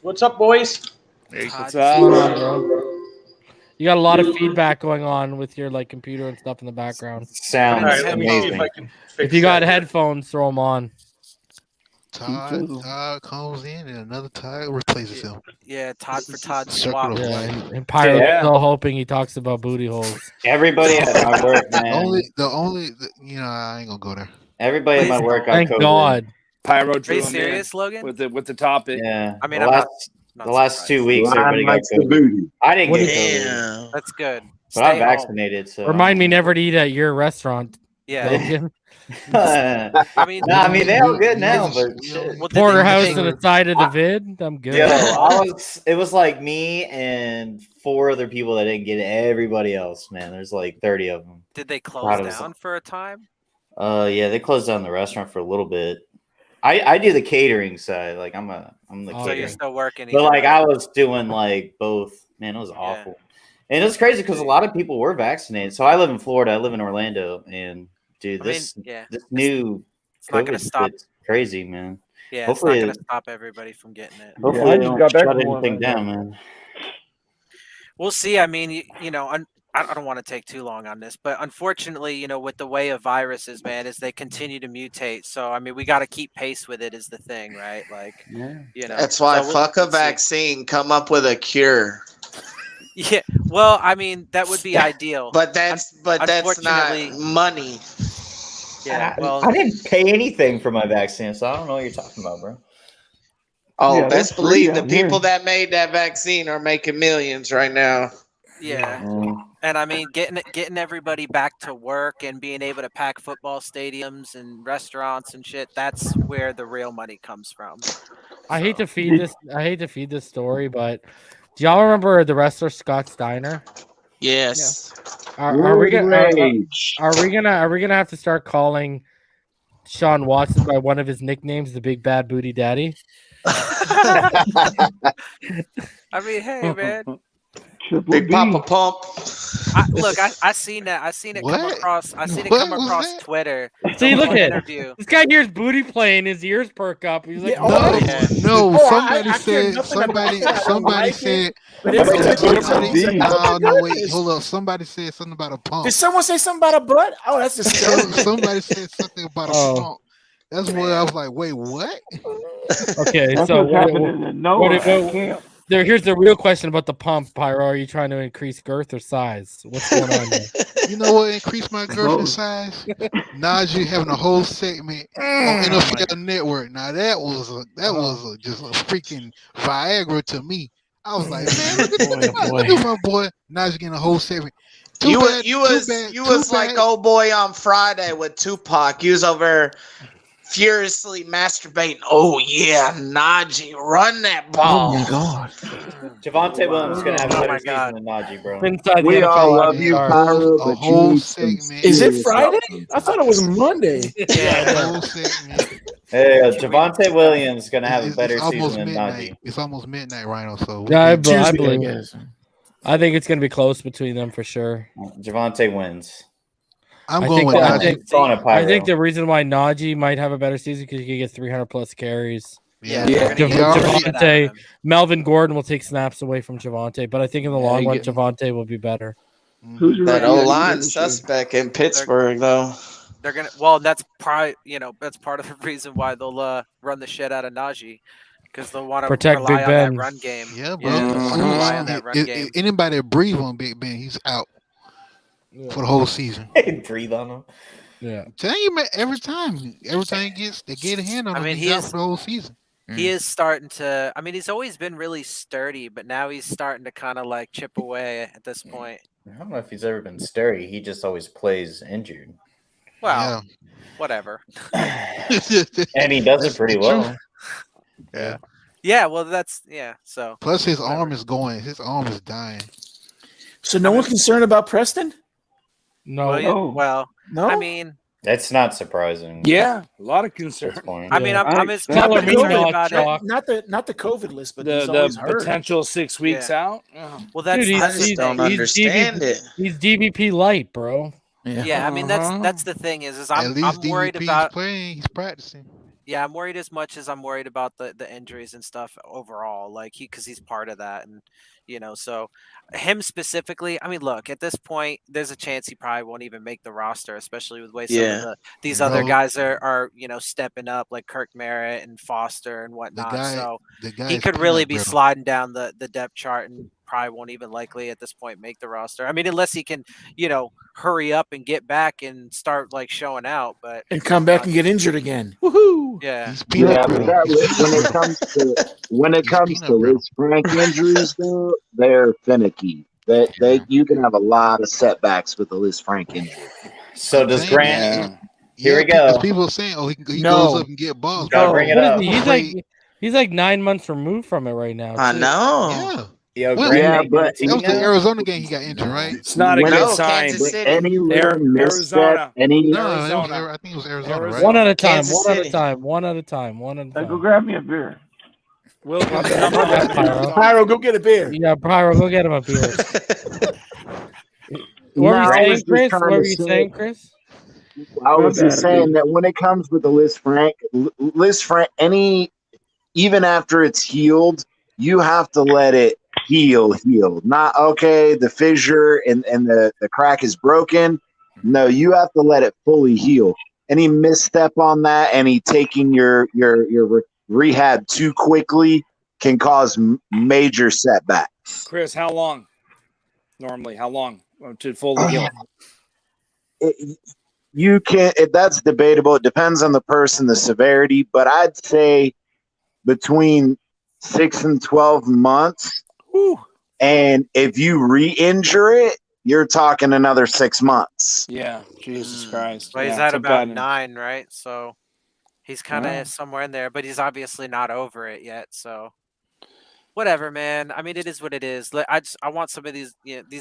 What's up, boys? What's What's going on, up? bro? You got a lot of feedback going on with your like computer and stuff in the background. Sounds All right, let me see amazing. if I can fix If you got that. headphones, throw them on. Todd comes in, and another Todd replaces him. Yeah, Todd for Todd Circle swap. of Yeah, life. and Pyro's Yeah. still hoping he talks about booty holes. Everybody at my work, man. I ain't gonna go there. Everybody at my work got Thank COVID. God. Pyro Are drew you him in serious, Logan? with the topic. Yeah. I mean, the I'm last, not the last 2 weeks, Line everybody got likes the COVID. booty. I didn't What get is- COVID, Damn. That's good. but I'm Stay home. vaccinated. So Remind me never to eat at your restaurant. Yeah. Logan. I mean, Nah, I mean they're all good now, but shit. well, did they- Porterhouse did to they- the side of the vid. I'm good. Yo, it was like me and 4 other people that didn't get it. Everybody else, man. There's like 30 of them. Did they close Proud of us. down for a time? Yeah, they closed down the restaurant for a little bit. I do the catering side. Like I'm the So you're catering. still working. But either like way. I was doing like both. Man, it was awful. And it's crazy because a lot of people were vaccinated. So I live in Florida. I live in Orlando, and dude, I mean, this yeah. this new It's not gonna COVID stop. shit's crazy, man. Yeah, Hopefully it's not it- gonna stop everybody from getting it. Hopefully I they just don't got back shut from one, anything man. down, man. We'll see. I mean, you know, I don't want to take too long on this, but unfortunately, you know, with the way of viruses, man, is they continue to mutate. So, I mean, we got to keep pace with it is the thing, right? Like, you know. That's why so fuck a we'll see. vaccine. Come up with a cure. Yeah. Well, I mean, that would be ideal. But that's not unfortunately- money. Yeah. Well, I didn't pay anything for my vaccine, so I don't know what you're talking about, bro. Oh, Yeah, best that's free believe the down here. people that made that vaccine are making millions right now. yeah. And I mean, getting everybody back to work and being able to pack football stadiums and restaurants and shit, that's where the real money comes from. I hate to feed this story, but do y'all remember the wrestler Scott Steiner? Yes. Are we gonna Rage. are we gonna have to start calling Sean Watson by one of his nicknames, the Big Bad Booty Daddy? I mean, hey, man. Big Papa Pump. I seen that. I seen it come What? across. I seen it What come was across that? Twitter. See, look An at interview. this guy hears booty playing, his ears perk up. He's like, Yeah, "What?" Yeah. No, Oh, somebody I care said nothing about it. I don't somebody like said it, but it's no, wait, hold up. Somebody said something about a pump. Did someone say something about a butt? Oh, that's disgusting. Somebody said something about a Oh. pump. That's where I was like, wait, what? Okay, That's so what's happening in Noah at camp. here's the real question about the pump, Pyro. Are you trying to increase girth or size? What's going on there? You know what increased my girlfriend size? Najee having a whole segment on NFL Network. Now that was just a freaking Viagra to me. I was like, man, look at my boy. Najee getting a whole segment. You was like old boy on Friday with Tupac. You was over furiously masturbating. Oh yeah, Najee, run that ball. Oh my God. Javonte Williams is gonna have a better season than Najee, bro. We all love you, Kyle, but whole you segment. Is it Friday? I thought it was Monday. Whole segment. Hey, Javonte Williams is gonna have a better It's almost season than midnight. Najee. It's almost midnight, Rhino. So Yeah, I Tuesday, believe. I guess. I think it's going to be close between them for sure. Javonte wins. I'm going with Najee. I think the reason why Najee might have a better season because he could get 300 plus carries. Javonte, Melvin Gordon will take snaps away from Javonte, but I think in the long run, Javonte will be better. Who's that O-line suspect in Pittsburgh, though? They're gonna. Well, that's probably that's part of the reason why they'll run the shit out of Najee. Because they'll want to protect rely Big on Ben. that run game. Yeah, bro. Rely on that run game. Anybody that breathe on Big Ben, he's out for the whole season. Breathe on him. Yeah. Tell you, man, every time he they get a hand on him, he's out for the whole season. He is starting to. I mean, he's always been really sturdy, but now he's starting to kind of like chip away at this point. I don't know if he's ever been sturdy. He just always plays injured. Well, whatever. And he does it pretty well. Yeah. Yeah. Well, so. Plus, his arm is going. His arm is dying. So no one's concerned about Preston? No. Well, no. I mean, that's not surprising. Yeah, a lot of concern. I mean, I'm as not concerned about it. Not the COVID list, but the potential 6 weeks out. Well, that's I just don't understand it. He's DVP light, bro. Yeah, I mean that's the thing is I'm worried DVP about playing. He's practicing. Yeah, I'm worried as much as I'm worried about the injuries and stuff overall, like because he's part of that, and so him specifically. I mean, look, at this point, there's a chance he probably won't even make the roster, especially with the way some of these other guys are stepping up, like Kirk Merritt and Foster and whatnot. He could really be sliding down the depth chart and probably won't even likely at this point make the roster. I mean, unless he can, hurry up and get back and start like showing out, but and come back and get injured again. Woohoo! Yeah. But when it comes to Liz Frank injuries, though, they're finicky. You can have a lot of setbacks with the Liz Frank injury. So does Grant? Here we go. People are saying, he goes up and get balls. Gotta bring it up. He's like 9 months removed from it right now. I know. Yeah. Yo, but that was the Arizona game he got injured, right? It's not a good sign. Any Arizona. I think it was Arizona, right? One at a time. One at a time. Go grab me a beer. Pyro, go get a beer. Yeah, Pyro, go get him a beer. What were you saying, Chris? What were you saying, Chris? I was just saying that when it comes with the Liz Frank, even after it's healed, you have to let it heal. Not okay, the fissure and the crack is broken. No, you have to let it fully heal. Any misstep on that, any taking your rehab too quickly can cause major setbacks. Chris, how long? Normally, how long to fully heal? You can. That's debatable. It depends on the person, the severity, but I'd say between 6 and 12 months. Whew. And if you re-injure it, you're talking another 6 months. Yeah, Jesus Christ. But he's at about 9, right? So he's kind of somewhere in there, but he's obviously not over it yet. So whatever, man. I mean, it is what it is. I want some of these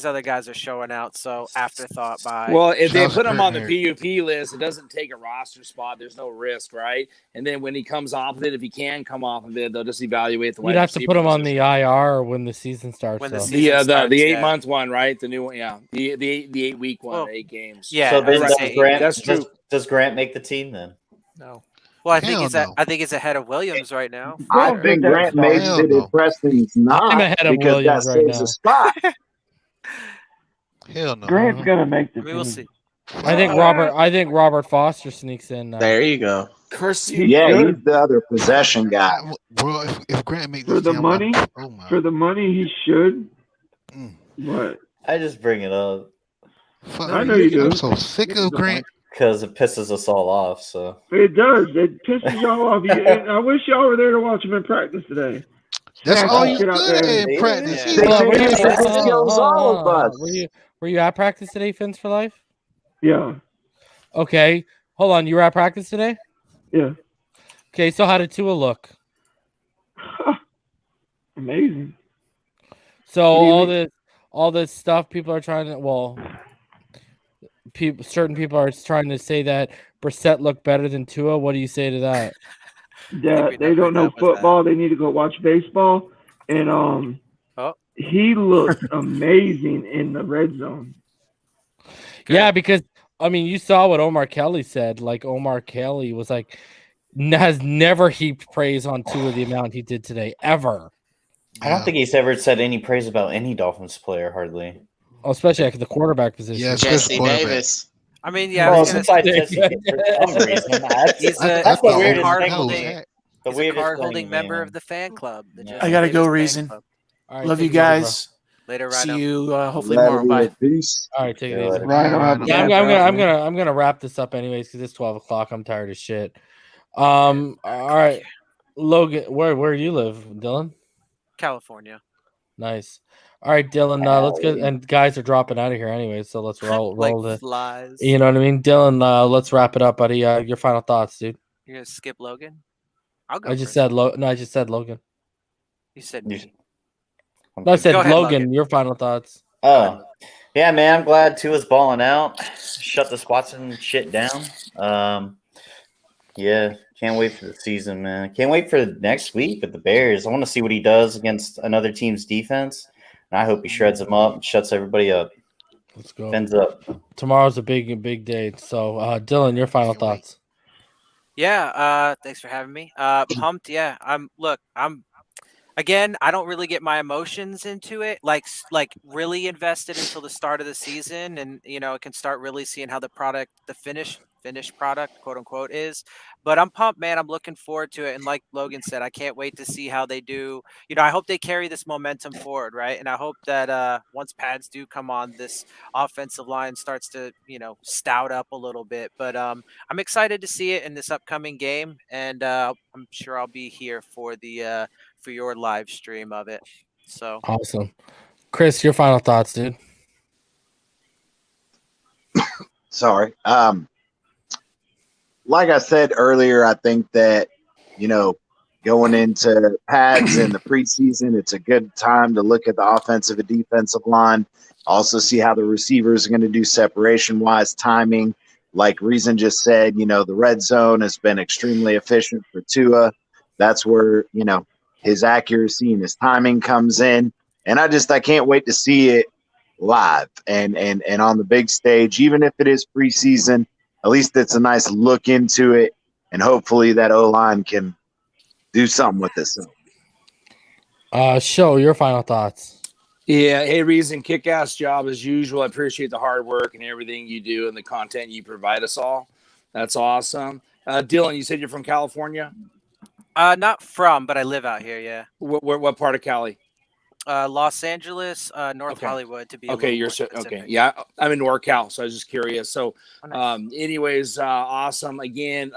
other guys are showing out. So afterthought by. Well, if they put him on the PUP list, it doesn't take a roster spot. There's no risk, right? And then when he comes off of it, if he can come off of it, they'll just evaluate the. You'd have to put him on the IR when the season starts. When the 8 month one, right? The new one, yeah. The 8 week one, 8 games. Yeah, so then that's true. Does Grant make the team then? No. Well, I think he's ahead of Williams right now. I think Grant makes it if Preston's not. I'm ahead of Williams right now. A spot. Hell no. Grant's gonna make the team. We'll see. I think Robert Foster sneaks in. There you go. He's the other possession guy. Bro, if Grant makes for the money, he should. But I just bring it up. Fuck, I know you do. I'm so sick of Grant. Because it pisses us all off. So It does. It pisses y'all off. And I wish y'all were there to watch him in practice today. That's Smash all that you shit out good there. at in practice. They say this kills all of us. Were you at practice today, Fins for Life? Yeah. Okay. Hold on. You were at practice today? Yeah. Okay, so how did Tua look? Amazing. So What do you all this stuff people are trying to certain people are trying to say that Brissett looked better than Tua. What do you say to that? That they don't know football. They need to go watch baseball. And he looked amazing in the red zone. Yeah, because I mean, you saw what Omar Kelly said. Like Omar Kelly was like has never heaped praise on Tua the amount he did today ever. I don't think he's ever said any praise about any Dolphins player, hardly. Especially at the quarterback position. Yeah, Jesse Davis. I mean, yeah. Well, besides Jesse, for some reason, that's the weirdest thing. He's a card-holding member of the fan club. I gotta go, Reason. Right, love you guys. Later, Rhino. See you hopefully tomorrow. Bye. Peace. All right, take it easy. Rhino, Yeah, I'm gonna wrap this up anyways because it's 12 o'clock. I'm tired of shit. All right, Logan, where do you live, Dylan? California. Nice. All right, Dylan. Let's get and guys are dropping out of here anyway, so let's roll Like the flies. You know what I mean, Dylan? Let's wrap it up, buddy. Your final thoughts, dude. You're gonna skip Logan? I'll go. I just said Logan. You said me. No, I said Go ahead, Logan. Your final thoughts. Oh, yeah, man. I'm glad Tua's balling out. Shut the spots and shit down. Yeah, can't wait for the season, man. Can't wait for next week with the Bears. I want to see what he does against another team's defense. And I hope he shreds them up and shuts everybody up. Let's go. Fins up. Tomorrow's a big day. So, Dylan, your final thoughts. Yeah, thanks for having me. Pumped. Yeah, Again, I don't really get my emotions into it, like really invested until the start of the season, and I can start really seeing how the finished product, quote unquote, is. But I'm pumped, man. I'm looking forward to it, and like Logan said, I can't wait to see how they do. I hope they carry this momentum forward, right? And I hope that once pads do come on, this offensive line starts to stout up a little bit. But I'm excited to see it in this upcoming game, and I'm sure I'll be here for the for your live stream of it. So awesome. Chris, your final thoughts, dude. Sorry. Like I said earlier, I think that, going into pads in the preseason, it's a good time to look at the offensive and defensive line. Also see how the receivers are going to do separation-wise, timing. Like Reason just said, the red zone has been extremely efficient for Tua. That's where, his accuracy and his timing comes in. And I can't wait to see it live and on the big stage, even if it is preseason. At least it's a nice look into it, and hopefully that O-line can do something with this. Show your final thoughts. Yeah, hey, Reason, kick-ass job as usual. I appreciate the hard work and everything you do and the content you provide us all. That's awesome. Dylan, you said you're from California? Not from, but I live out here, yeah. What part of Cali? Los Angeles, North Hollywood, to be okay. You're okay. Yeah, I'm in NorCal, so I was just curious. So, anyways, awesome. Again,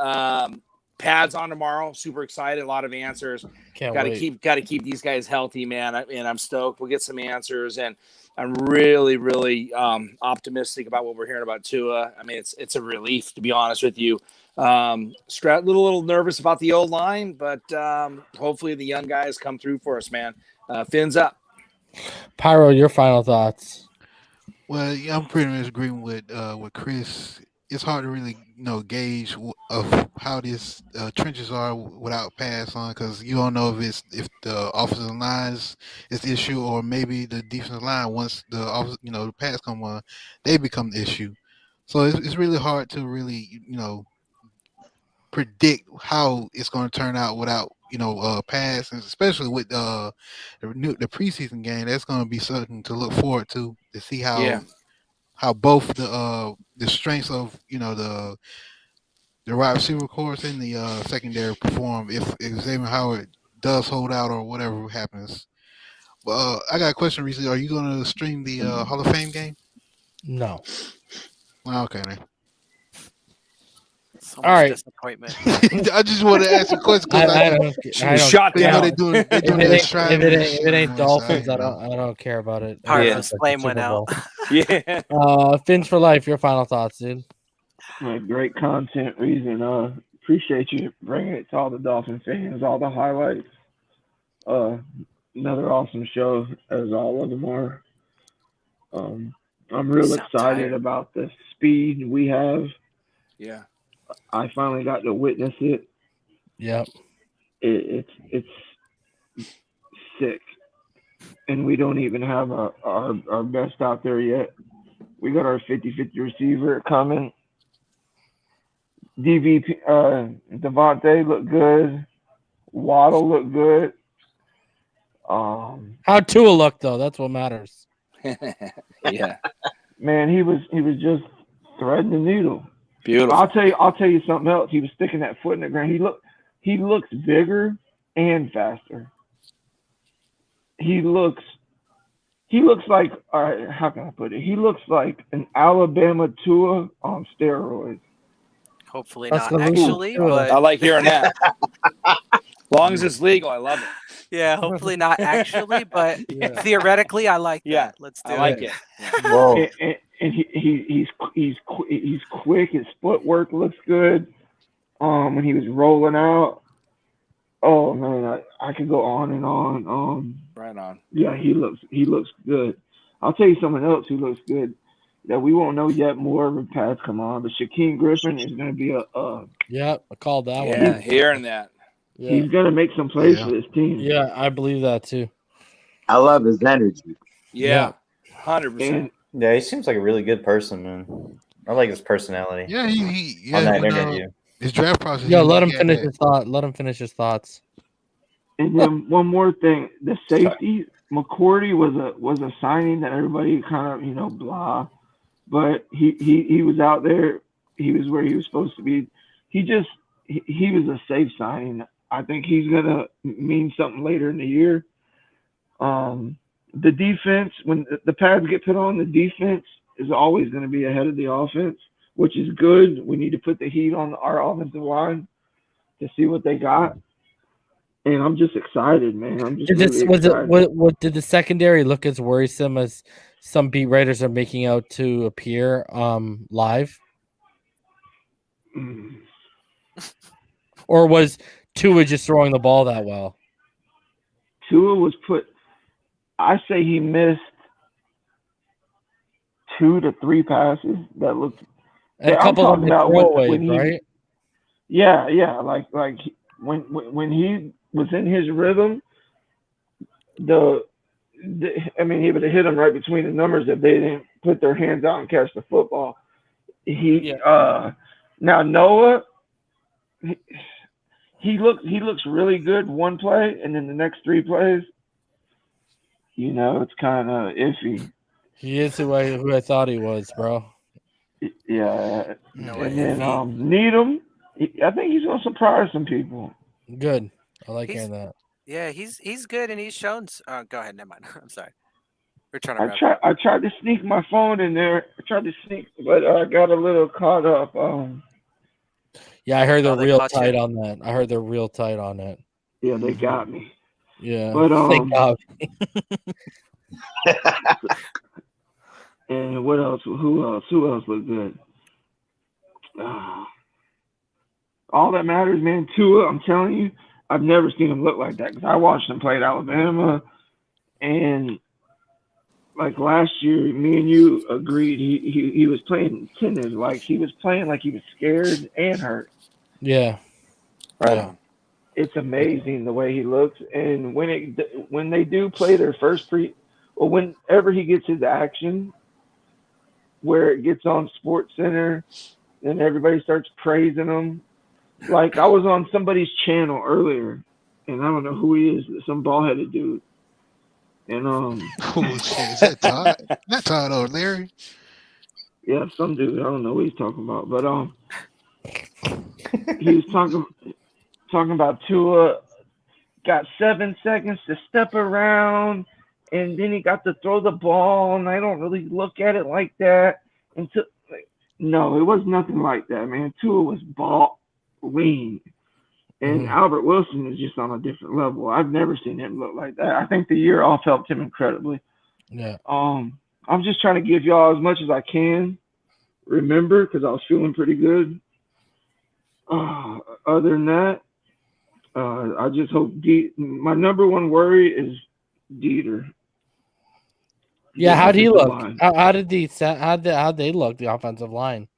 pads on tomorrow. Super excited. A lot of answers. Got to keep these guys healthy, man. And I'm stoked. We'll get some answers, and I'm really, really optimistic about what we're hearing about Tua. I mean, it's a relief, to be honest with you. Little nervous about the old line, but hopefully the young guys come through for us, man. Fins up. Pyro, your final thoughts. Well, yeah, I'm pretty much agreeing with Chris. It's hard to really gauge of how this trenches are without pass on, because you don't know if the offensive line is the issue, or maybe the defensive line, once the pass come on, they become the issue. So it's really hard to really predict how it's going to turn out without pass, and especially with the preseason game. That's going to be something to look forward to see how both the strengths of the wide receiver course and the secondary perform if Xavien Howard does hold out or whatever happens. But I got a question, recently. Are you going to stream the Hall of Fame game? No. Well, okay, man. So All much right. disappointment. I just want to ask a question because I don't. Shot they know down. they're doing If that it ain't Dolphins, I don't care about it. Heartless It's like the flame Super went out. Bowl. Yeah. Fins for life. Your final thoughts, dude. Great content, Reason. Appreciate you bringing it to all the Dolphin fans, all the highlights. Another awesome show, as all of them are. I'm real excited about the speed we have. Yeah. I finally got to witness it. Yep. It's sick, and we don't even have our best out there yet. We got our 50-50 receiver coming. DVP, Devontae looked good. Waddle looked good. How Tua looked though? That's what matters. Yeah. Man, he was just threading the needle. Beautiful. I'll tell you something else. He was sticking that foot in the ground. He looks bigger and faster. He looks like, all right, how can I put it? He looks like an Alabama Tua on steroids. Hopefully not actually, but I like hearing that. As long as it's legal, I love it. Yeah, hopefully not actually, but theoretically, I like that. Let's do I like it. Whoa. And he's quick. His footwork looks good. When he was rolling out, oh man, I could go on and on. Right on. Yeah, he looks good. I'll tell you someone else who looks good that we won't know yet more of the pads come on, but Shaheen Griffin is going to be I called that one. Yeah, hearing that. Yeah. He's going to make some plays for this team. Yeah, I believe that too. I love his energy. Yeah, 100%. Yeah, he seems like a really good person, man. I like his personality. Yeah, he on that interview. His draft process. Yeah, let him finish his thought. Let him finish his thoughts. And then one more thing, the safety McCourty was a signing that everybody kind of blah, but he was out there. He was where he was supposed to be. He was a safe signing. I think he's gonna mean something later in the year. The defense, when the pads get put on, the defense is always going to be ahead of the offense, which is good. We need to put the heat on our offensive line to see what they got. And I'm just excited, man. I'm just excited. What did the secondary look as worrisome as some beat writers are making out to appear live? Or was Tua just throwing the ball that well? Tua was I say he missed 2 to 3 passes that looked. And a couple of them throwaways, right? Yeah. Like when he was in his rhythm, I mean, he would have hit him right between the numbers if they didn't put their hands out and catch the football. Now Noah, he looks really good one play, and then the next 3 plays, it's kind of iffy. He is who I thought he was, bro. Yeah. And then Needham, I think he's gonna surprise some people. Good. I like hearing that. Yeah, he's good, and he's shown. Go ahead, never mind. I'm sorry. We're trying to. I tried to sneak my phone in there. But I got a little caught up. Yeah, I heard they're real tight on that. I heard they're real tight on it. Yeah, they got me. Yeah, but they got me. And what else? Who else looked good? All that matters, man. Tua, I'm telling you, I've never seen him look like that because I watched him play at Alabama, and like last year, me and you agreed he was playing timid, like he was playing like he was scared and hurt. Yeah, right on. It's amazing the way he looks, and when they do play their first whenever he gets his action, where it gets on Sports Center, and everybody starts praising him. Like I was on somebody's channel earlier, and I don't know who he is, some bald-headed dude. And oh shit, is that Todd? Not Todd or Larry? Yeah, some dude. I don't know what he's talking about, but he was talking about Tua got 7 seconds to step around, and then he got to throw the ball, and I don't really look at it like that. No, it was nothing like that, man. Tua was balling, and Albert Wilson is just on a different level. I've never seen him look like that. I think the year off helped him incredibly. Yeah. I'm just trying to give y'all as much as I can. Remember, because I was feeling pretty good. Other than that, I just hope my number one worry is Dieter. Yeah, how'd he look? How'd they look? The offensive line.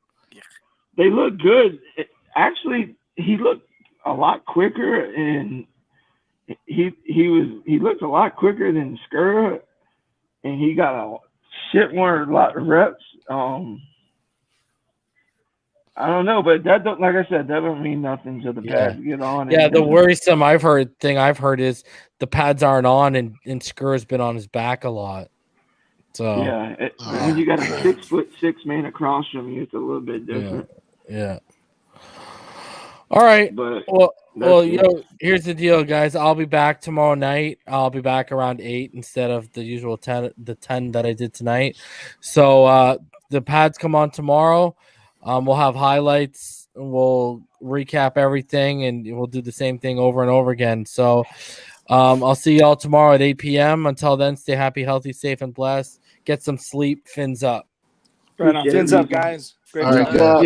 They look good. Actually, he looked a lot quicker, and he looked a lot quicker than Skura, and he got a lot of reps. I don't know, but that don't, like I said, that don't mean nothing to the pads get on. Yeah, the worrisome thing I've heard is the pads aren't on, and Skura's been on his back a lot. So yeah, when you got a 6'6" man across from you, it's a little bit different. Yeah. All right. But here's the deal, guys. I'll be back tomorrow night. I'll be back around 8 instead of the usual 10 that I did tonight. So the pads come on tomorrow. We'll have highlights. We'll recap everything, and we'll do the same thing over and over again. So I'll see y'all tomorrow at 8 p.m. Until then, stay happy, healthy, safe, and blessed. Get some sleep. Fins up. Fins up, guys. Great job.